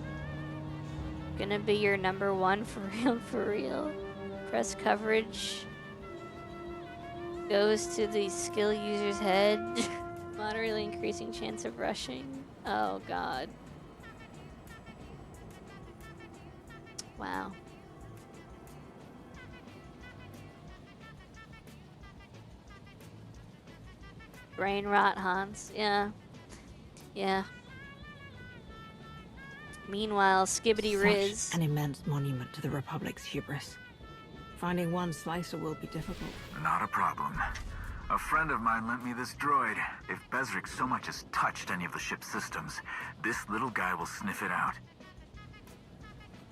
S2: Gonna be your #1 for real, for real. Press coverage. Goes to the skill user's head. Moderately increasing chance of rushing. Oh god. Wow. Brain rot, Hans. Yeah. Yeah. Meanwhile, Skibbity Riz.
S5: Such an immense monument to the Republic's hubris. Finding one slicer will be difficult.
S18: Not a problem. A friend of mine lent me this droid. If Bezric so much as touched any of the ship's systems, this little guy will sniff it out.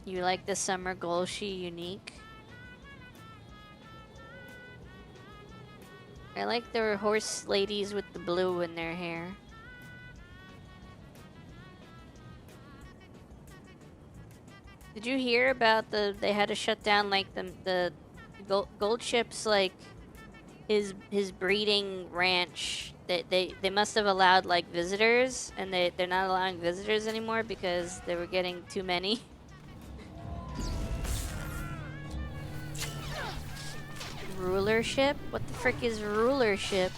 S2: You like the Summer Golshi unique? I like the horse ladies with the blue in their hair. Did you hear about they had to shut down like the gold ship's like his breeding ranch? They must have allowed like visitors, and they're not allowing visitors anymore because they were getting too many. Rulership? What the frick is rulership?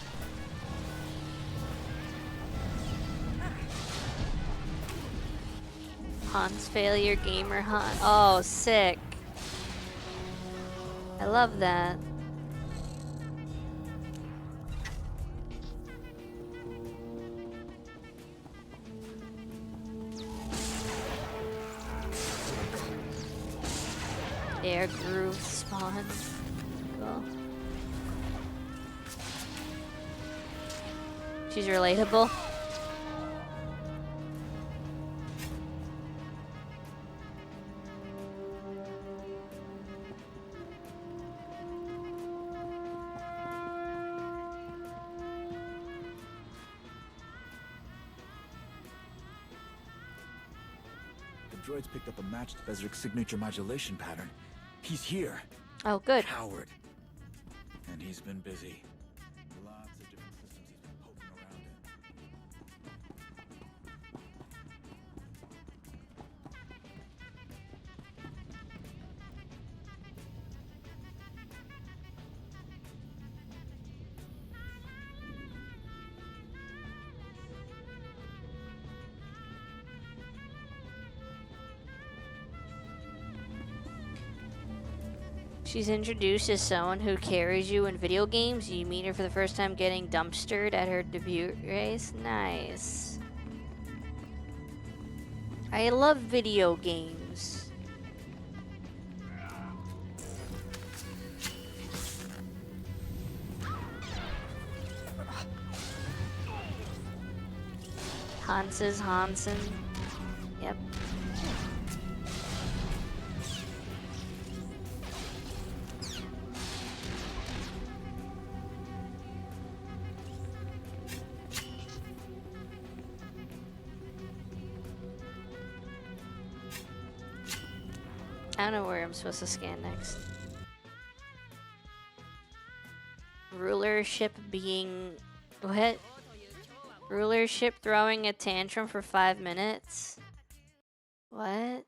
S2: Hans failure gamer Han. Oh, sick. I love that. Air groove spawn. Cool. She's relatable.
S17: The droid's picked up a match to Bezric's signature modulation pattern. He's here.
S2: Oh, good.
S17: Coward. And he's been busy. Lots of different systems he's been poking around in.
S2: She's introduced as someone who carries you in video games. You meet her for the first time getting dumpstered at her debut race. Nice. I love video games. Hans's Hansen. Yep. I don't know where I'm supposed to scan next. Rulership being... What? Rulership throwing a tantrum for 5 minutes? What?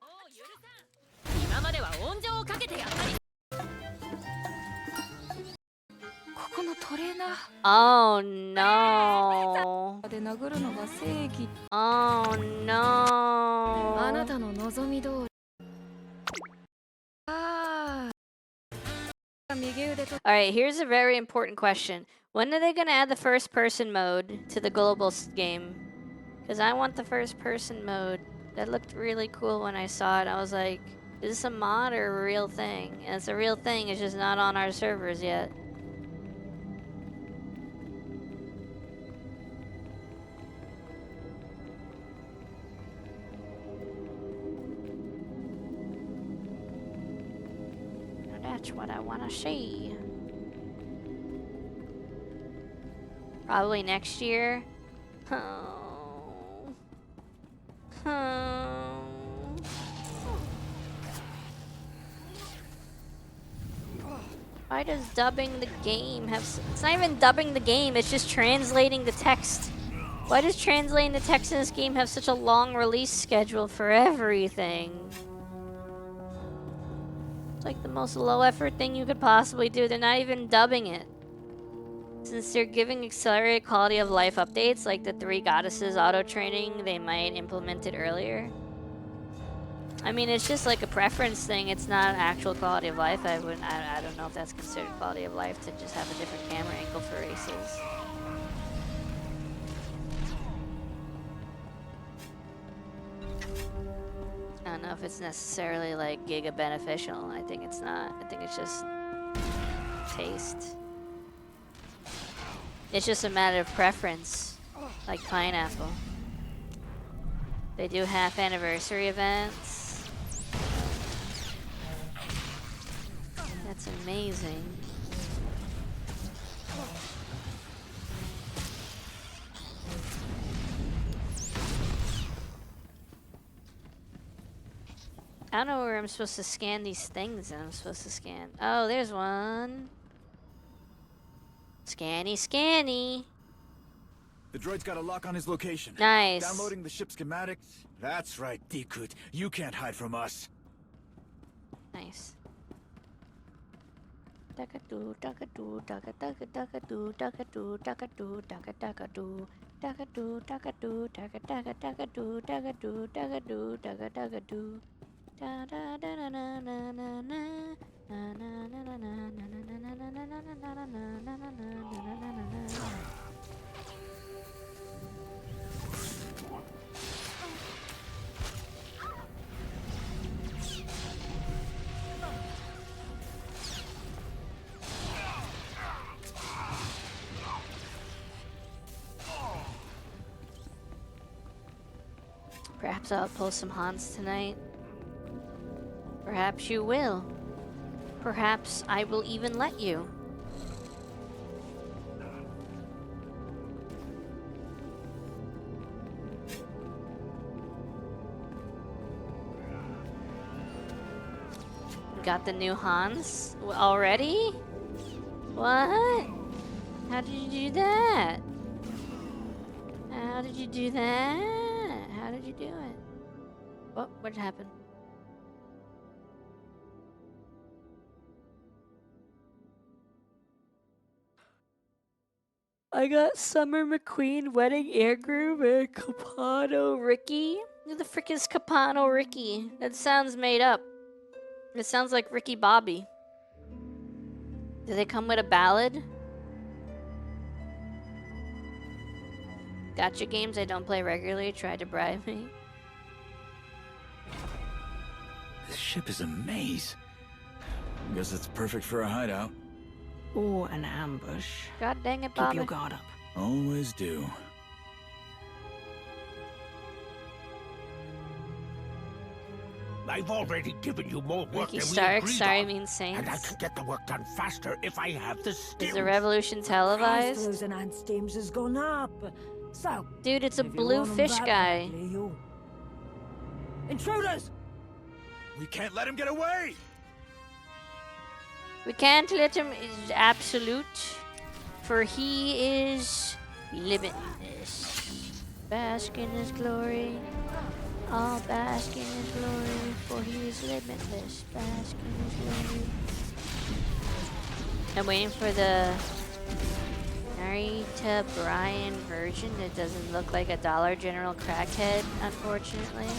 S2: Oh no. Oh no. Alright, here's a very important question. When are they gonna add the first person mode to the global game? Because I want the first person mode. That looked really cool when I saw it. I was like, is this a mod or a real thing? And it's a real thing, it's just not on our servers yet. what I want to see. Probably next year. Oh. Oh. Why does dubbing the game have... It's not even dubbing the game, it's just translating the text. Why does translating the text in this game have such a long release schedule for everything? It's like the most low effort thing you could possibly do. They're not even dubbing it. Since they're giving accelerated quality of life updates, like the 3 goddesses auto training, they might implement it earlier. I mean, it's just like a preference thing. It's not actual quality of life. I don't know if that's considered quality of life to just have a different camera angle for races. I don't know if it's necessarily like giga beneficial. I think it's not. I think it's just taste. It's just a matter of preference, like pineapple. They do half anniversary events. That's amazing. I don't know where I'm supposed to scan these things that I'm supposed to scan. Oh, there's one. Scanny, scanny.
S17: The droid's got a lock on his location.
S2: Nice.
S17: Downloading the ship schematics. That's right, Dekut. You can't hide from us.
S2: Nice. Dakadu, dakadu, dakadu, dakadu, dakadu, dakadu, dakadu, dakadu, dakadu, dakadu, dakadu, dakadu, dakadu, dakadu. Da da da da na na na na na na na na na na na na na. Perhaps I'll pull some Hans tonight. Perhaps you will. Perhaps I will even let you. Got the new Hans already? What? How did you do that? How did you do that? How did you do it? What happened? I got Summer McQueen wedding airgroom and Capano Ricky. Who the frick is Capano Ricky? That sounds made up. It sounds like Ricky Bobby. Do they come with a ballad? Gotcha games I don't play regularly tried to bribe me.
S4: This ship is a maze.
S17: Guess it's perfect for a hideout.
S5: Or an ambush.
S2: God dang it,
S5: Keep
S2: Bobby.
S5: your guard up.
S17: Always do.
S10: I've already given you more work
S2: Ricky
S10: than we
S2: Stark,
S10: agreed
S2: sorry,
S10: on,
S2: means Saints.
S10: and I can get the work done faster if I have the skills.
S2: Is the revolution televised?
S19: Price and ant steams has gone up. So,
S2: Dude, it's a
S19: if you
S2: blue
S19: want 'em
S2: fish
S19: back
S2: guy.
S19: quickly, you- Intruders!
S17: We can't let him get away!
S2: We can't let him is absolute, for he is limitless. Bask in his glory, all bask in his glory, for he is limitless. Bask in his glory. I'm waiting for the Narita Brian version that doesn't look like a Dollar General crackhead, unfortunately.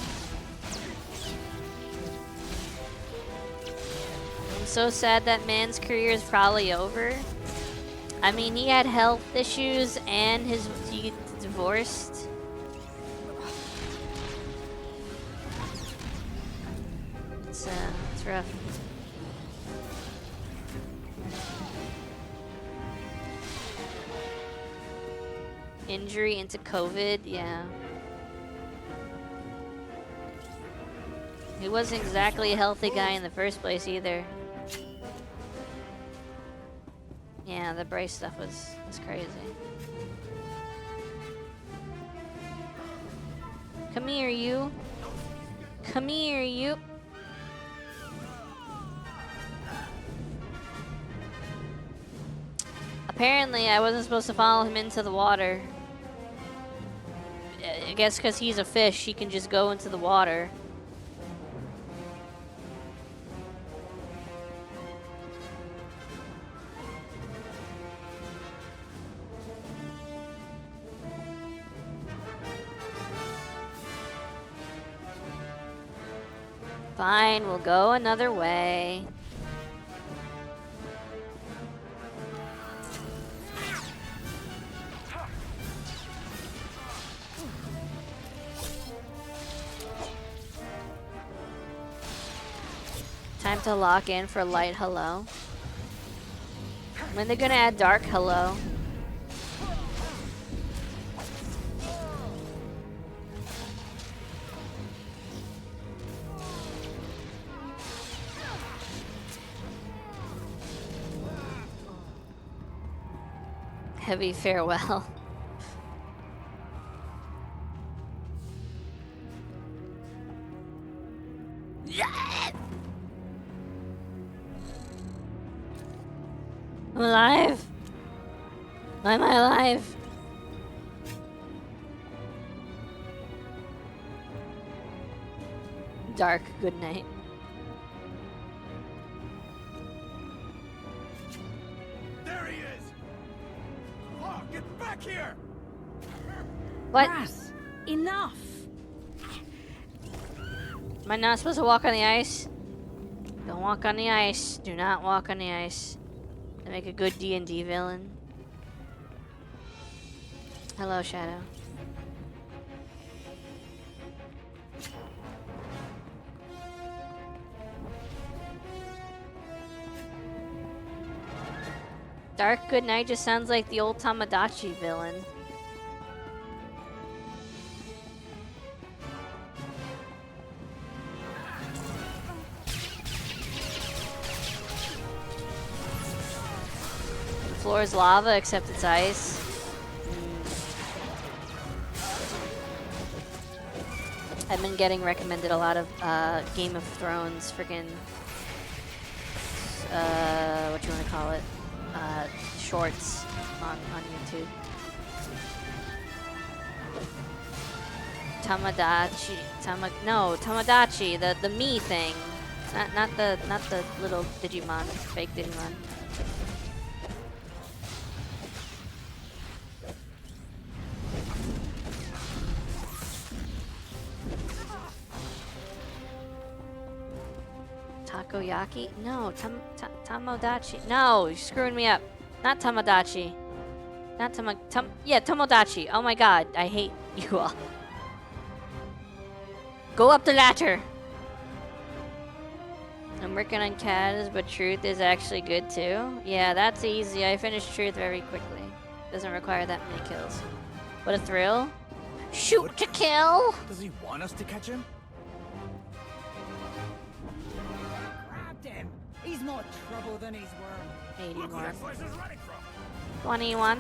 S2: I'm so sad that man's career is probably over. I mean, he had health issues and he divorced. It's rough. Injury into COVID, yeah. He wasn't exactly a healthy guy in the first place either. Yeah, the brace stuff was crazy. Come here, you. Come here, you. Apparently, I wasn't supposed to follow him into the water. I guess because he's a fish, he can just go into the water. Fine, we'll go another way. Time to lock in for light hello. When they're gonna add dark hello? Heavy farewell. I'm alive. Why am I alive? Dark, good night.
S17: There he is! Oh, get back here!
S2: What?
S11: Ras, enough!
S2: Am I not supposed to walk on the ice? Don't walk on the ice. Do not walk on the ice. They make a good D&D villain. Hello, Shadow. Dark Good Night just sounds like the old Tamagotchi villain. The floor is lava except it's ice. I've been getting recommended a lot of Game of Thrones freaking what you want to call it? Shorts on YouTube. Tamagotchi, the me thing. Not the little Digimon, fake Digimon. Takoyaki? No, Tomodachi. No, you're screwing me up. Not Tomodachi. Not yeah, Tomodachi. Oh my god, I hate you all. Go up the ladder. I'm working on Kaz, but Truth is actually good too. Yeah, that's easy. I finished Truth very quickly. Doesn't require that many kills. What a thrill. Shoot to kill!
S17: Does he want us to catch him?
S11: Grabbed him. He's more trouble than he's worth.
S2: 80
S17: Look
S2: more.
S17: where that place is running from.
S2: 21.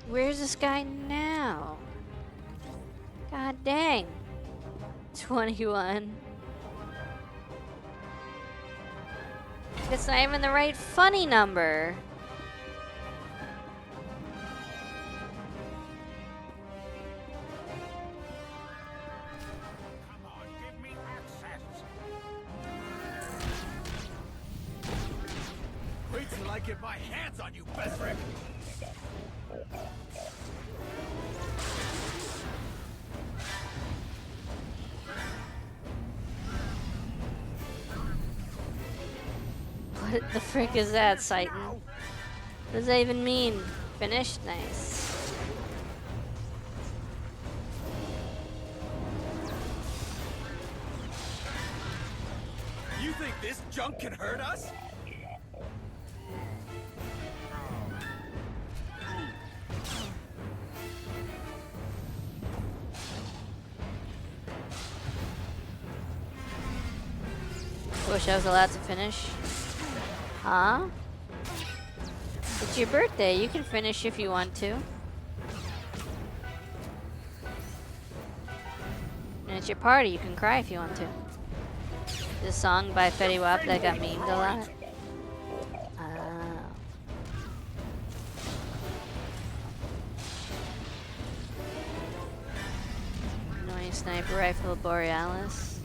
S2: Where's this guy now? God dang. 21. That's not even the right funny number.
S17: Wait till I get my hands on you, Bezrick!
S2: What the frick is that, Satan? What does that even mean? Finished? Nice.
S17: You think this junk can hurt us?
S2: Wish I was allowed to finish. Huh? It's your birthday. You can finish if you want to. And it's your party. You can cry if you want to. This song by Fetty Wap that got memed a lot. Annoying sniper rifle Borealis.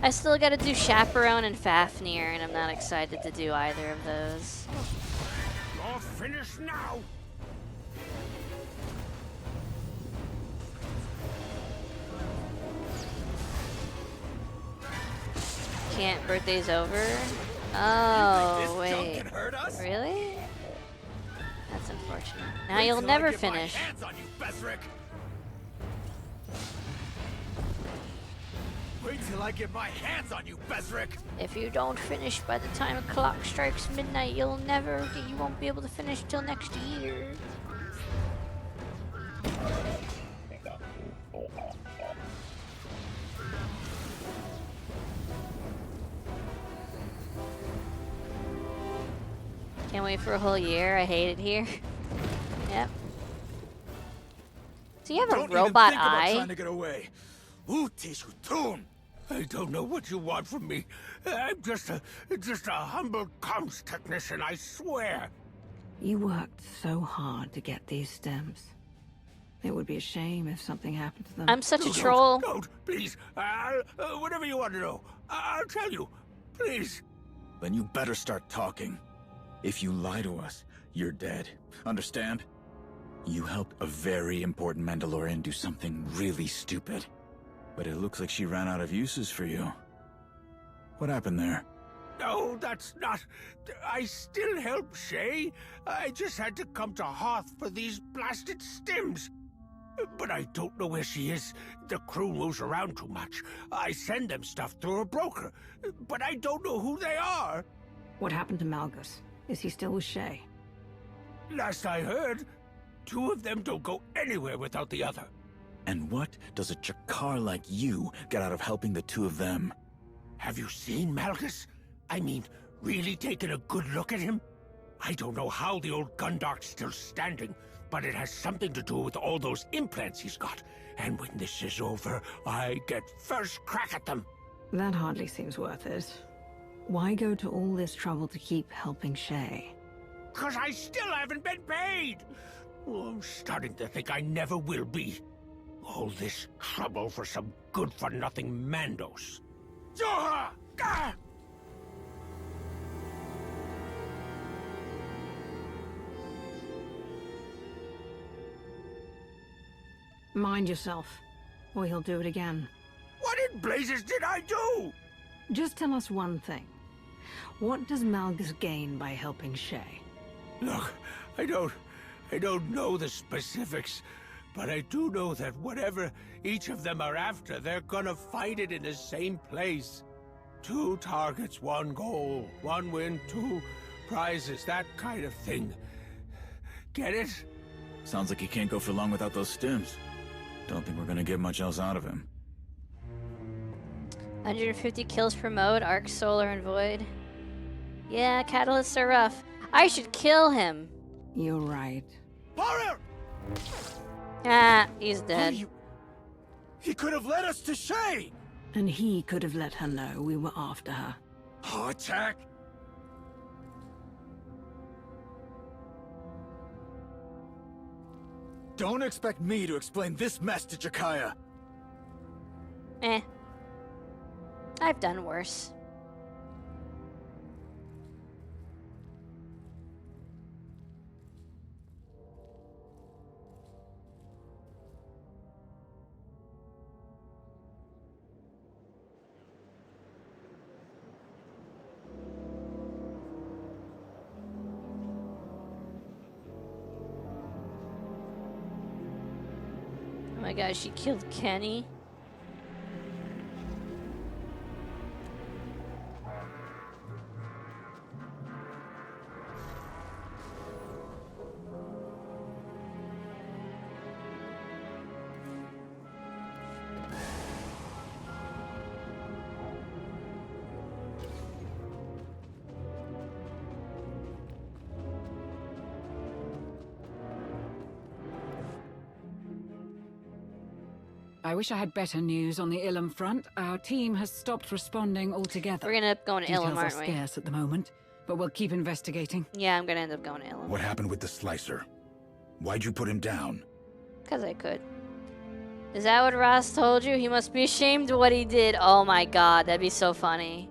S2: I still gotta do Chaperone and Fafnir, and I'm not excited to do either of those.
S10: You're finished now.
S2: Can't, birthday's over? Oh, wait. Really? That's unfortunate. Now you'll never finish.
S17: Wait till I get my hands on you, Bezric!
S2: If you don't finish by the time a clock strikes midnight, you won't be able to finish till next year. Can't wait for a whole year. I hate it here. Yep. So you have a robot eye?
S10: Trying to get away. I don't know what you want from me. I'm just a humble comms technician, I swear.
S5: You worked so hard to get these stems. It would be a shame if something happened to them.
S2: I'm such a troll.
S10: Don't, please. Whatever you want to know, I'll tell you. Please.
S17: Then you better start talking. If you lie to us, you're dead. Understand? You helped a very important Mandalorian do something really stupid. But it looks like she ran out of uses for you. What happened there?
S10: No, that's not... I still help Shae. I just had to come to Hoth for these blasted stims. But I don't know where she is. The crew moves around too much. I send them stuff through a broker, but I don't know who they are.
S5: What happened to Malgus? Is he still with Shae?
S10: Last I heard, two of them don't go anywhere without the other.
S17: And what does a Jakar like you get out of helping the two of them?
S10: Have you seen Malgus? I mean, really taken a good look at him? I don't know how the old Gundark's still standing, but it has something to do with all those implants he's got. And when this is over, I get first crack at them.
S5: That hardly seems worth it. Why go to all this trouble to keep helping Shae?
S10: 'Cause I still haven't been paid! Oh, I'm starting to think I never will be. All this trouble for some good-for-nothing Mandos. Ah! Ah!
S5: Mind yourself, or he'll do it again.
S10: What in blazes did I do?
S5: Just tell us one thing. What does Malgus gain by helping Shae?
S10: Look, I don't know the specifics, but I do know that whatever each of them are after, they're gonna fight it in the same place. 2 targets, 1 goal, 1 win, 2 prizes, that kind of thing. Get it?
S17: Sounds like he can't go for long without those stims. Don't think we're gonna get much else out of him.
S2: 150 kills per mode, Arc, Solar, and Void. Yeah, Catalysts are rough. I should kill him.
S5: You're right.
S2: Ah, he's dead.
S17: He could have led us to Shae!
S5: And he could have let her know we were after her.
S17: Oh, attack! Don't expect me to explain this mess to Jakaya.
S2: I've done worse. my god, she killed Kenny.
S6: I wish I had better news on the Ilum front. Our team has stopped responding altogether.
S2: We're gonna end up going to Ilum, aren't we?
S6: Details are scarce at the moment, but we'll keep investigating.
S2: Yeah, I'm gonna end up going to Ilum.
S4: What happened with the Slicer? Why'd you put him down?
S2: Because I could. Is that what Ross told you? He must be ashamed of what he did. Oh my god, that'd be so funny.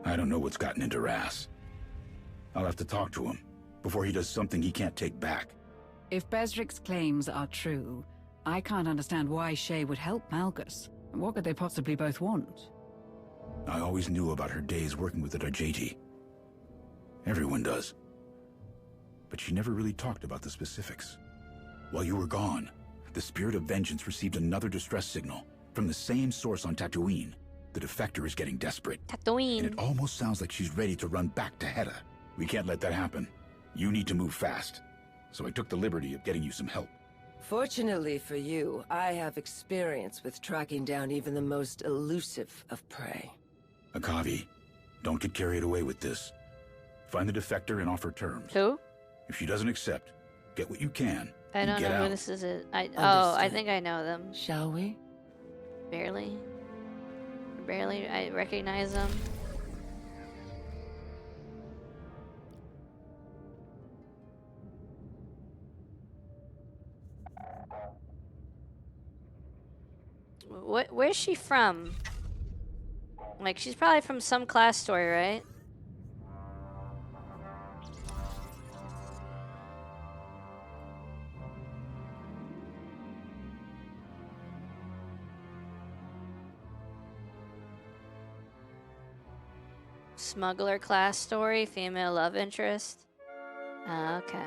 S4: I don't know what's gotten into Ras. I'll have to talk to him before he does something he can't take back.
S6: If Besric's claims are true, I can't understand why Shae would help Malgus. What could they possibly both want?
S4: I always knew about her days working with the Darjeti. Everyone does. But she never really talked about the specifics. While you were gone, the Spirit of Vengeance received another distress signal from the same source on Tatooine. The Defector is getting desperate.
S2: Tatooine.
S4: And it almost sounds like she's ready to run back to Hedda. We can't let that happen. You need to move fast. So I took the liberty of getting you some help.
S13: Fortunately for you, I have experience with tracking down even the most elusive of prey.
S4: Akavi, don't get carried away with this. Find the Defector and offer terms.
S2: Who?
S4: If she doesn't accept, get what you can.
S2: I don't know who this is. I think I know them.
S13: Shall we?
S2: Barely. Barely. I recognize them. Where's she from? Like, she's probably from some class story, right? Smuggler class story, female love interest. Okay.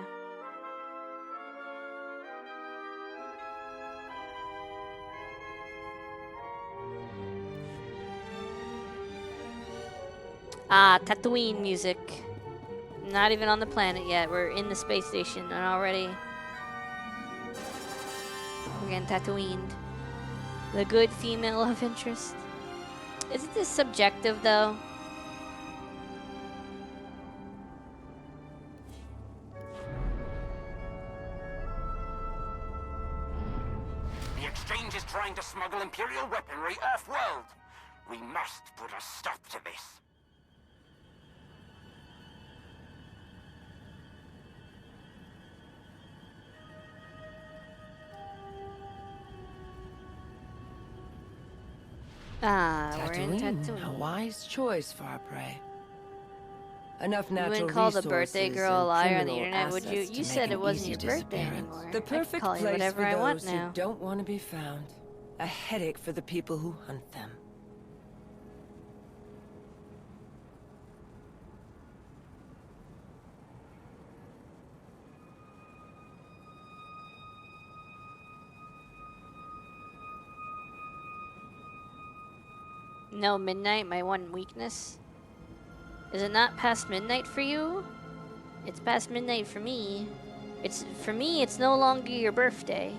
S2: Ah, Tatooine music. Not even on the planet yet. We're in the space station and already we're getting Tatooined. The good female love interest. Isn't this subjective though?
S21: The Exchange is trying to smuggle Imperial weaponry off-world. We must put a stop to this.
S2: Ah, we're in
S13: Tatooine,
S2: Tatooine.
S13: a wise choice for our prey. Enough
S2: You
S13: natural
S2: wouldn't call the birthday
S13: resources
S2: girl a
S13: and
S2: liar on the
S13: criminal
S2: internet, would you?
S13: assets to
S2: You
S13: make
S2: said
S13: an
S2: it wasn't
S13: easy
S2: your birthday
S13: disappearance.
S2: anymore.
S13: The
S2: I can
S13: perfect
S2: call you
S13: place
S2: whatever
S13: for
S2: I want
S13: those who
S2: now.
S13: don't want to be found. A headache for the people who hunt them.
S2: No, midnight, my one weakness. Is it not past midnight for you? It's past midnight for me. For me, it's no longer your birthday.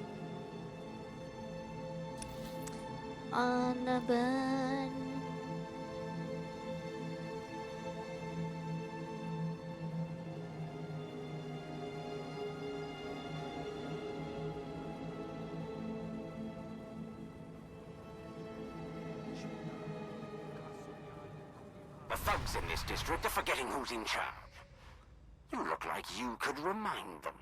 S2: On a bun.
S21: The thugs in this district are forgetting who's in charge. You look like you could remind them.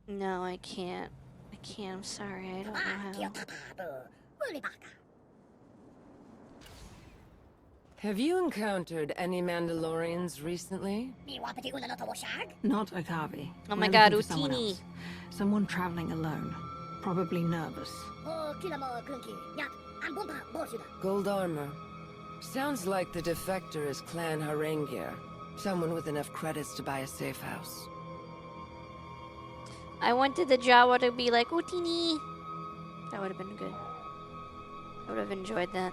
S2: No, I can't. I can't. I'm sorry. I don't know how.
S13: Have you encountered any Mandalorians recently?
S5: Not Akavi.
S2: Oh my
S5: We're
S2: god,
S5: looking for someone
S2: Utini.
S5: else. Someone traveling alone. Probably nervous.
S13: Gold armor. Sounds like the defector is Clan Harengier. Someone with enough credits to buy a safe house.
S2: I wanted the Jawa to be like, Utini. That would have been good. I would have enjoyed that.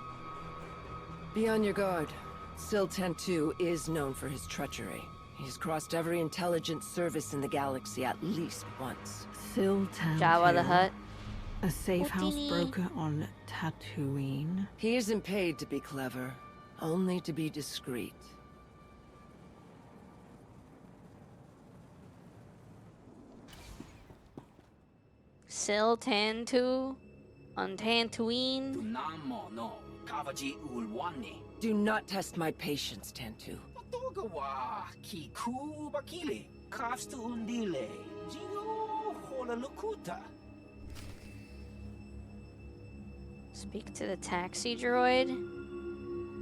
S13: Be on your guard. Sil 10-2 is known for his treachery. He's crossed every intelligence service in the galaxy at least once.
S5: Siltan.
S2: Jabba the Hutt.
S5: A safe house
S2: Houdini.
S5: broker on Tatooine.
S13: He isn't paid to be clever, only to be discreet.
S2: Siltan 2 on Tatooine.
S13: Do not test my patience, 10-2.
S2: Speak to the taxi droid?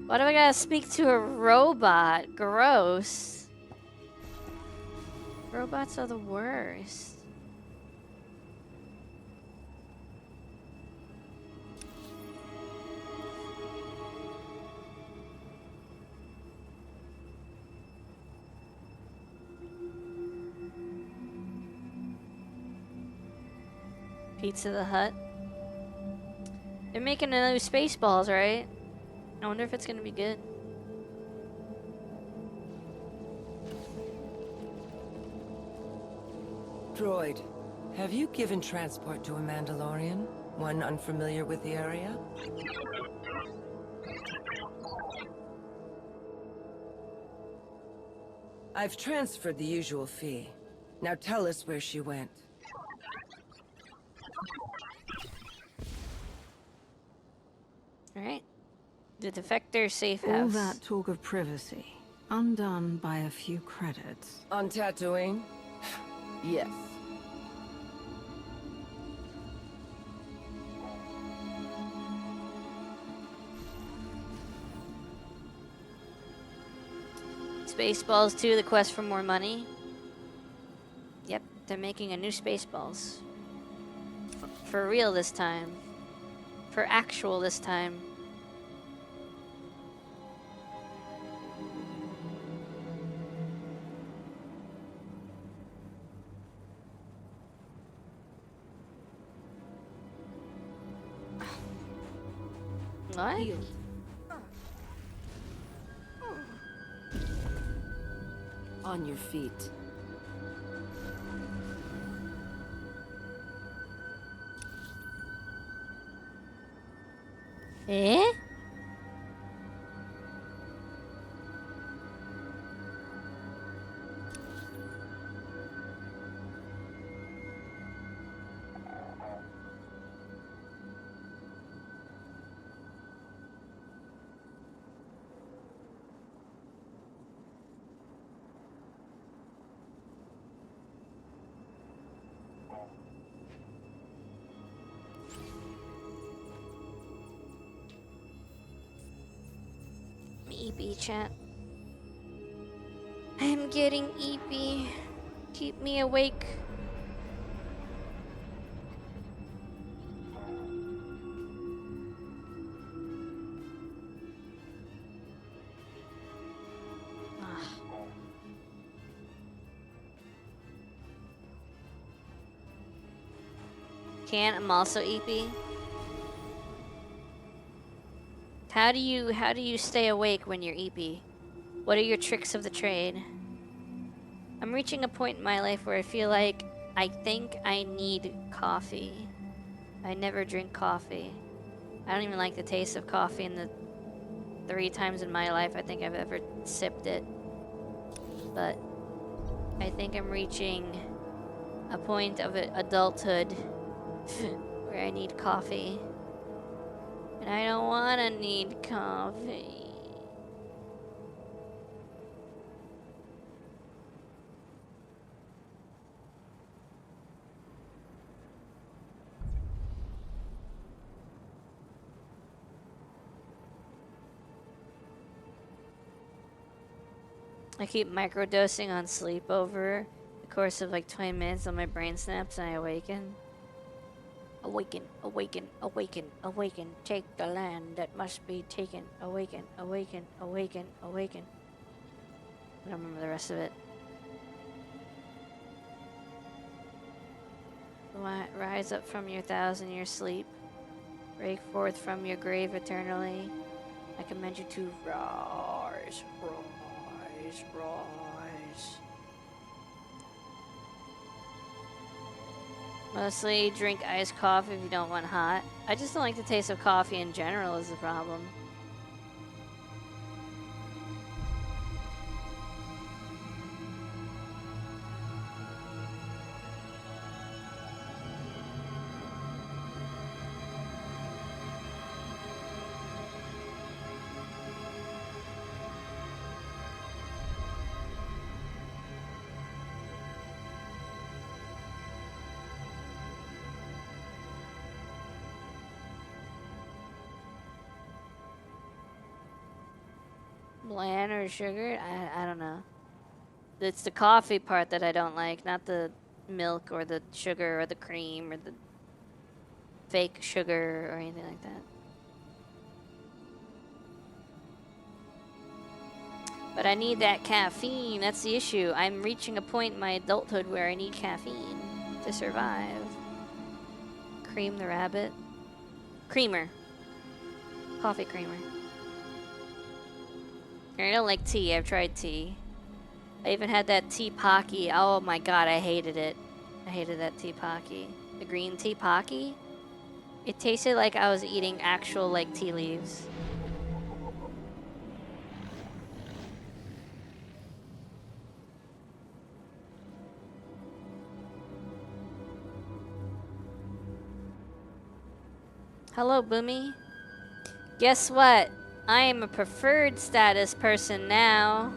S2: Why do I gotta speak to a robot? Gross. Robots are the worst. Pizza the Hut. They're making a new Spaceballs, right? I wonder if it's gonna be good.
S13: Droid, have you given transport to a Mandalorian? One unfamiliar with the area? I've transferred the usual fee. Now tell us where she went.
S2: Alright. The defector safe
S5: All
S2: house.
S5: that talk of privacy, undone by a few credits.
S13: On Tatooine? Yes.
S2: Spaceballs 2, the quest for more money. Yep, they're making a new Spaceballs. For real this time. For actual this time. What?
S13: On your feet.
S2: Eh? Eepy chat. I'm getting eepy. Keep me awake. I'm also eepy. How do you stay awake when you're eepy? What are your tricks of the trade? I'm reaching a point in my life where I feel like I think I need coffee. I never drink coffee. I don't even like the taste of coffee in the 3 times in my life I think I've ever sipped it. But I think I'm reaching a point of adulthood where I need coffee. And I don't want to need coffee. I keep microdosing on sleep over the course of like 20 minutes on my brain snaps and I awaken. Awaken, awaken, awaken, awaken, take the land that must be taken. Awaken, awaken, awaken, awaken. I don't remember the rest of it. Rise up from your 1,000-year sleep. Break forth from your grave eternally. I command you to rise, rise, rise. Mostly drink iced coffee if you don't want hot. I just don't like the taste of coffee in general is the problem. Bland or sugar? I don't know. It's the coffee part that I don't like, not the milk or the sugar or the cream or the fake sugar or anything like that. But I need that caffeine. That's the issue. I'm reaching a point in my adulthood where I need caffeine to survive. Cream the rabbit. Creamer. Coffee creamer. I don't like tea. I've tried tea. I even had that tea Pocky. Oh my god, I hated it. I hated that tea Pocky. The green tea Pocky? It tasted like I was eating actual, like, tea leaves. Hello, Boomy. Guess what? I am a preferred status person now.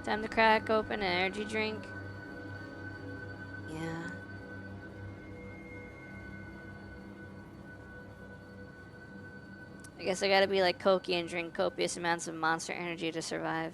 S2: Time to crack open an energy drink. Yeah. I guess I gotta be like Koki and drink copious amounts of Monster Energy to survive.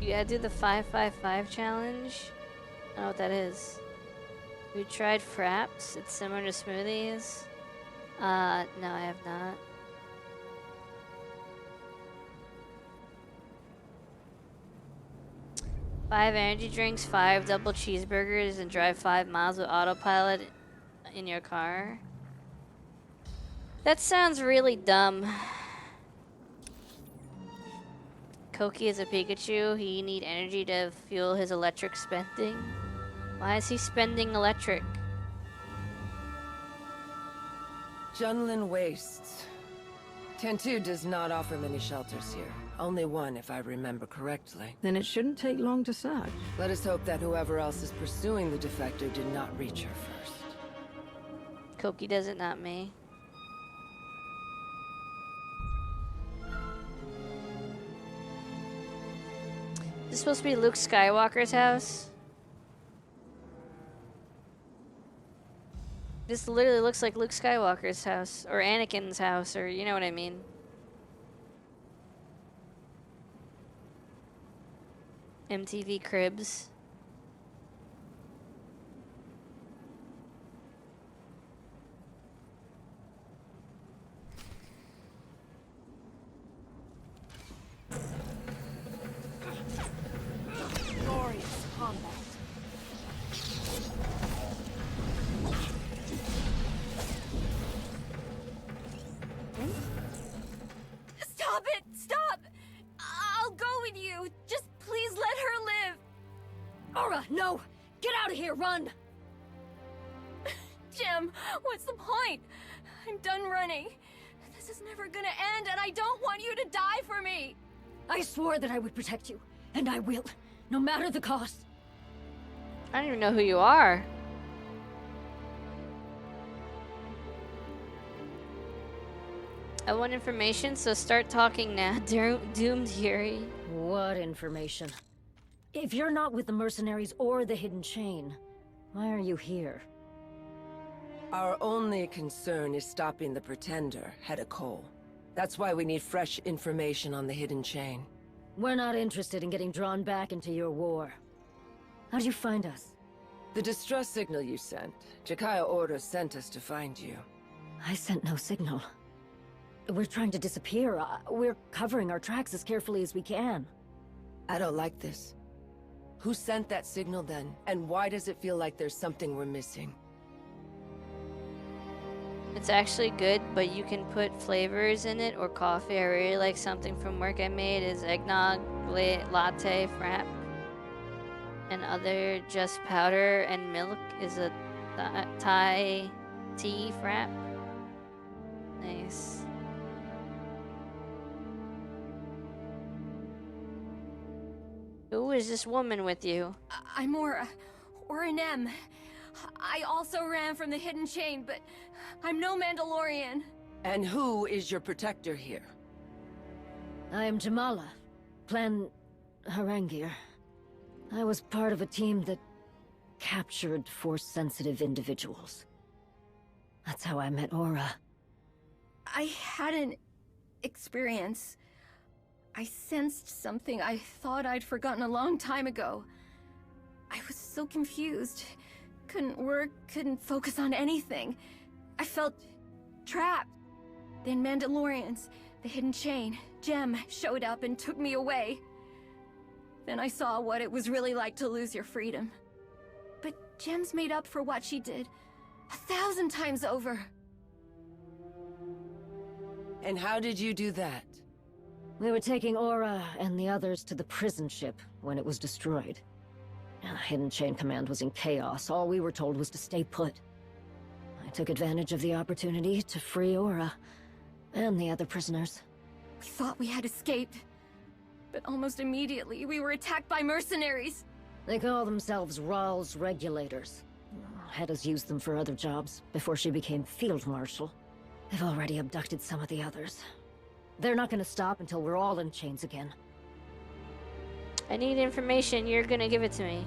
S2: You gotta do the 555 challenge. I don't know what that is. Have you tried fraps? It's similar to smoothies. No, I have not. Five energy drinks, 5 double cheeseburgers, and drive 5 miles with autopilot in your car. That sounds really dumb. Koki is a Pikachu. He need energy to fuel his electric spending. Why is he spending electric?
S13: Junlin Wastes. Tentu does not offer many shelters here. Only one, if I remember correctly.
S5: Then it shouldn't take long to search.
S13: Let us hope that whoever else is pursuing the defector did not reach her first.
S2: Koki does it, not me. Is this supposed to be Luke Skywalker's house? This literally looks like Luke Skywalker's house, or Anakin's house, or you know what I mean. MTV Cribs.
S19: Glorious combat.
S8: Stop it! Stop! I'll go with you. Just please let her live.
S19: Aura, no! Get out of here, run!
S8: Jim, what's the point? I'm done running. This is never gonna end, and I don't want you to die for me.
S19: I swore that I would protect you.
S9: And I will, no matter the cost.
S2: I don't even know who you are. I want information, so start talking now. Doomed Yuri.
S9: What information? If you're not with the mercenaries or the Hidden Chain, why are you here?
S13: Our only concern is stopping the Pretender, Hedda Cole. That's why we need fresh information on the Hidden Chain.
S9: We're not interested in getting drawn back into your war. How'd you find us?
S13: The distress signal you sent. Jakaya Order sent us to find you.
S9: I sent no signal. We're trying to disappear. We're covering our tracks as carefully as we can.
S13: I don't like this. Who sent that signal then? And why does it feel like there's something we're missing?
S2: It's actually good, but you can put flavors in it or coffee. I really like something from work I made is eggnog, latte, frap, and other just powder and milk is a Thai tea frap. Nice. Who is this woman with you?
S8: I'm Aura. Aura Nem. I also ran from the Hidden Chain, but I'm no Mandalorian.
S13: And who is your protector here?
S9: I am Jamala, Clan Harangir. I was part of a team that captured Force-sensitive individuals. That's how I met Aura.
S8: I had an experience. I sensed something I thought I'd forgotten a long time ago. I was so confused. Couldn't work, couldn't focus on anything. I felt trapped. Then Mandalorians, the Hidden Chain, Gem showed up and took me away. Then I saw what it was really like to lose your freedom. But Gem's made up for what she did 1,000 times over.
S13: And how did you do that?
S9: We were taking Aura and the others to the prison ship when it was destroyed. Hidden Chain Command was in chaos. All we were told was to stay put. I took advantage of the opportunity to free Aura and the other prisoners.
S8: We thought we had escaped, but almost immediately we were attacked by mercenaries.
S9: They call themselves Rawls Regulators. Hedda's used them for other jobs before she became Field Marshal. They've already abducted some of the others. They're not gonna stop until we're all in chains again.
S2: I need information. You're gonna give it to me.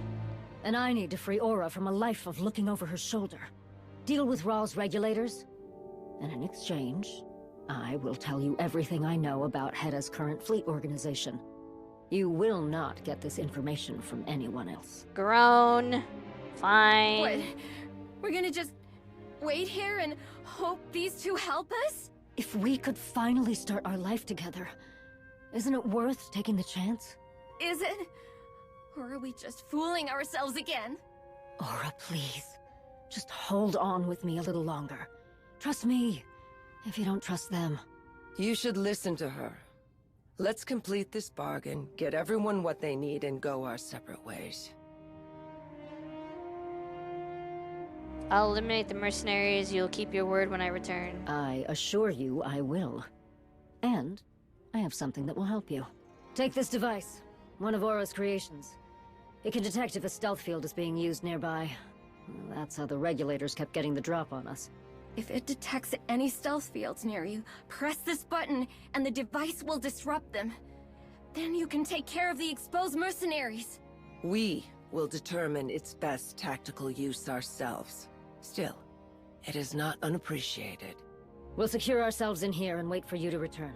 S9: And I need to free Aura from a life of looking over her shoulder. Deal with Rawls Regulators, and in exchange, I will tell you everything I know about Hedda's current fleet organization. You will not get this information from anyone else.
S2: Grown. Fine.
S8: What? We're gonna just wait here and hope these two help us?
S9: If we could finally start our life together, isn't it worth taking the chance?
S8: Is it? Or are we just fooling ourselves again?
S9: Aura, please. Just hold on with me a little longer. Trust me, if you don't trust them.
S13: You should listen to her. Let's complete this bargain, get everyone what they need, and go our separate ways.
S2: I'll eliminate the mercenaries. You'll keep your word when I return.
S9: I assure you I will. And I have something that will help you. Take this device, one of Aura's creations. It can detect if a stealth field is being used nearby. That's how the regulators kept getting the drop on us.
S8: If it detects any stealth fields near you, press this button and the device will disrupt them. Then you can take care of the exposed mercenaries.
S13: We will determine its best tactical use ourselves. Still, it is not unappreciated.
S9: We'll secure ourselves in here and wait for you to return.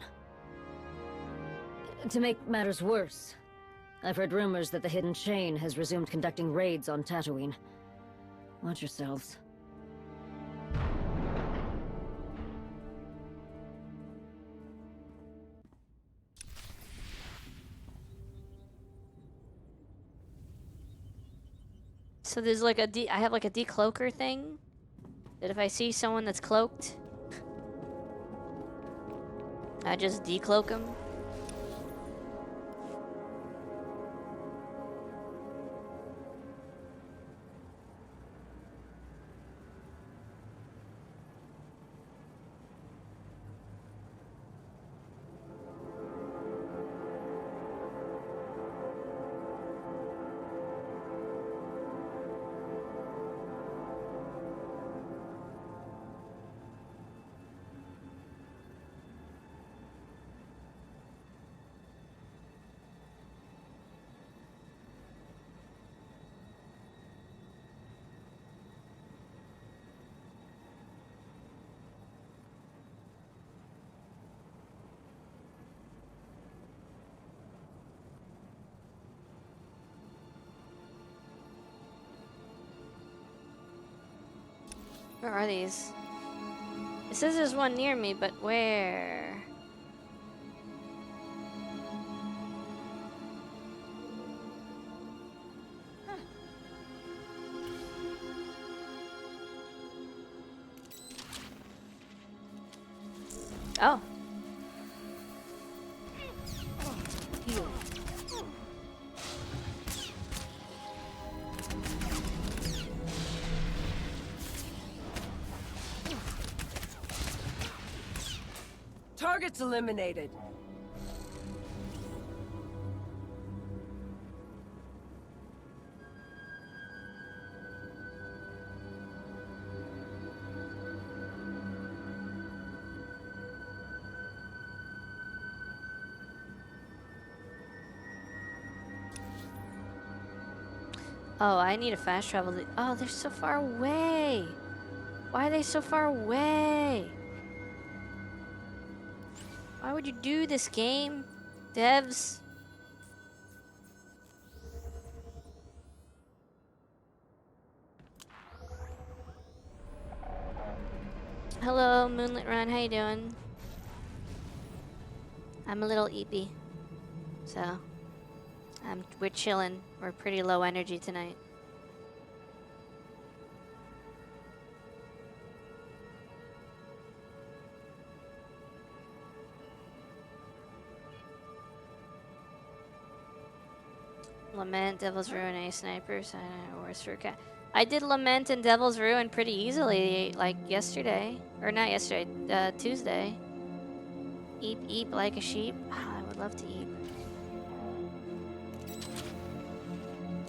S9: To make matters worse, I've heard rumors that the Hidden Chain has resumed conducting raids on Tatooine. Watch yourselves.
S2: So there's like I have like a decloaker thing that if I see someone that's cloaked, I just decloak them. Where are these? It says there's one near me, but where? Oh. Heal.
S13: Targets eliminated.
S2: Oh, I need a fast travel. Oh, they're so far away. Why are they so far away? Why would you do this game? Devs? Hello, Moonlit Run. How you doing? I'm a little eepy. So, we're chilling. We're pretty low energy tonight. Lament, Devil's Ruin, A Snipers, worse for cat. I did Lament and Devil's Ruin pretty easily, like yesterday. Or not yesterday, Tuesday. Eep, eep like a sheep. Oh, I would love to eep.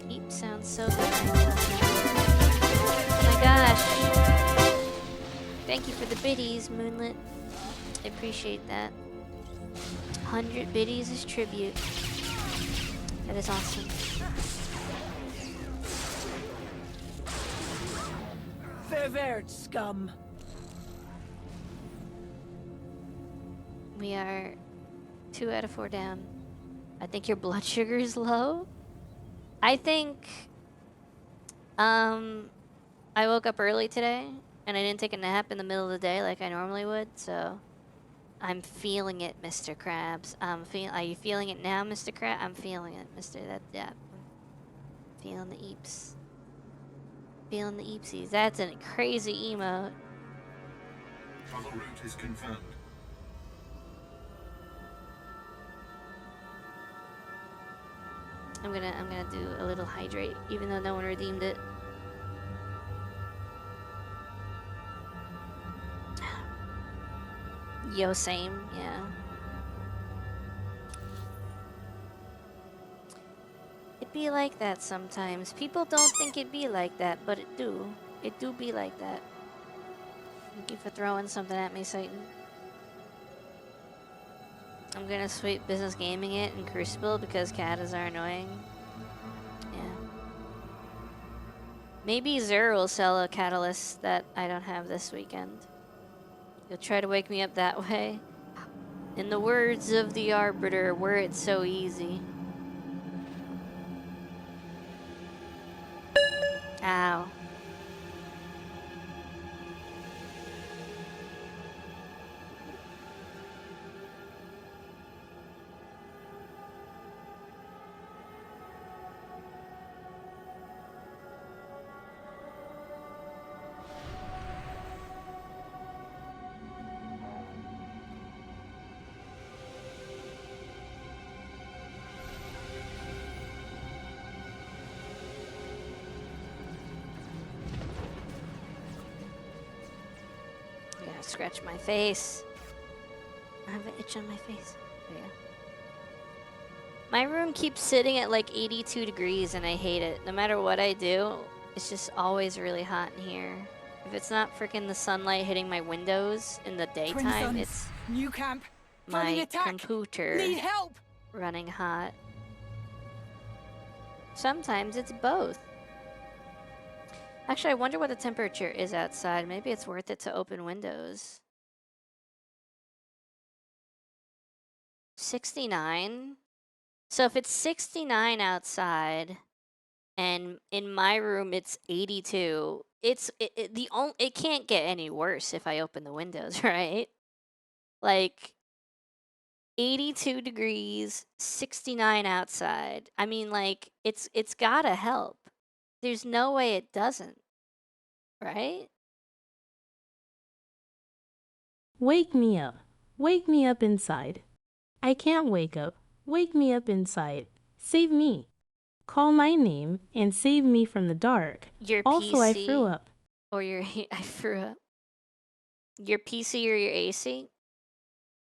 S2: Eep sounds so good. Oh my gosh. Thank you for the biddies, Moonlit. I appreciate that. 100 biddies as tribute. That is awesome.
S13: Ververd, scum.
S2: We are 2 out of 4 down. I think your blood sugar is low. I think I woke up early today and I didn't take a nap in the middle of the day like I normally would, so I'm feeling it, Mr. Krabs. Are you feeling it now, Mr. Krab? I'm feeling it, Mr. Yeah. Feeling the eeps. Feeling the eepsies. That's a crazy emote.
S20: Travel route is confirmed.
S2: I'm gonna do a little hydrate, even though no one redeemed it. Yo, same, yeah. It be like that sometimes. People don't think it be like that, but it do. It do be like that. Thank you for throwing something at me, Satan. I'm gonna sweep business gaming it in Crucible because catas are annoying. Yeah. Maybe Zur will sell a catalyst that I don't have this weekend. You'll try to wake me up that way. In the words of the Arbiter, were it so easy. Ow. I gotta scratch my face. I have an itch on my face. There you go. My room keeps sitting at like 82 degrees and I hate it. No matter what I do, it's just always really hot in here. If it's not freaking the sunlight hitting my windows in the daytime, it's
S11: new camp.
S2: my computer
S11: Need help.
S2: running hot. Sometimes it's both. Actually, I wonder what the temperature is outside. Maybe it's worth it to open windows. 69? So if it's 69 outside and in my room it's 82, it can't get any worse if I open the windows, right? Like 82 degrees, 69 outside. I mean, like it's gotta help. There's no way it doesn't, right?
S7: Wake me up. Wake me up inside. I can't wake up. Wake me up inside. Save me. Call my name and save me from the dark.
S2: Your
S7: Also,
S2: PC
S7: I threw up.
S2: or your I threw up. Your PC or your AC?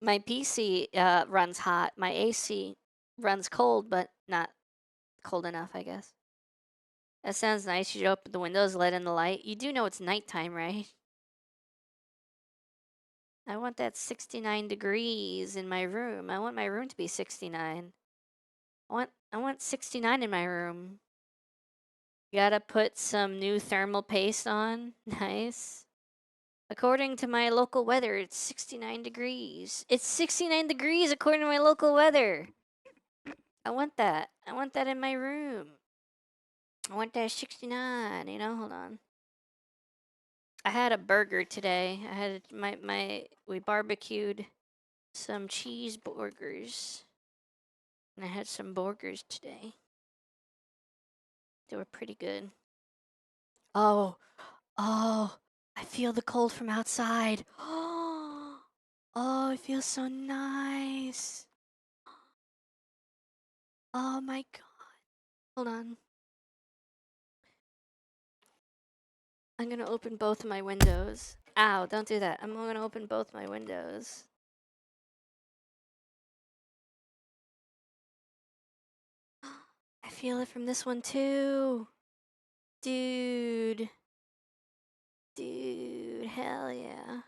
S2: My PC runs hot. My AC runs cold, but not cold enough, I guess. That sounds nice. You should open the windows, let in the light. You do know it's nighttime, right? I want that 69 degrees in my room. I want my room to be 69. I want 69 in my room. Gotta put some new thermal paste on. Nice. According to my local weather, it's 69 degrees. It's 69 degrees according to my local weather. I want that. I want that in my room. I want that 69, you know? Hold on. I had a burger today. I had we barbecued some cheeseburgers. And I had some burgers today. They were pretty good. Oh, I feel the cold from outside. Oh, it feels so nice. Oh my god. Hold on. I'm gonna open both of my windows. Ow, don't do that. I'm gonna open both my windows. I feel it from this one too. Dude. Dude, hell yeah.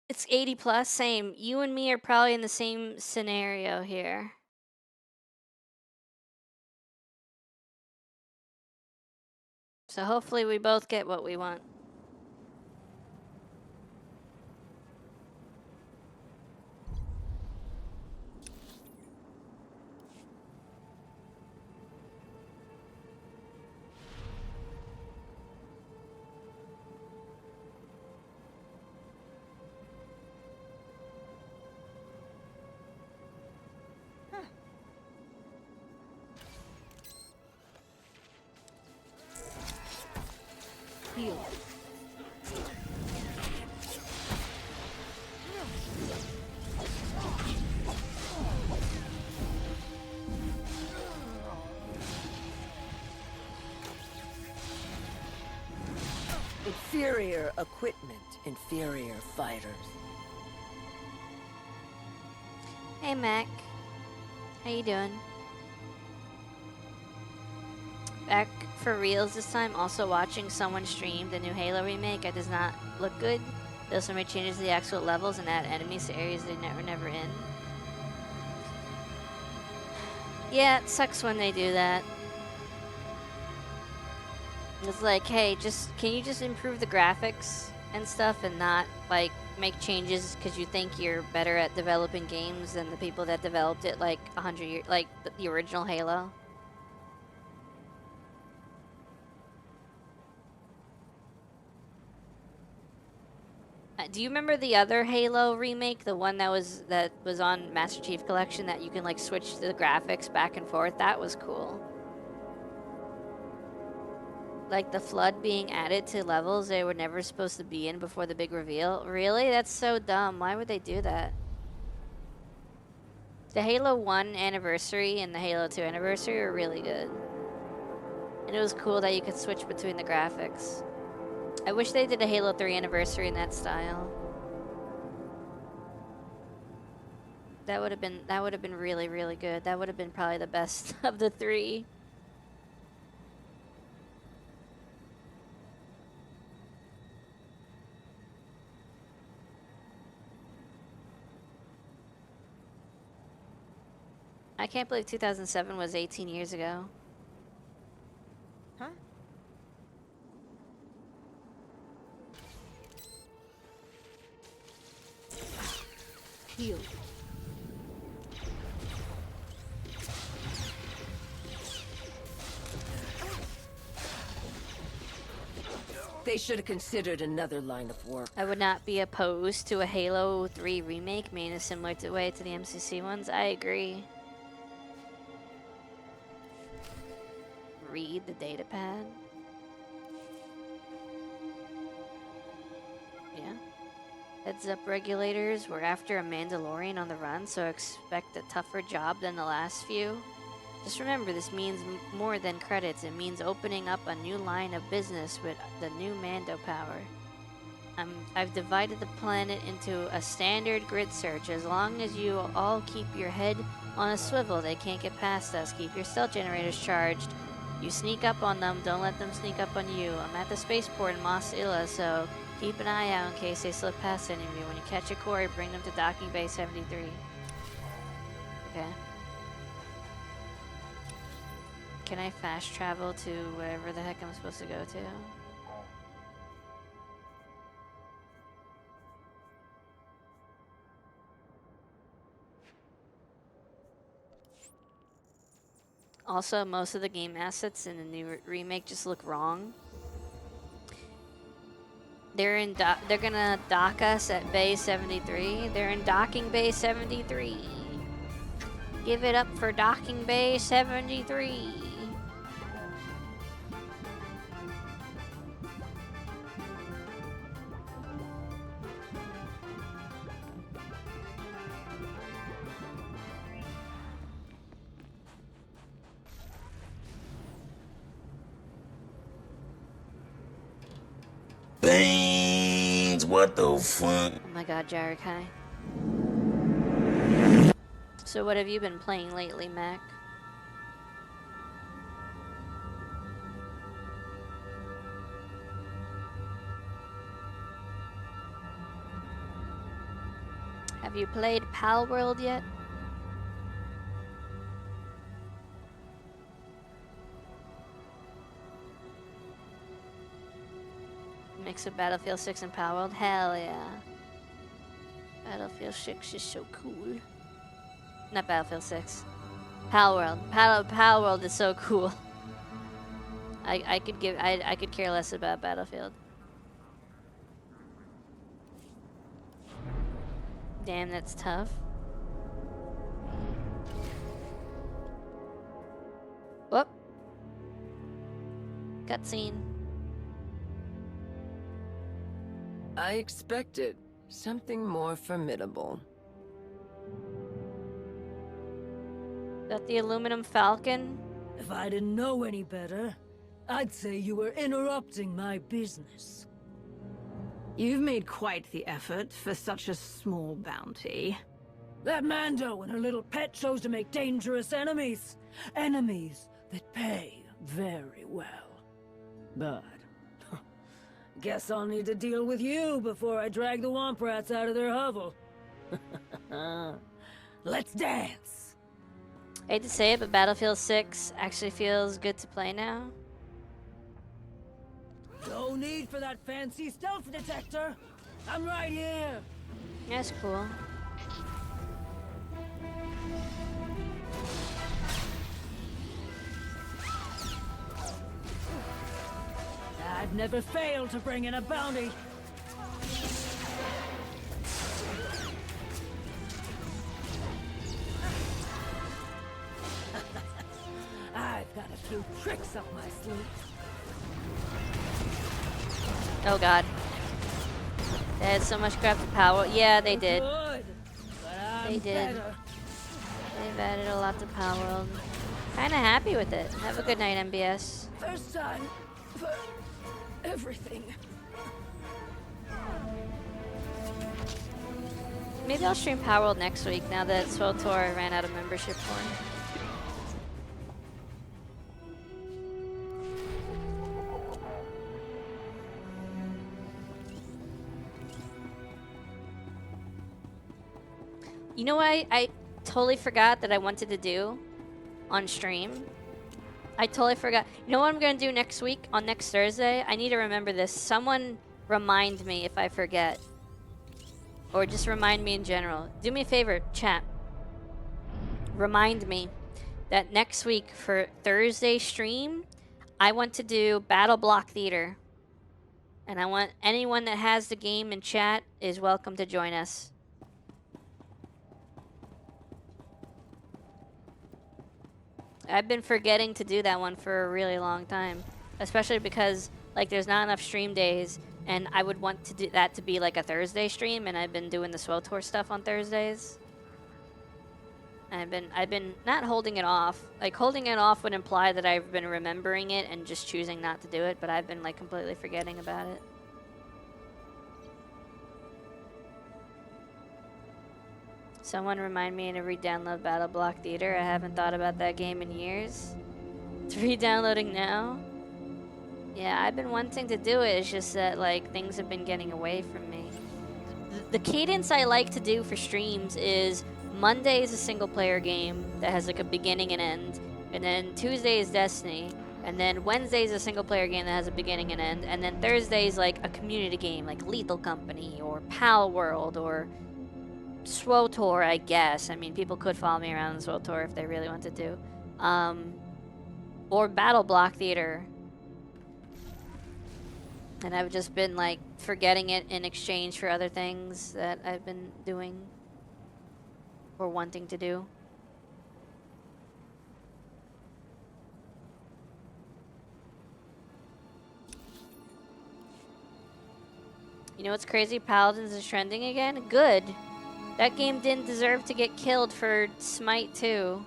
S2: It's 80 plus, same. You and me are probably in the same scenario here. So hopefully we both get what we want.
S9: Heal.
S13: Inferior equipment, inferior fighters.
S2: Hey Mac. How you doing? Back for reals this time, also watching someone stream the new Halo remake. It does not look good. They also made changes to the actual levels and add enemies to areas they were never in. Yeah, it sucks when they do that. It's like, hey, can you just improve the graphics and stuff and not, like, make changes because you think you're better at developing games than the people that developed it, like, 100 years, like, the original Halo? Do you remember the other Halo remake, the one that was on Master Chief Collection that you can, like, switch the graphics back and forth? That was cool. Like the flood being added to levels they were never supposed to be in before the big reveal. Really? That's so dumb. Why would they do that? The Halo 1 anniversary and the Halo 2 anniversary were really good. And it was cool that you could switch between the graphics. I wish they did a Halo 3 anniversary in that style. That would have been really, really good. That would have been probably the best of the three. I can't believe 2007 was 18 years ago.
S11: Huh?
S9: Heal.
S13: they should have considered another line of work.
S2: I would not be opposed to a Halo 3 remake made in a similar way to the MCC ones. I agree. Read the datapad. Yeah. Heads up, regulators. We're after a Mandalorian on the run, so expect a tougher job than the last few. Just remember, this means more than credits. It means opening up a new line of business with the new Mando power. I've divided the planet into a standard grid search. As long as you all keep your head on a swivel, they can't get past us. Keep your stealth generators charged. You sneak up on them, don't let them sneak up on you. I'm at the spaceport in Mos Illa, so keep an eye out in case they slip past any of you. When you catch a quarry, bring them to docking bay 73. Okay. Can I fast travel to wherever the heck I'm supposed to go to? Also, most of the game assets in the new remake just look wrong. They're gonna dock us at Bay 73. They're in docking Bay 73. Give it up for docking Bay 73.
S14: Beans, what the fuck?
S2: Oh my god, Jarek, hi. So what have you been playing lately, Mac? Have you played Pal World yet? Mix of Battlefield 6 and Pal World? Hell yeah. Battlefield 6 is so cool. Not Battlefield 6. Pal World. Pal World is so cool. I could care less about Battlefield. Damn, that's tough. Whoop. Cutscene.
S13: I expected something more formidable.
S2: That the aluminum falcon?
S22: If I didn't know any better, I'd say you were interrupting my business.
S5: You've made quite the effort for such a small bounty.
S22: That Mando and her little pet chose to make dangerous enemies. Enemies that pay very well. But guess I'll need to deal with you before I drag the Womp Rats out of their hovel. Let's dance.
S2: I hate to say it, but Battlefield 6 actually feels good to play now.
S22: No need for that fancy stealth detector. I'm right here.
S2: That's cool.
S22: I'd never fail to bring in a bounty. I've got a few tricks up my sleeve.
S2: Oh god. They had so much crap to power. Yeah, they did.
S22: Good, but I'm
S2: They did.
S22: better.
S2: They've added a lot to Power World. Kinda happy with it. Have a good night, MBS.
S22: First time for everything.
S2: Maybe I'll stream Power World next week now that SWTOR ran out of membership for me. You know what I totally forgot that I wanted to do on stream? I totally forgot. You know what I'm going to do next week on next Thursday? I need to remember this. Someone remind me if I forget. Or just remind me in general. Do me a favor, chat. Remind me that next week for Thursday stream, I want to do Battle Block Theater. And I want anyone that has the game in chat is welcome to join us. I've been forgetting to do that one for a really long time, especially because like there's not enough stream days, and I would want to do that to be like a Thursday stream, and I've been doing the SWTOR stuff on Thursdays. I've been not holding it off. Like holding it off would imply that I've been remembering it and just choosing not to do it, but I've been like completely forgetting about it. Someone remind me to re-download Battle Block Theater. I haven't thought about that game in years. It's re-downloading now. Yeah, I've been wanting to do it. It's just that like things have been getting away from me. The cadence I like to do for streams is Monday is a single player game that has like a beginning and end, and then Tuesday is Destiny, and then Wednesday is a single player game that has a beginning and end, and then Thursday is like a community game like Lethal Company or Pal World or SWTOR, I guess. I mean, people could follow me around in SWTOR if they really wanted to. Or Battle Block Theater. And I've just been, like, forgetting it in exchange for other things that I've been doing. Or wanting to do. You know what's crazy? Paladins is trending again? Good. That game didn't deserve to get killed for Smite 2.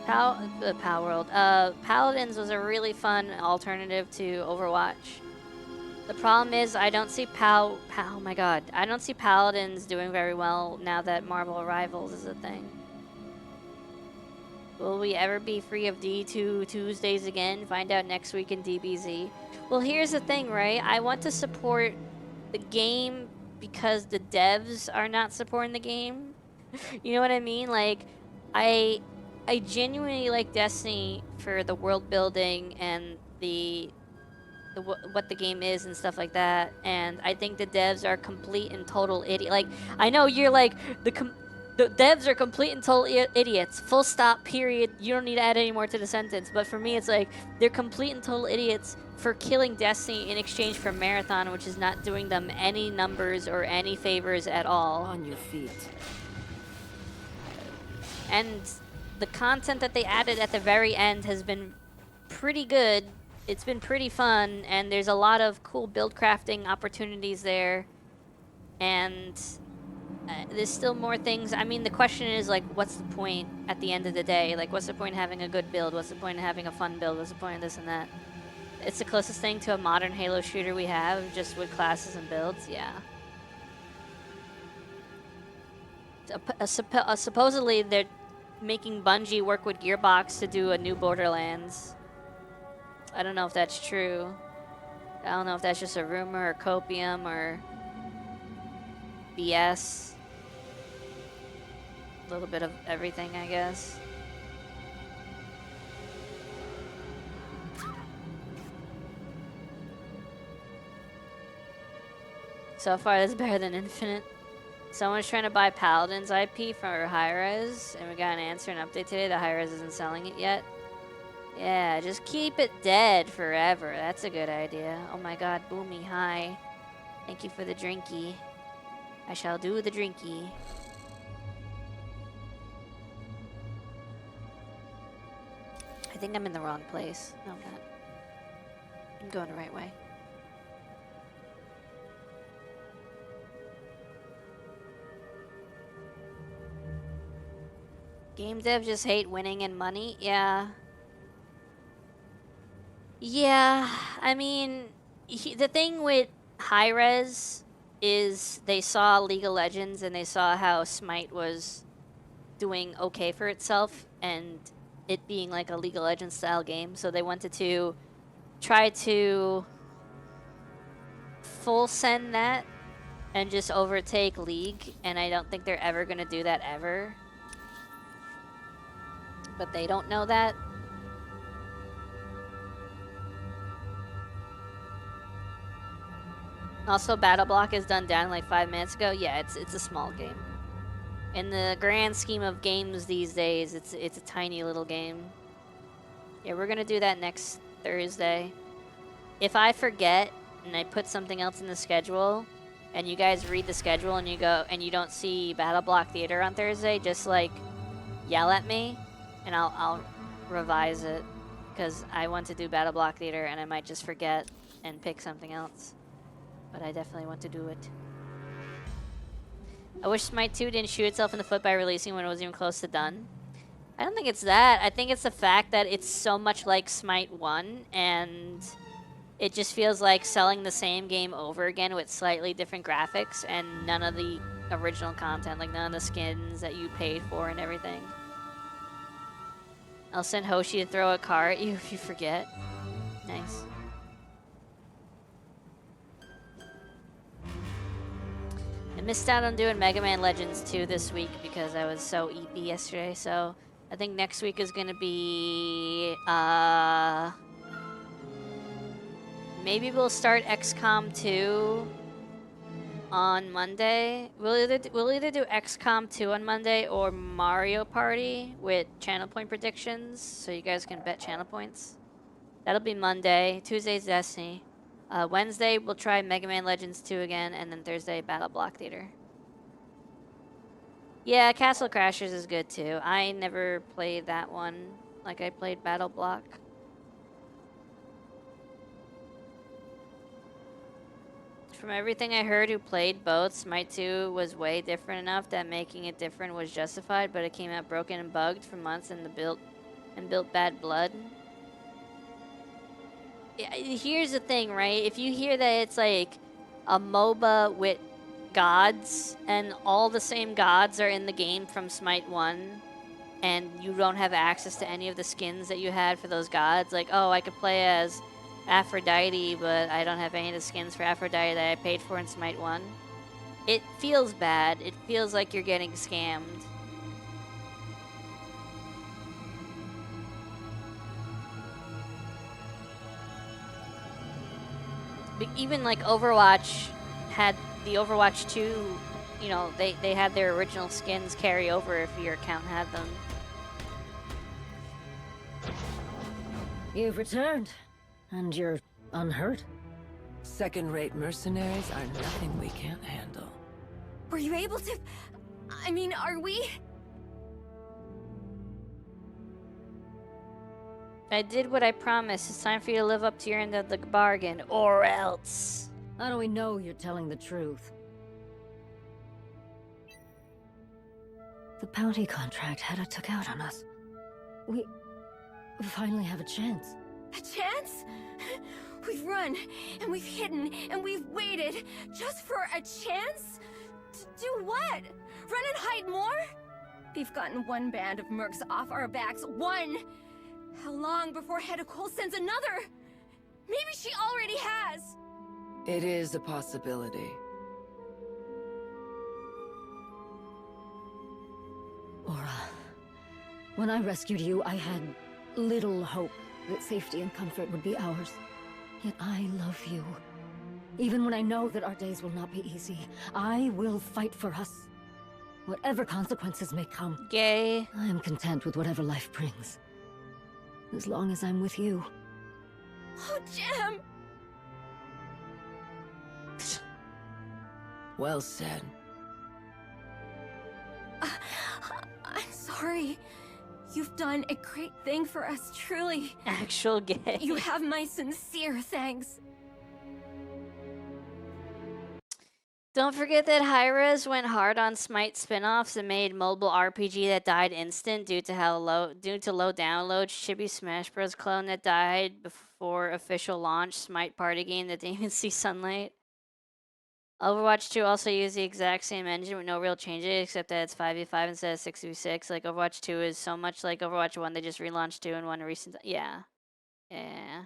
S2: Pal World. Paladins was a really fun alternative to Overwatch. The problem is I don't see oh my god. I don't see Paladins doing very well now that Marvel Rivals is a thing. Will we ever be free of D2 Tuesdays again? Find out next week in DBZ. Well, here's the thing, right? I want to support the game because the devs are not supporting the game. You know what I mean? Like, I genuinely like Destiny for the world building and what the game is and stuff like that. And I think the devs are complete and total idiot. Like, I know you're like the devs are complete and total idiots. Full stop. Period. You don't need to add any more to the sentence. But for me, it's like they're complete and total idiots for killing Destiny in exchange for Marathon, which is not doing them any numbers or any favors at all.
S13: On your feet.
S2: And the content that they added at the very end has been pretty good. It's been pretty fun, and there's a lot of cool build crafting opportunities there. And there's still more things. I mean, the question is, like, what's the point at the end of the day? Like, what's the point of having a good build? What's the point of having a fun build? What's the point of this and that? It's the closest thing to a modern Halo shooter we have, just with classes and builds, yeah. Supposedly, they're making Bungie work with Gearbox to do a new Borderlands. I don't know if that's true. I don't know if that's just a rumor or copium or BS. A little bit of everything, I guess. So far, that's better than Infinite. Someone's trying to buy Paladin's IP for Hi-Rez, and we got an answer and update today that Hi-Rez isn't selling it yet. Yeah, just keep it dead forever. That's a good idea. Oh my god, Boomy, hi. Thank you for the drinky. I shall do the drinky. I think I'm in the wrong place. No, I'm not. I'm going the right way. Game dev just hate winning and money? Yeah. Yeah, I mean, the thing with Hi-Rez is they saw League of Legends and they saw how Smite was doing okay for itself and it being like a League of Legends style game, so they wanted to try to full send that and just overtake League, and I don't think they're ever going to do that ever. But they don't know that. Also, Battle Block is done down like 5 minutes ago. Yeah, it's a small game. In the grand scheme of games these days, it's a tiny little game. Yeah, we're gonna do that next Thursday. if I forget and I put something else in the schedule, and you guys read the schedule and you go and you don't see Battle Block Theater on Thursday, just like yell at me, and I'll revise it, because I want to do Battle Block Theater and I might just forget and pick something else. But I definitely want to do it. I wish Smite 2 didn't shoot itself in the foot by releasing when it was even close to done. I don't think it's that. I think it's the fact that it's so much like Smite 1, and it just feels like selling the same game over again with slightly different graphics and none of the original content, like none of the skins that you paid for and everything. I'll send Hoshi to throw a car at you if you forget. Nice. I missed out on doing Mega Man Legends 2 this week because I was so EP yesterday, so I think next week is gonna be, maybe we'll start XCOM 2 on Monday. We'll either do XCOM 2 on Monday or Mario Party with channel point predictions, so you guys can bet channel points. That'll be Monday. Tuesday's Destiny. Wednesday, we'll try Mega Man Legends 2 again, and then Thursday, Battle Block Theater. Yeah, Castle Crashers is good too. I never played that one like I played Battle Block. From everything I heard who played both, Smite 2 was way different enough that making it different was justified, but it came out broken and bugged for months and built bad blood. Here's the thing, right? If you hear that it's like a MOBA with gods and all the same gods are in the game from Smite 1 and you don't have access to any of the skins that you had for those gods, like, oh, I could play as Aphrodite, but I don't have any of the skins for Aphrodite that I paid for in Smite 1. It feels bad. It feels like you're getting scammed. But even like Overwatch had the Overwatch 2, you know, they had their original skins carry over if your account had them.
S9: You've returned, and you're unhurt.
S13: Second-rate mercenaries are nothing we can't handle.
S8: Were you able to... I mean, are we...
S2: I did what I promised. It's time for you to live up to your end of the bargain, or else.
S9: How do we know you're telling the truth? The bounty contract Hedda took out on us. We finally have a chance.
S8: A chance? We've run, and we've hidden, and we've waited, just for a chance? To do what? Run and hide more? We've gotten one band of mercs off our backs. One! How long before Hedda Cole sends another? Maybe she already has!
S13: It is a possibility.
S9: Aura, when I rescued you, I had little hope that safety and comfort would be ours. Yet I love you. Even when I know that our days will not be easy, I will fight for us. Whatever consequences may come.
S2: Gay.
S9: I am content with whatever life brings. As long as I'm with you.
S8: Oh, Jim!
S13: Well said.
S8: I'm sorry. You've done a great thing for us, truly.
S2: Actual gay.
S8: You have my sincere thanks.
S2: Don't forget that Hi-Rez went hard on Smite spin-offs and made mobile RPG that died instant due to low downloads. Chibi Smash Bros. Clone that died before official launch. Smite party game that didn't even see sunlight. Overwatch 2 also used the exact same engine with no real changes except that it's 5v5 instead of 6v6. Like Overwatch 2 is so much like Overwatch 1, they just relaunched 2 and 1 recent. Yeah. Yeah.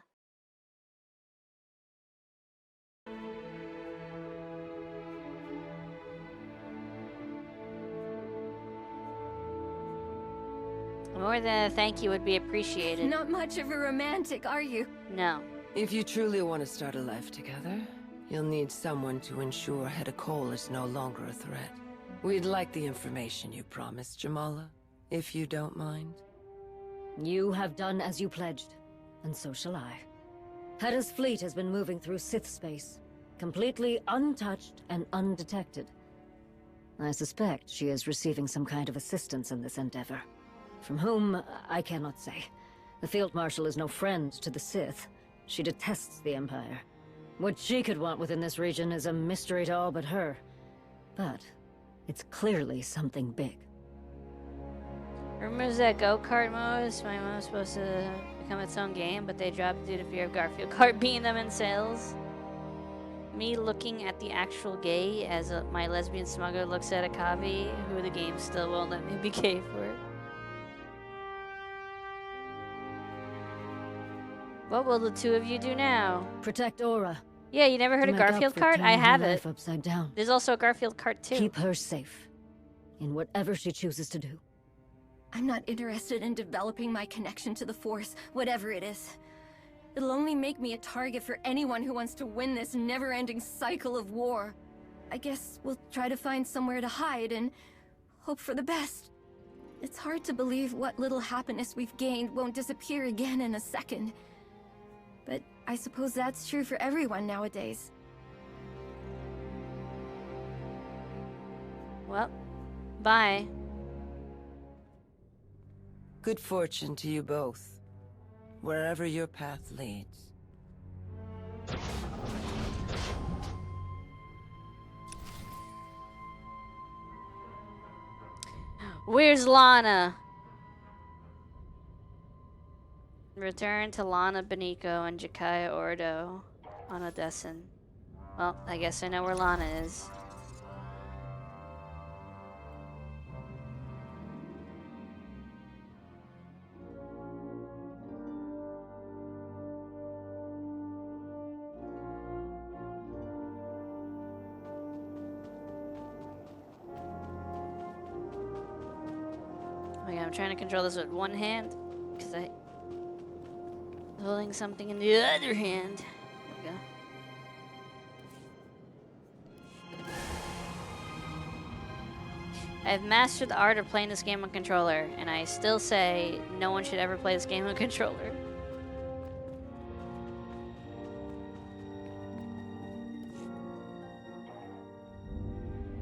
S2: More than a thank you would be appreciated.
S8: Not much of a romantic, are you?
S2: No.
S13: If you truly want to start a life together, you'll need someone to ensure Hedda Cole is no longer a threat. We'd like the information you promised, Jamala, if you don't mind.
S9: You have done as you pledged, and so shall I. Hedda's fleet has been moving through Sith space, completely untouched and undetected. I suspect she is receiving some kind of assistance in this endeavor. From whom, I cannot say. The Field Marshal is no friend to the Sith. She detests the Empire. What she could want within this region is a mystery to all but her. But it's clearly something big.
S2: Rumors that go-kart mode is supposed to become its own game, but they dropped due to fear of Garfield Kart beating them in sales. Me looking at the actual gay as my lesbian smuggler looks at a Kavi, who the game still won't let me be gay for. What will the two of you do now?
S9: Protect Aura.
S2: Yeah, you never heard of Garfield Kart? I have it.
S9: Upside down.
S2: There's also a Garfield Kart too.
S9: Keep her safe in whatever she chooses to do.
S8: I'm not interested in developing my connection to the Force, whatever it is. It'll only make me a target for anyone who wants to win this never-ending cycle of war. I guess we'll try to find somewhere to hide and hope for the best. It's hard to believe what little happiness we've gained won't disappear again in a second. But I suppose that's true for everyone nowadays.
S2: Well, bye.
S13: Good fortune to you both, wherever your path leads.
S2: Where's Lana? Return to Lana Beniko and Jakaya Ordo on Odessan. Well, I guess I know where Lana is. Okay, I'm trying to control this with one hand because I'm holding something in the other hand. There we go. I've mastered the art of playing this game on controller, and I still say no one should ever play this game on controller.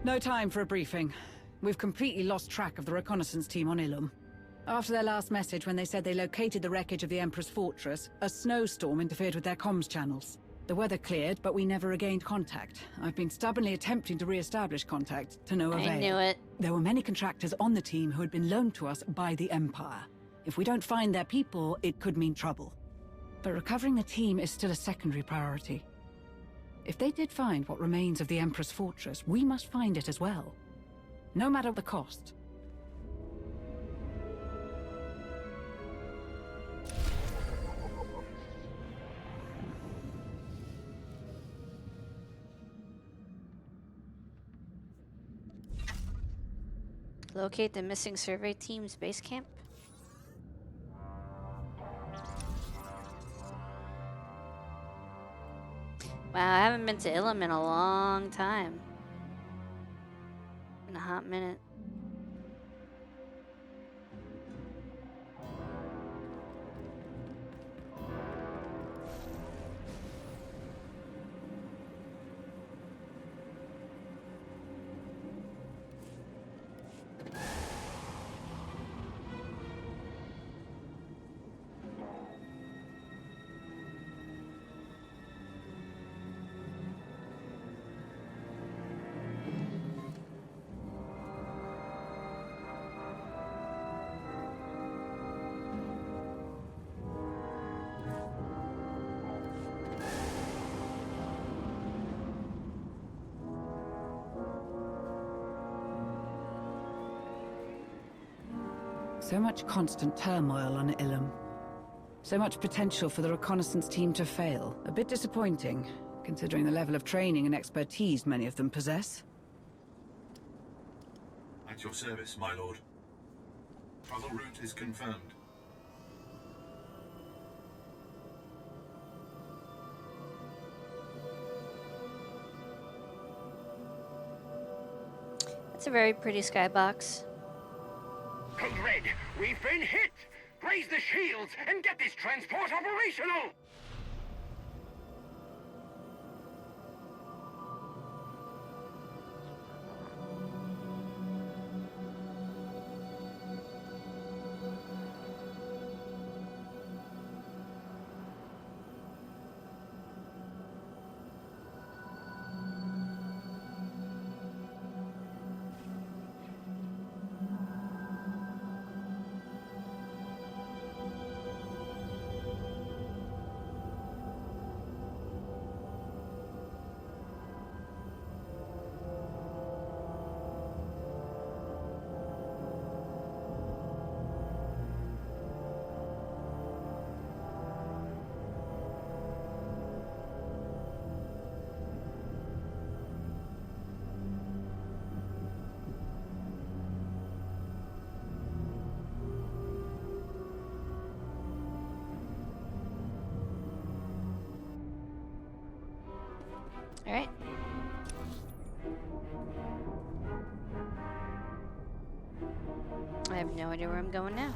S6: No time for a briefing. We've completely lost track of the reconnaissance team on Ilum. After their last message when they said they located the wreckage of the Emperor's fortress, a snowstorm interfered with their comms channels. The weather cleared, but we never regained contact. I've been stubbornly attempting to re-establish contact, to no avail.
S2: I knew it.
S6: There were many contractors on the team who had been loaned to us by the Empire. If we don't find their people, it could mean trouble. But recovering the team is still a secondary priority. If they did find what remains of the Emperor's fortress, we must find it as well. No matter the cost.
S2: Locate the missing survey team's base camp. Wow, I haven't been to Ilum in a long time. In a hot minute.
S6: So much constant turmoil on Ilum. So much potential for the reconnaissance team to fail. A bit disappointing, considering the level of training and expertise many of them possess.
S20: At your service, my lord. Travel route is confirmed.
S2: It's a very pretty skybox.
S21: Code Red, we've been hit! Raise the shields and get this transport operational!
S2: have no idea where I'm going now.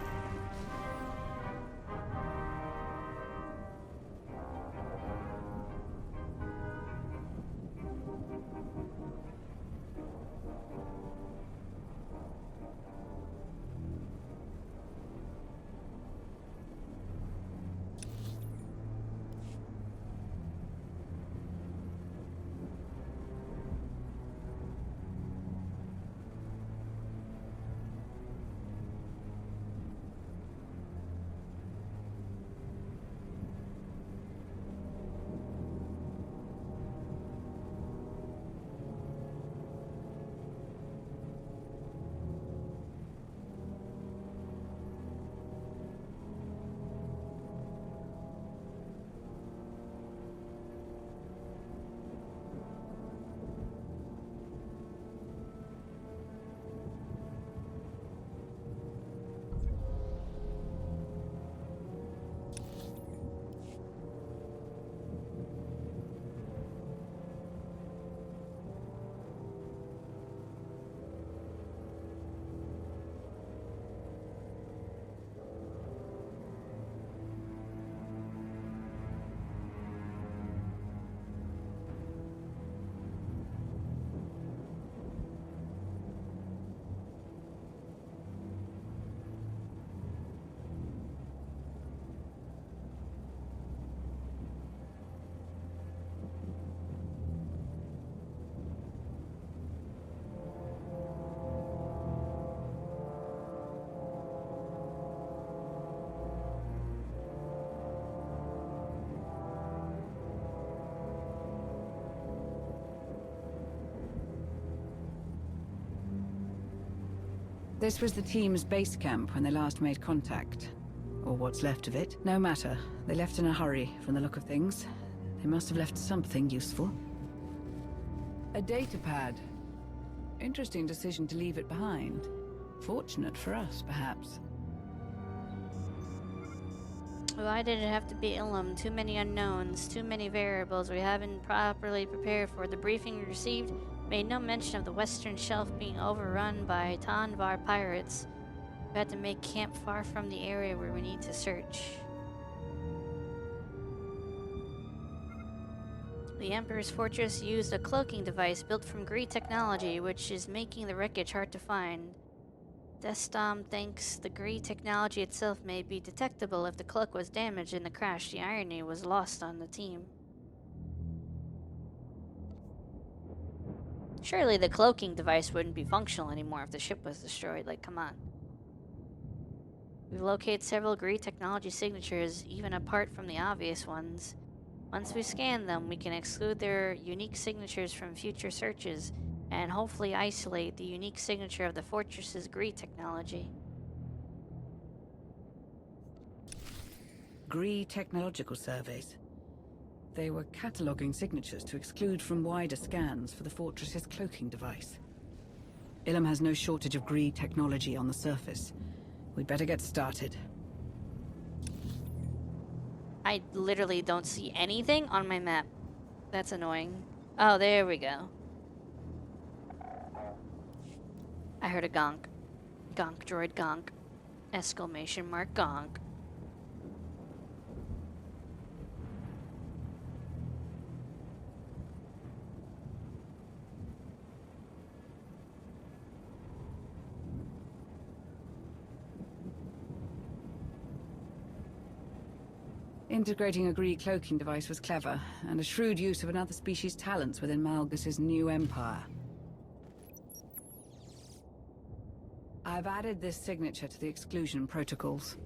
S6: This was the team's base camp when they last made contact. Or what's left of it. No matter. They left in a hurry, from the look of things. They must have left something useful. A data pad. Interesting decision to leave it behind. Fortunate for us, perhaps.
S2: Why did it have to be Ilum? Too many unknowns, too many variables we haven't properly prepared for. The briefing we received made no mention of the Western Shelf being overrun by Tanvar pirates. We had to make camp far from the area where we need to search. The Emperor's fortress used a cloaking device built from Gree technology, which is making the wreckage hard to find. Destam thinks the Gree technology itself may be detectable if the cloak was damaged in the crash. The irony was lost on the team. Surely the cloaking device wouldn't be functional anymore if the ship was destroyed. Like, come on. We've located several Gree technology signatures, even apart from the obvious ones. Once we scan them, we can exclude their unique signatures from future searches, and hopefully isolate the unique signature of the fortress's Gree technology.
S6: Gree Technological Surveys. They were cataloguing signatures to exclude from wider scans for the fortress's cloaking device. Ilum has no shortage of Gree technology on the surface. We'd better get started.
S2: I literally don't see anything on my map. That's annoying. Oh, there we go. I heard a gonk. Gonk, droid, gonk. Exclamation mark, gonk.
S6: Integrating a Gree cloaking device was clever, and a shrewd use of another species' talents within Malgus's new empire. I've added this signature to the exclusion protocols.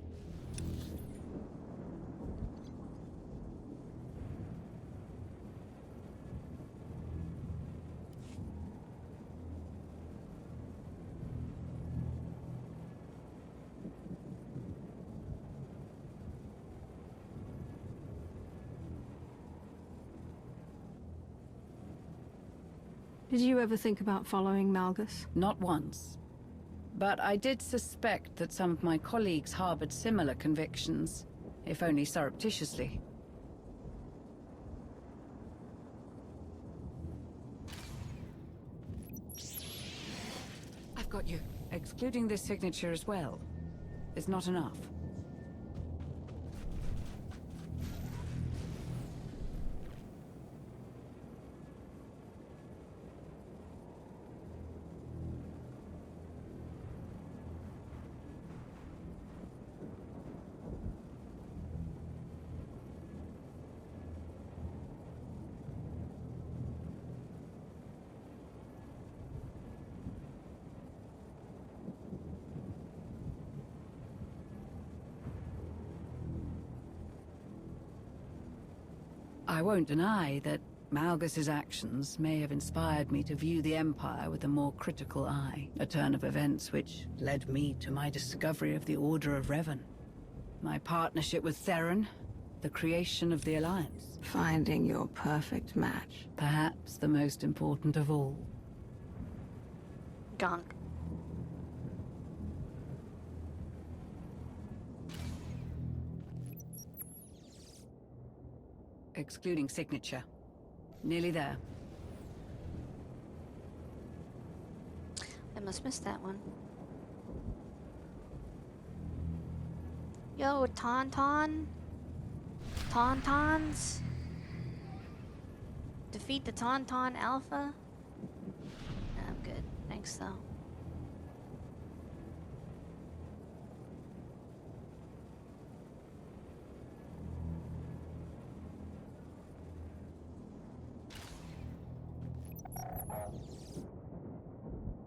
S5: Did you ever think about following Malgus?
S6: Not once. But I did suspect that some of my colleagues harbored similar convictions, if only surreptitiously.
S9: I've
S6: Got you. Excluding this signature as well is not enough. I won't deny that Malgus's actions may have inspired me to view the Empire with a more critical eye. A turn of events which led me to my discovery of the Order of Revan. My partnership with Theron, the creation of the Alliance.
S5: Finding your perfect match.
S6: Perhaps the most important of all.
S2: Gonk.
S6: Excluding signature. Nearly there.
S2: I must miss that one. Yo, Tauntaun? Tauntauns? Defeat the Tauntaun Alpha? I'm good. Thanks, though.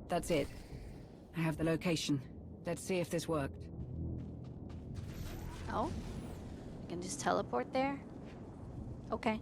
S6: That's it. I have the location. Let's see if this worked.
S2: Oh? I can just teleport there? Okay.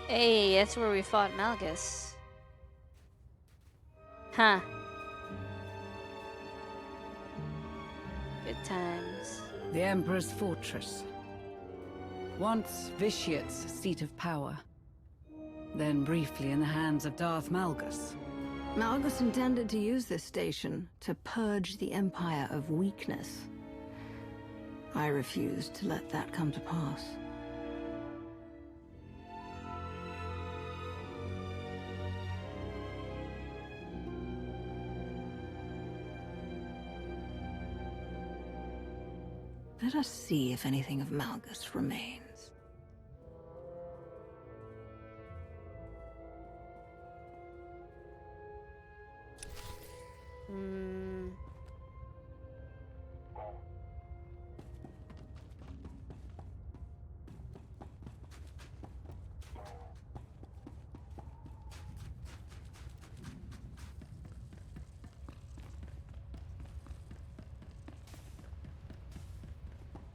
S2: Hey, that's where we fought Malgus. Huh. Good times.
S6: The Emperor's fortress. Once Vitiate's seat of power. Then briefly in the hands of Darth Malgus.
S5: Malgus intended to use this station to purge the Empire of weakness. I refused to let that come to pass. Let us see if anything of Malgus remains.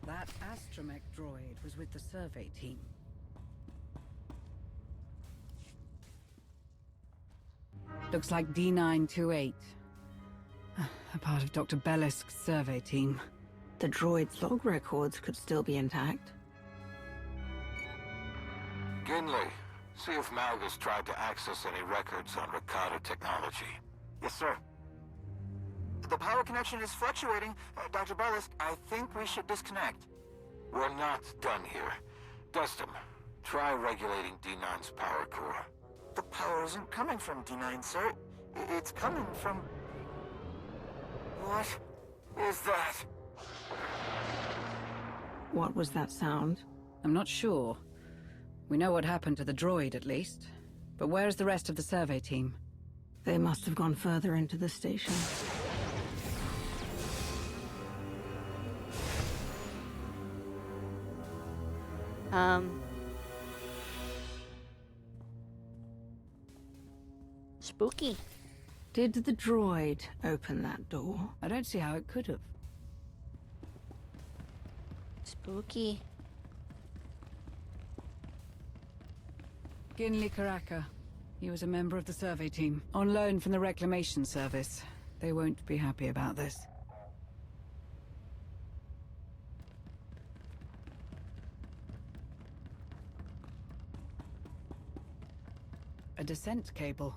S6: That astromech droid was with the survey team. Looks like D928. A part of Dr. Bellisk's survey team.
S5: The droid's log records could still be intact.
S21: Ginley, see if Malgus tried to access any records on Ricardo technology.
S12: Yes, sir. The power connection is fluctuating. Dr. Bellisk, I think we should disconnect.
S21: We're not done here. Dustin, try regulating D9's power core.
S12: The power isn't coming from D9, sir. It's coming from... What is that?
S5: What was that sound?
S6: I'm not sure. We know what happened to the droid, at least. But where's the rest of the survey team?
S5: They must have gone further into the station.
S2: Spooky.
S5: Did the droid open that door?
S6: I don't see how it could have.
S2: Spooky.
S6: Ginley Karaka. He was a member of the survey team, on loan from the Reclamation Service. They won't be happy about this. a descent cable.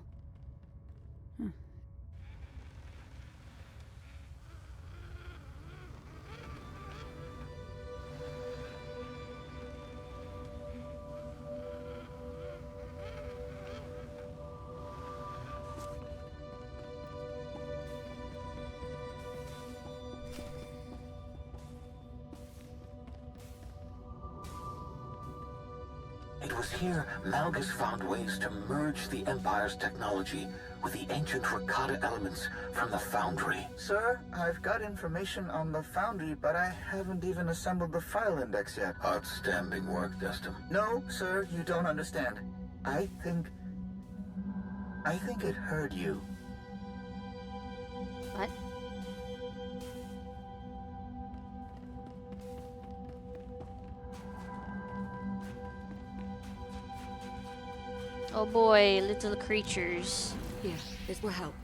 S15: It was here Malgus found ways to merge the Empire's technology with the ancient Rakata elements from the Foundry.
S18: Sir, I've got information on the Foundry, but I haven't even assembled the file index yet.
S15: Outstanding work, Destin.
S18: No, sir, you don't understand. I think it heard you.
S2: What? Oh boy, little creatures.
S6: Here, this will help.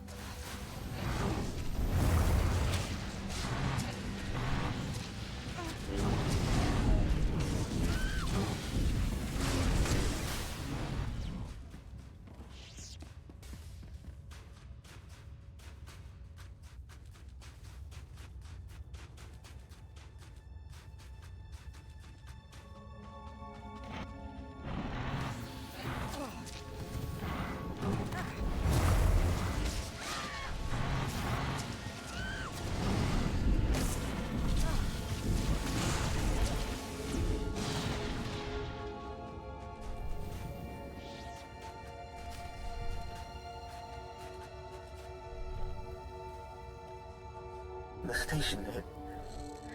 S18: The station,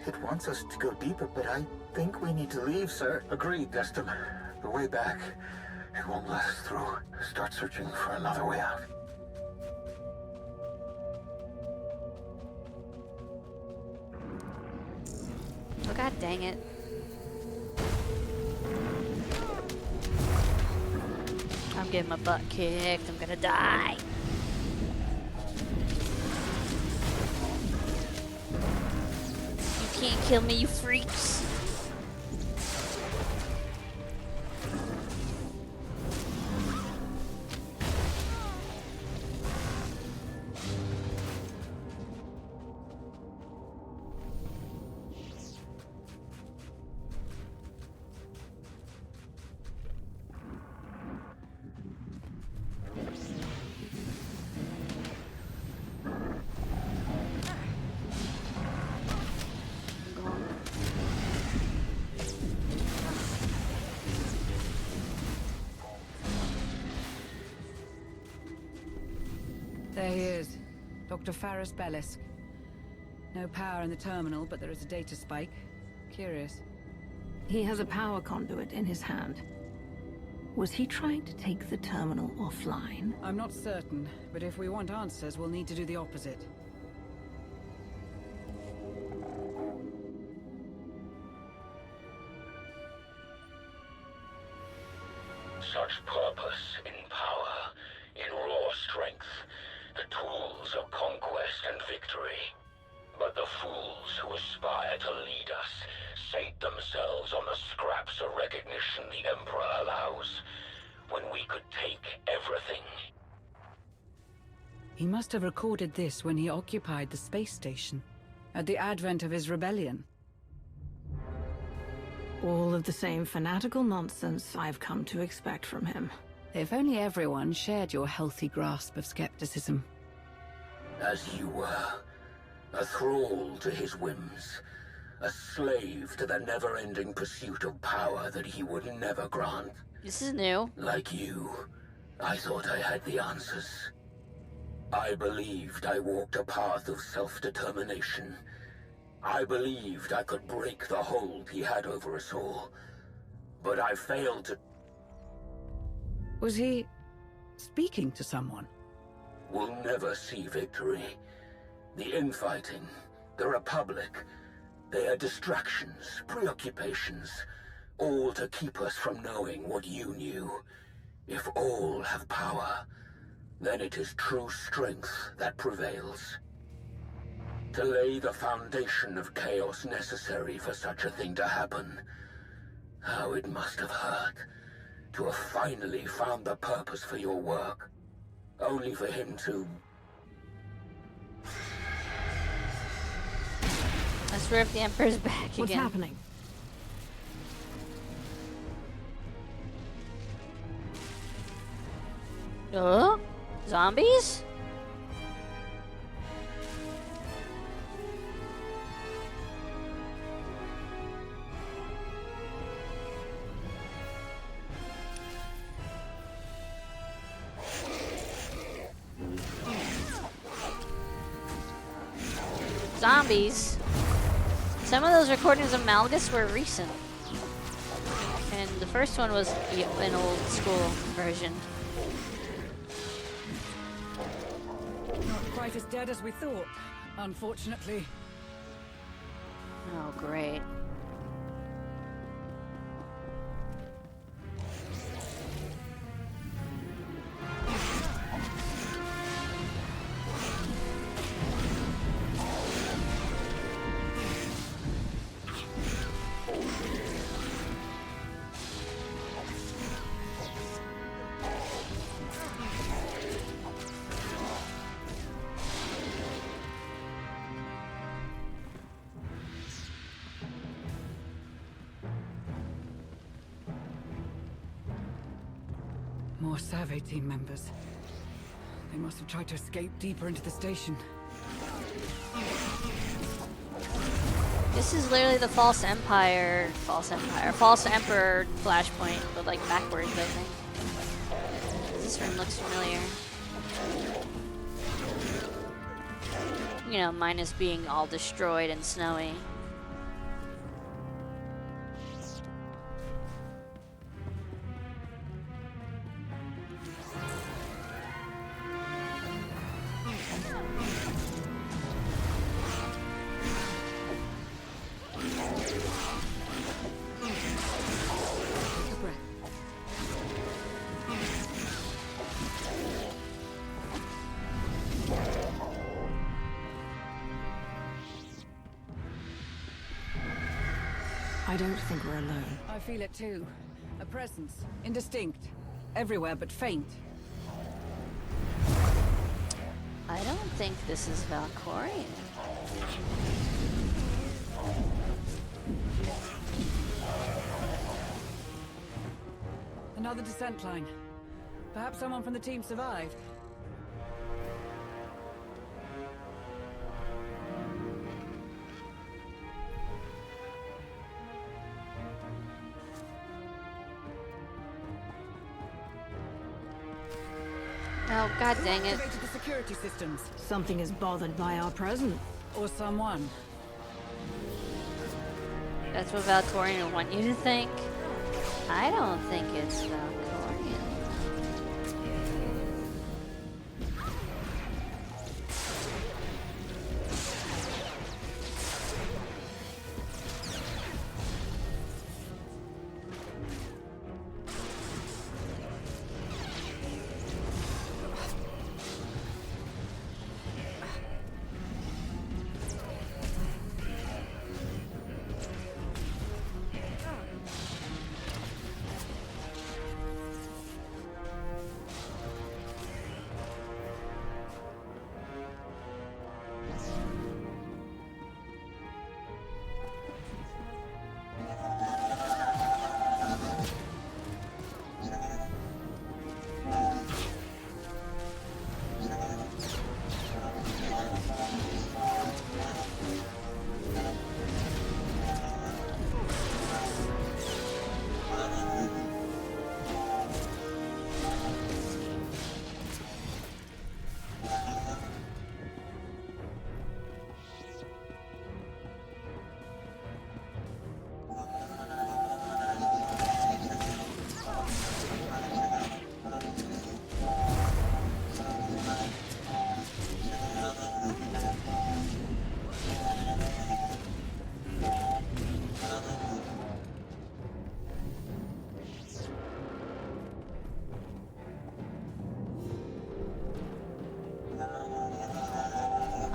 S18: it wants us to go deeper, but I think we need to leave, sir.
S15: Agreed, Destin. The way back, it won't let us through. Start searching for another way out.
S2: Oh god dang it. I'm getting my butt kicked. I'm gonna die. You can't kill me, you freaks.
S6: There he is, Dr. Faris Bellisk. No power in the terminal, but there is a data spike. Curious.
S5: He has a power conduit in his hand. Was he trying to take the terminal offline?
S6: I'm not certain, but if we want answers, we'll need to do the opposite.
S15: Such purpose in power, in raw strength, the tools of conquest and victory. But the fools who aspire to lead us sate themselves on the scraps of recognition the Emperor allows, when we could take everything.
S6: He must have recorded this when he occupied the space station, at the advent of his rebellion.
S5: All of the same fanatical nonsense I've come to expect from him.
S6: If only everyone shared your healthy grasp of skepticism.
S15: As you were, a thrall to his whims, a slave to the never-ending pursuit of power that he would never grant.
S2: This is new.
S15: Like you, I thought I had the answers. I believed I walked a path of self-determination. I believed I could break the hold he had over us all. But I failed to...
S6: Was he speaking to someone?
S15: We'll never see victory. The infighting, the Republic, they are distractions, preoccupations, all to keep us from knowing what you knew. If all have power, then it is true strength that prevails. To lay the foundation of chaos necessary for such a thing to happen. How it must have hurt to have finally found the purpose for your work, only for him to...
S2: I swear if the Emperor's back again.
S5: What's happening?
S2: Zombies? Zombies? Some of those recordings of Malgus were recent. And the first one was an old school version.
S6: Not quite as dead as we thought, unfortunately.
S2: Oh, great.
S6: More Survey team members. They must have tried to escape deeper into the station.
S2: This is literally the False Emperor Flashpoint, but like backwards, I think. This room looks familiar. You know, minus being all destroyed and snowy.
S5: I don't think we're alone.
S6: I feel it too. A presence. Indistinct. Everywhere but faint.
S2: I don't think this is Valkorian.
S6: Another descent line. Perhaps someone from the team survived.
S2: Oh, god dang it.
S6: Activated the security systems.
S5: Something is bothered by our presence.
S6: Or someone.
S2: That's what Valkorian would want you to think? I don't think it's Valkorian.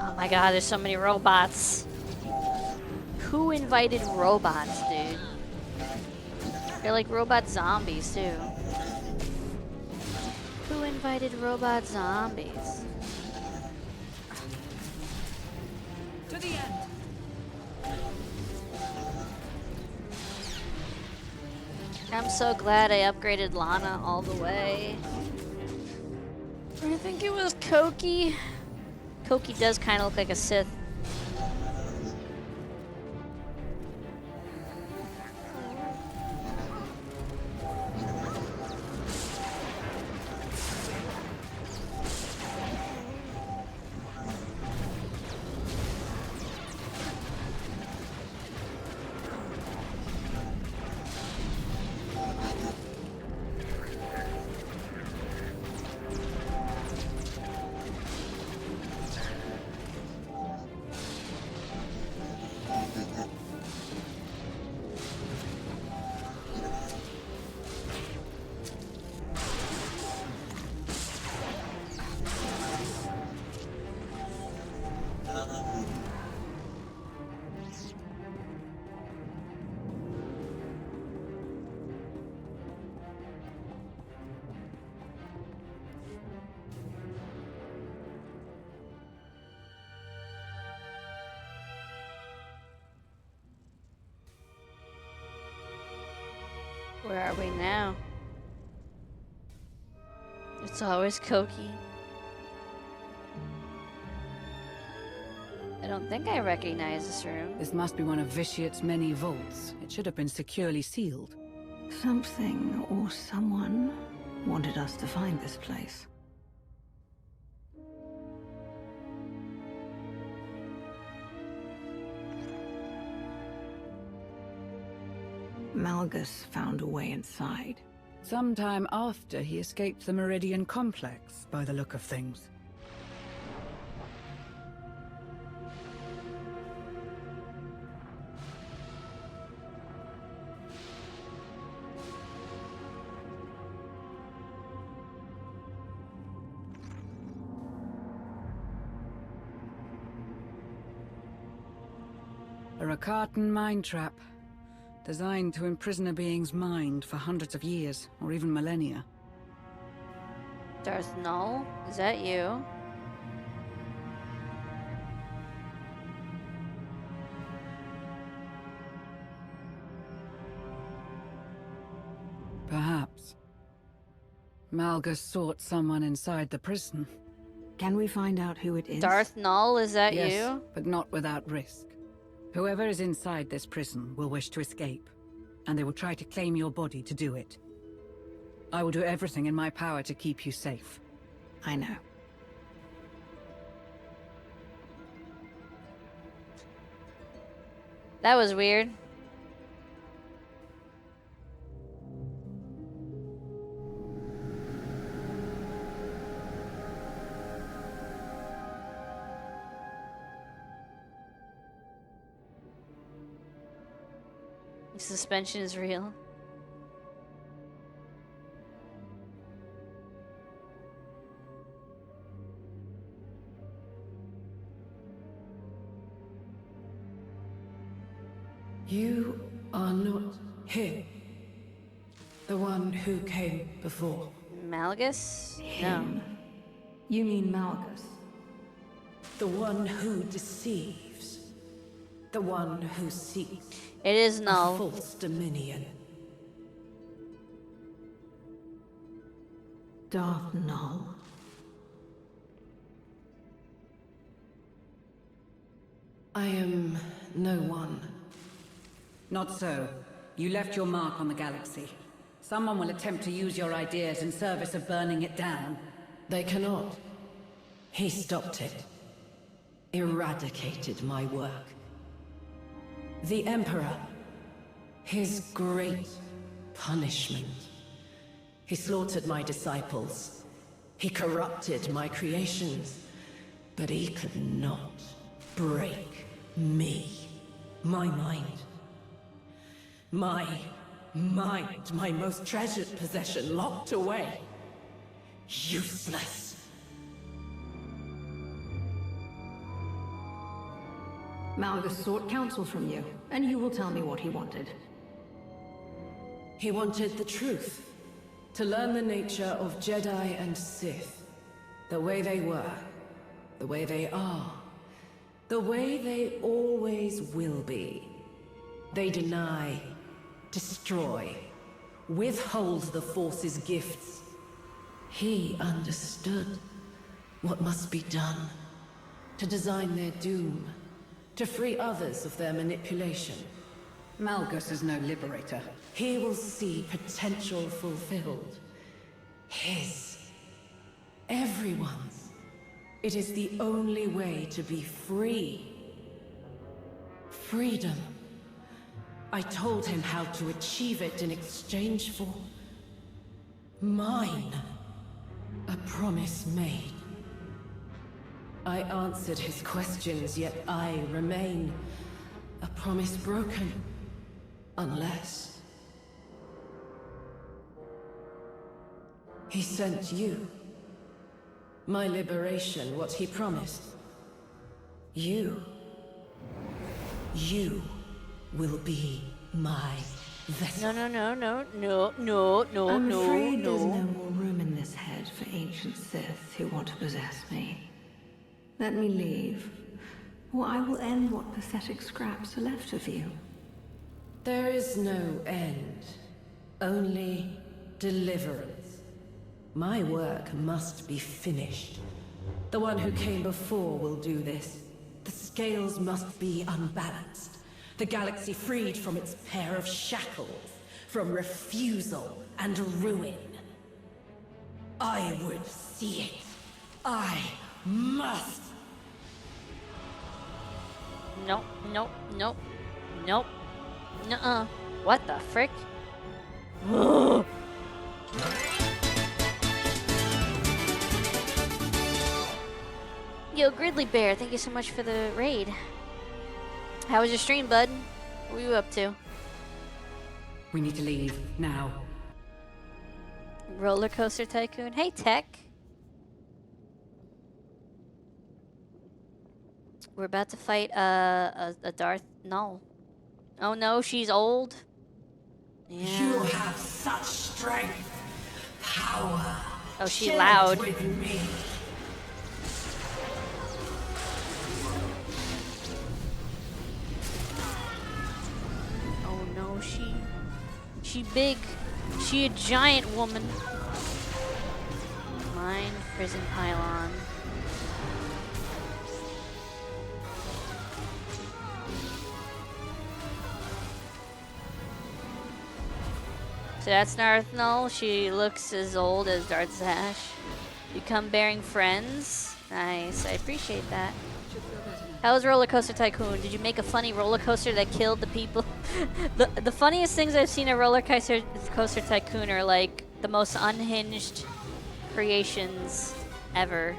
S2: Oh my god, there's so many robots. Who invited robots, dude? They're like robot zombies, too. Who invited robot zombies?
S6: To the end.
S2: I'm so glad I upgraded Lana all the way. I think it was Koki. Koki does kind of look like a Sith. Where are we now? It's always Koki. I don't think I recognize this room.
S6: This must be one of Vitiate's many vaults. It should have been securely sealed.
S5: Something or someone wanted us to find this place. Malgus found a way inside.
S6: Sometime after he escaped the Meridian Complex, by the look of things. A Rakatan mind trap. Designed to imprison a being's mind for hundreds of years, or even millennia.
S2: Darth Null? Is that you?
S6: Perhaps. Malgus sought someone inside the prison.
S5: Can we find out who it is?
S2: Darth Null, is that
S6: Yes,
S2: you?
S6: but not without risk. Whoever is inside this prison will wish to escape, and they will try to claim your body to do it. I will do everything in my power to keep you safe.
S5: I know.
S2: That was weird. Suspension is real.
S3: You are not him. The one who came before.
S2: Malgus?
S5: Him? You mean Malgus?
S3: The one who deceives. The one who seeks.
S2: It is
S3: a
S2: Null.
S3: false dominion.
S5: Darth Null.
S3: I am no one.
S6: Not so. You left your mark on the galaxy. Someone will attempt to use your ideas in service of burning it down.
S3: They cannot. He stopped it. Eradicated my work. The Emperor. His great punishment. He slaughtered my disciples. He corrupted my creations. But he could not break me. My mind. My mind, my most treasured possession, locked away. Useless.
S5: Malgus sought counsel from you, and you will tell me what he wanted.
S3: He wanted the truth. To learn the nature of Jedi and Sith. The way they were. The way they are. The way they always will be. They deny, destroy, withhold the Force's gifts. He understood what must be done. To design their doom. To free others of their manipulation.
S6: Malgus is no liberator.
S3: He will see potential fulfilled. His. Everyone's. It is the only way to be free. Freedom. I told him how to achieve it in exchange for... mine. A promise made. I answered his questions, yet I remain. A promise broken. Unless... he sent you. My liberation, what he promised. You. You will be my vessel.
S2: No.
S5: I'm afraid there's no more room in this head for ancient Sith who want to possess me. Let me leave, or I will end what pathetic scraps are left of you.
S3: There is no end, only deliverance. My work must be finished. The one who came before will do this. The scales must be unbalanced. The galaxy freed from its pair of shackles, from refusal and ruin. I would see it. I must.
S2: Nope. Nuh-uh. What the frick? Yo, Gridley Bear, thank you so much for the raid. How was your stream, bud? What were you up to?
S6: We need to leave, now.
S2: Roller Coaster Tycoon. Hey, Tech. We're about to fight a Darth Null. Oh no, she's old. Yeah.
S3: You have such strength, power.
S2: Oh, she's
S3: Share it
S2: loud.
S3: with me.
S2: Oh no, she big. She a giant woman. Mine prison pylon. So that's Darth Null. She looks as old as Darth Zash. You come bearing friends. Nice, I appreciate that. How was Roller Coaster Tycoon? Did you make a funny roller coaster that killed the people? the funniest things I've seen at Roller Coaster Tycoon are like the most unhinged creations ever.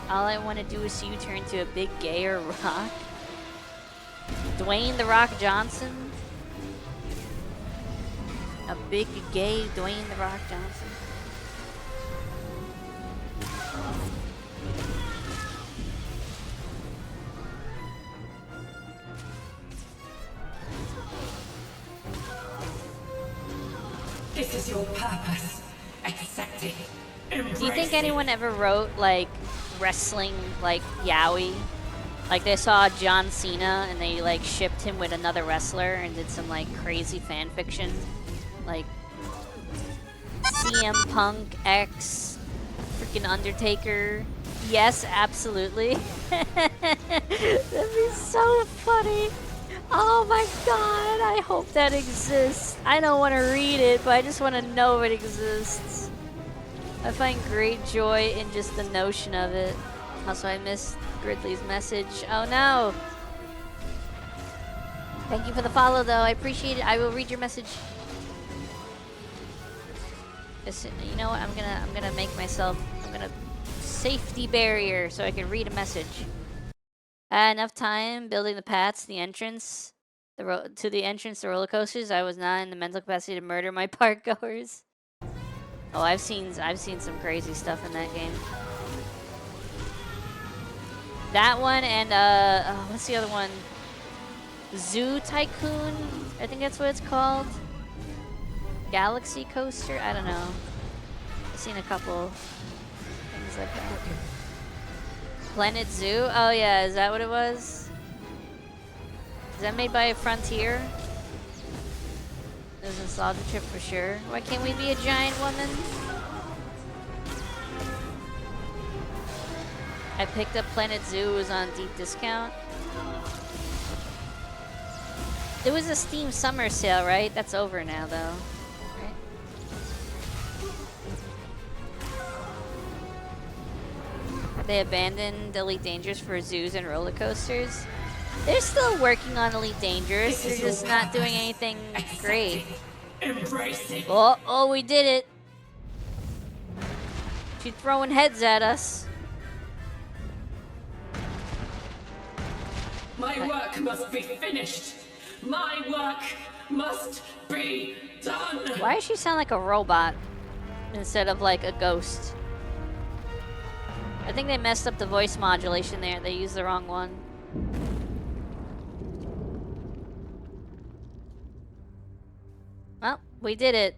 S2: All I want to do is see you turn to a big gayer rock. Dwayne The Rock Johnson. A big gay Dwayne The Rock Johnson.
S3: This is your purpose. Accept it. Embrace
S2: Do you think
S3: it.
S2: anyone ever wrote like wrestling like yaoi? Like they saw John Cena and they like shipped him with another wrestler and did some like crazy fan fiction, like CM Punk X freaking Undertaker. Yes, absolutely. That'd be so funny. Oh my god, I hope that exists. I don't want to read it, but I just want to know it exists. I find great joy in just the notion of it. Also, I missed Gridley's message. Oh no! Thank you for the follow, though. I appreciate it. I will read your message. You know what? I'm gonna make myself. I'm gonna safety barrier so I can read a message. I had enough time building the paths to the entrance, to the entrance to roller coasters. I was not in the mental capacity to murder my park goers. Oh, I've seen some crazy stuff in that game. That one and what's the other one? Zoo Tycoon, I think that's what it's called. Galaxy Coaster, I don't know. I've seen a couple things like that. Planet Zoo? Oh yeah, is that what it was? Is that made by Frontier? There's a nostalgia trip for sure. Why can't we be a giant woman? I picked up Planet Zoo, it was on deep discount. There was a Steam summer sale, right? That's over now though. Right? They abandoned Elite Dangerous for zoos and roller coasters. They're still working on Elite Dangerous. They're just not doing anything great. Oh, we did it. She's throwing heads at us.
S3: My work must be finished. My work must be done.
S2: Why does she sound like a robot instead of like a ghost? I think they messed up the voice modulation there. They used the wrong one. Well, we did it.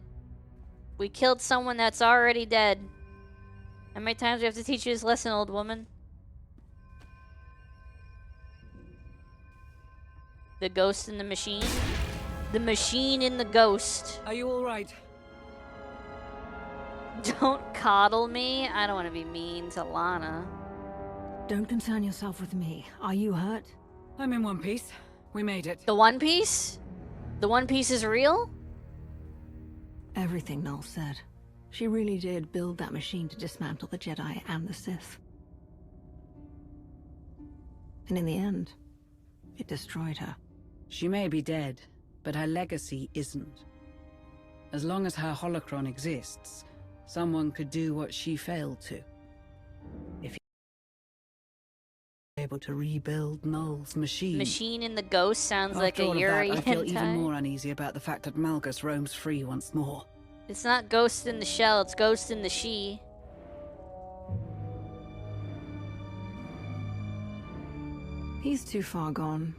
S2: We killed someone that's already dead. How many times do we have to teach you this lesson, old woman? The ghost in the machine? The machine in the ghost.
S6: Are you alright?
S2: Don't coddle me. I don't want to be mean to Lana.
S5: Don't concern yourself with me. Are you hurt?
S6: I'm in one piece. We made it.
S2: The One Piece? The One Piece is real?
S5: Everything Null said. She really did build that machine to dismantle the Jedi and the Sith. And in the end, it destroyed her.
S6: She may be dead, but her legacy isn't. As long as her holocron exists, someone could do what she failed to. If you're able to rebuild Null's machine.
S2: Machine in the ghost sounds like a
S6: After all of
S2: Yuri
S6: that, I feel
S2: hentai.
S6: even more uneasy about the fact that Malgus roams free once more.
S2: It's not Ghost in the Shell, it's Ghost in the She.
S5: He's too far gone.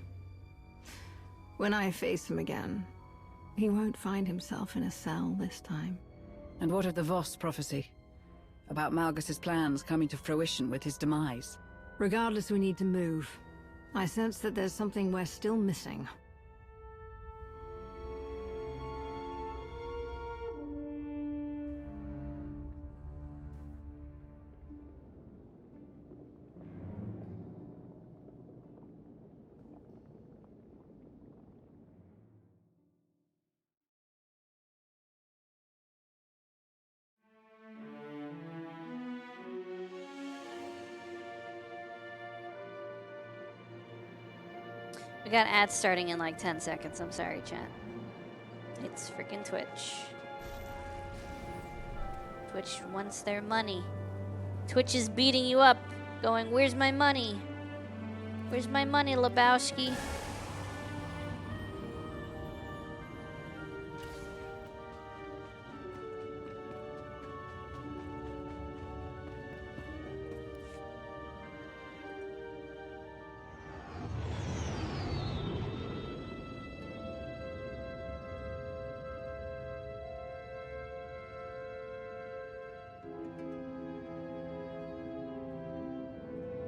S5: When I face him again, he won't find himself in a cell this time.
S6: And what of the Voss prophecy? About Malgus's plans coming to fruition with his demise?
S5: Regardless, we need to move. I sense that there's something we're still missing.
S2: We got ads starting in like 10 seconds. I'm sorry, chat. It's freaking Twitch. Twitch wants their money. Twitch is beating you up, going, "Where's my money? Where's my money, Lebowski?"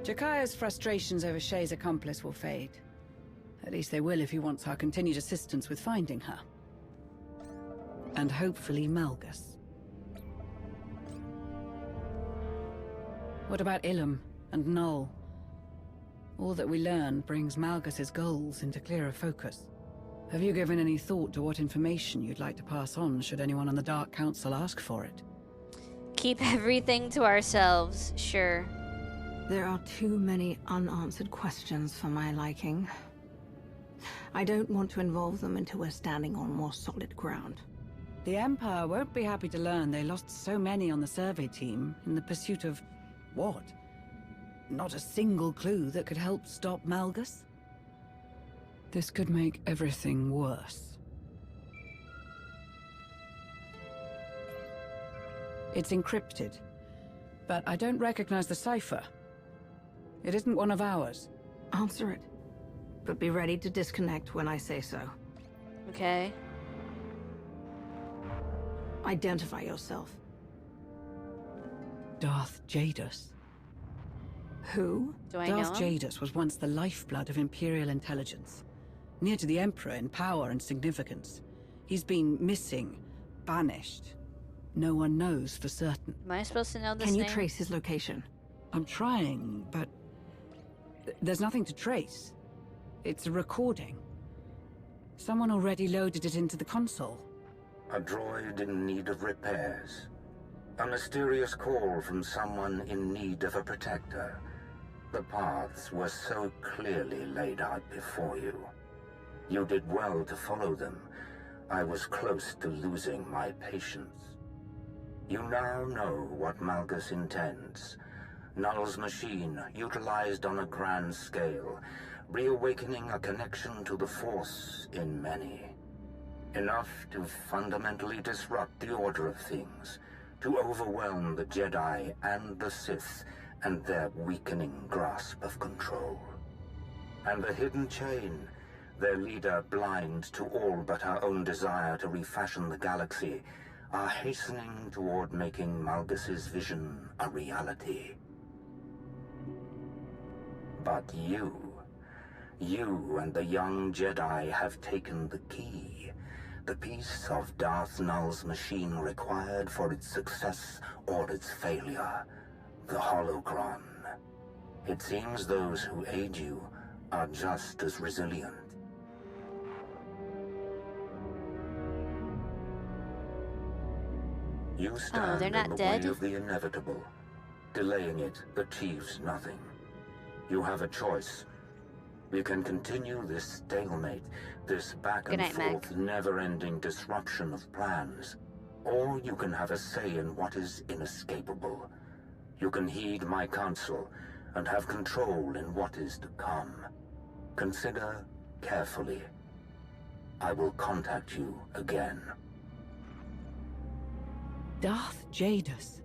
S6: Jakaya's frustrations over Shae's accomplice will fade. At least they will if he wants our continued assistance with finding her. And hopefully Malgus. What about Ilum and Null? All that we learn brings Malgus's goals into clearer focus. Have you given any thought to what information you'd like to pass on should anyone on the Dark Council ask for it?
S2: Keep everything to ourselves, sure.
S5: There are too many unanswered questions for my liking. I don't want to involve them until we're standing on more solid ground.
S6: The Empire won't be happy to learn they lost so many on the survey team in the pursuit of... what? Not a single clue that could help stop Malgus? This could make everything worse. It's encrypted, but I don't recognize the cipher. It isn't one of ours.
S5: Answer it. but be ready to disconnect when I say so.
S2: Okay.
S5: Identify yourself.
S6: Darth Jadus.
S5: Who?
S2: Do I
S6: Darth
S2: know him?
S6: Jadus was once the lifeblood of Imperial intelligence. Near to the Emperor in power and significance. He's been missing, banished. No one knows for certain.
S2: Am I supposed to know this
S5: Can you
S2: name?
S5: trace his location?
S6: I'm trying, but there's nothing to trace. It's a recording. Someone already loaded it into the console.
S15: A droid in need of repairs. A mysterious call from someone in need of a protector. The paths were so clearly laid out before you. You did well to follow them. I was close to losing my patience. You now know what Malgus intends. Null's machine, utilized on a grand scale, reawakening a connection to the Force in many. Enough to fundamentally disrupt the order of things, to overwhelm the Jedi and the Sith and their weakening grasp of control. And the hidden chain, their leader blind to all but her own desire to refashion the galaxy, are hastening toward making Malgus's vision a reality. But you and the young Jedi have taken the key, the piece of Darth Null's machine required for its success or its failure, the holocron. It seems those who aid you are just as resilient. You stand
S2: they're
S15: in
S2: not
S15: the
S2: dead?
S15: way of the inevitable. Delaying it achieves nothing. You have a choice. You can continue this stalemate, this back and forth, never-ending disruption of plans. Or you can have a say in what is inescapable. You can heed my counsel and have control in what is to come. Consider carefully. I will contact you again.
S6: Darth Jadus.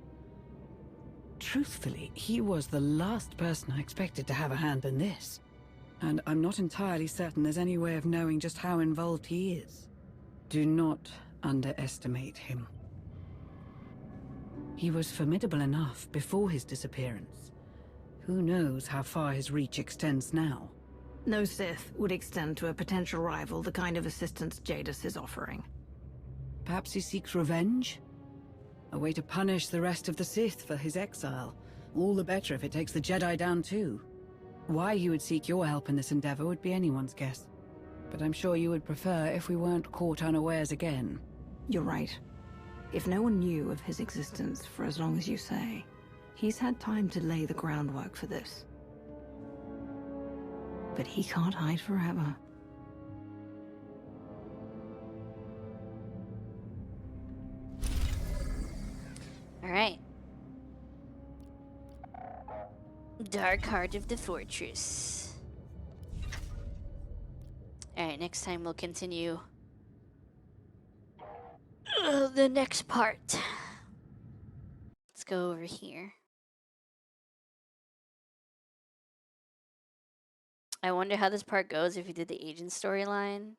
S6: Truthfully, he was the last person I expected to have a hand in this. And I'm not entirely certain there's any way of knowing just how involved he is. Do not underestimate him. He was formidable enough before his disappearance. Who knows how far his reach extends now?
S5: No Sith would extend to a potential rival the kind of assistance Jadus is offering.
S6: Perhaps he seeks revenge? A way to punish the rest of the Sith for his exile. All the better if it takes the Jedi down too. Why he would seek your help in this endeavor would be anyone's guess. But I'm sure you would prefer if we weren't caught unawares again.
S5: You're right. If no one knew of his existence for as long as you say, he's had time to lay the groundwork for this. But he can't hide forever.
S2: All right. Dark Heart of the Fortress. Alright, next time we'll continue the next part. Let's go over here. I wonder how this part goes if you did the agent storyline.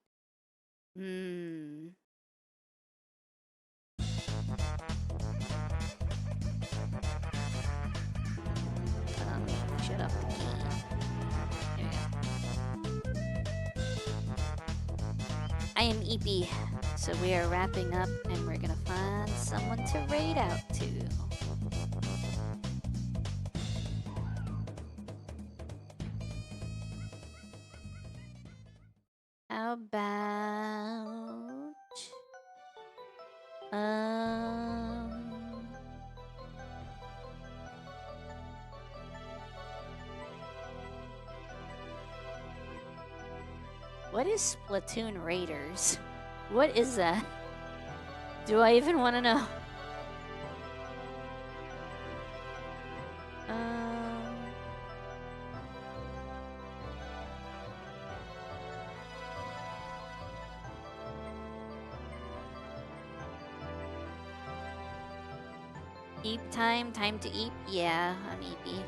S2: Shut up. There we go. I am EP, so we are wrapping up and we're gonna find someone to raid out to. How about what is Splatoon Raiders? What is that? Do I even want to know? Eep time? Time to eep? Yeah, I'm eepy.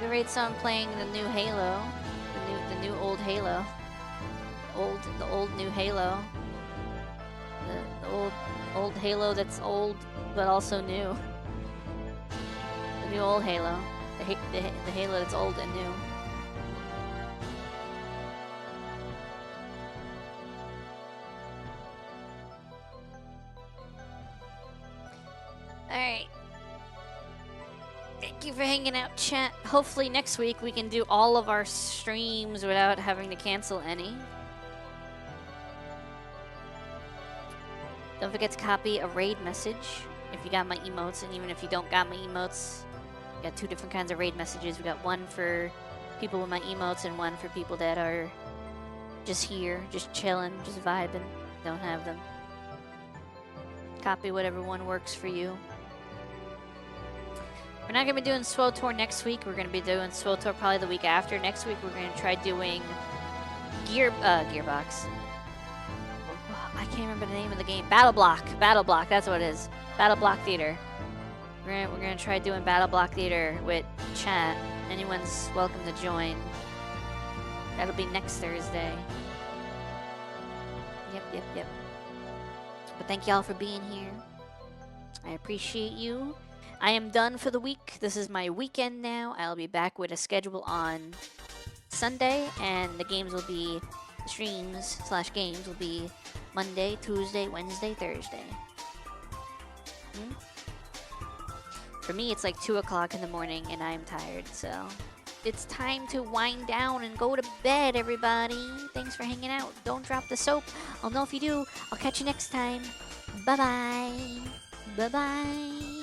S2: We rate some playing the new Halo, the new old Halo, the old new Halo, the old Halo that's old but also new. The new old Halo, the Halo that's old and new. Alright. Thank you for hanging out, chat. Hopefully next week we can do all of our streams without having to cancel any. Don't forget to copy a raid message if you got my emotes, and even if you don't got my emotes, we got 2 different kinds of raid messages. We got one for people with my emotes and one for people that are just here, just chilling, just vibing, don't have them. Copy whatever one works for you. We're not going to be doing SWTOR next week. We're going to be doing SWTOR probably the week after. Next week we're going to try doing Gearbox. I can't remember the name of the game. Battle Block, that's what it is. Battle Block Theater. We're going to try doing Battle Block Theater with chat. Anyone's welcome to join. That'll be next Thursday. Yep. But thank y'all for being here. I appreciate you. I am done for the week. This is my weekend now. I'll be back with a schedule on Sunday, and the games will be, streams/games will be Monday, Tuesday, Wednesday, Thursday. For me, it's like 2 o'clock in the morning, and I'm tired, so it's time to wind down and go to bed, everybody. Thanks for hanging out. Don't drop the soap. I'll know if you do. I'll catch you next time. Bye-bye. Bye-bye.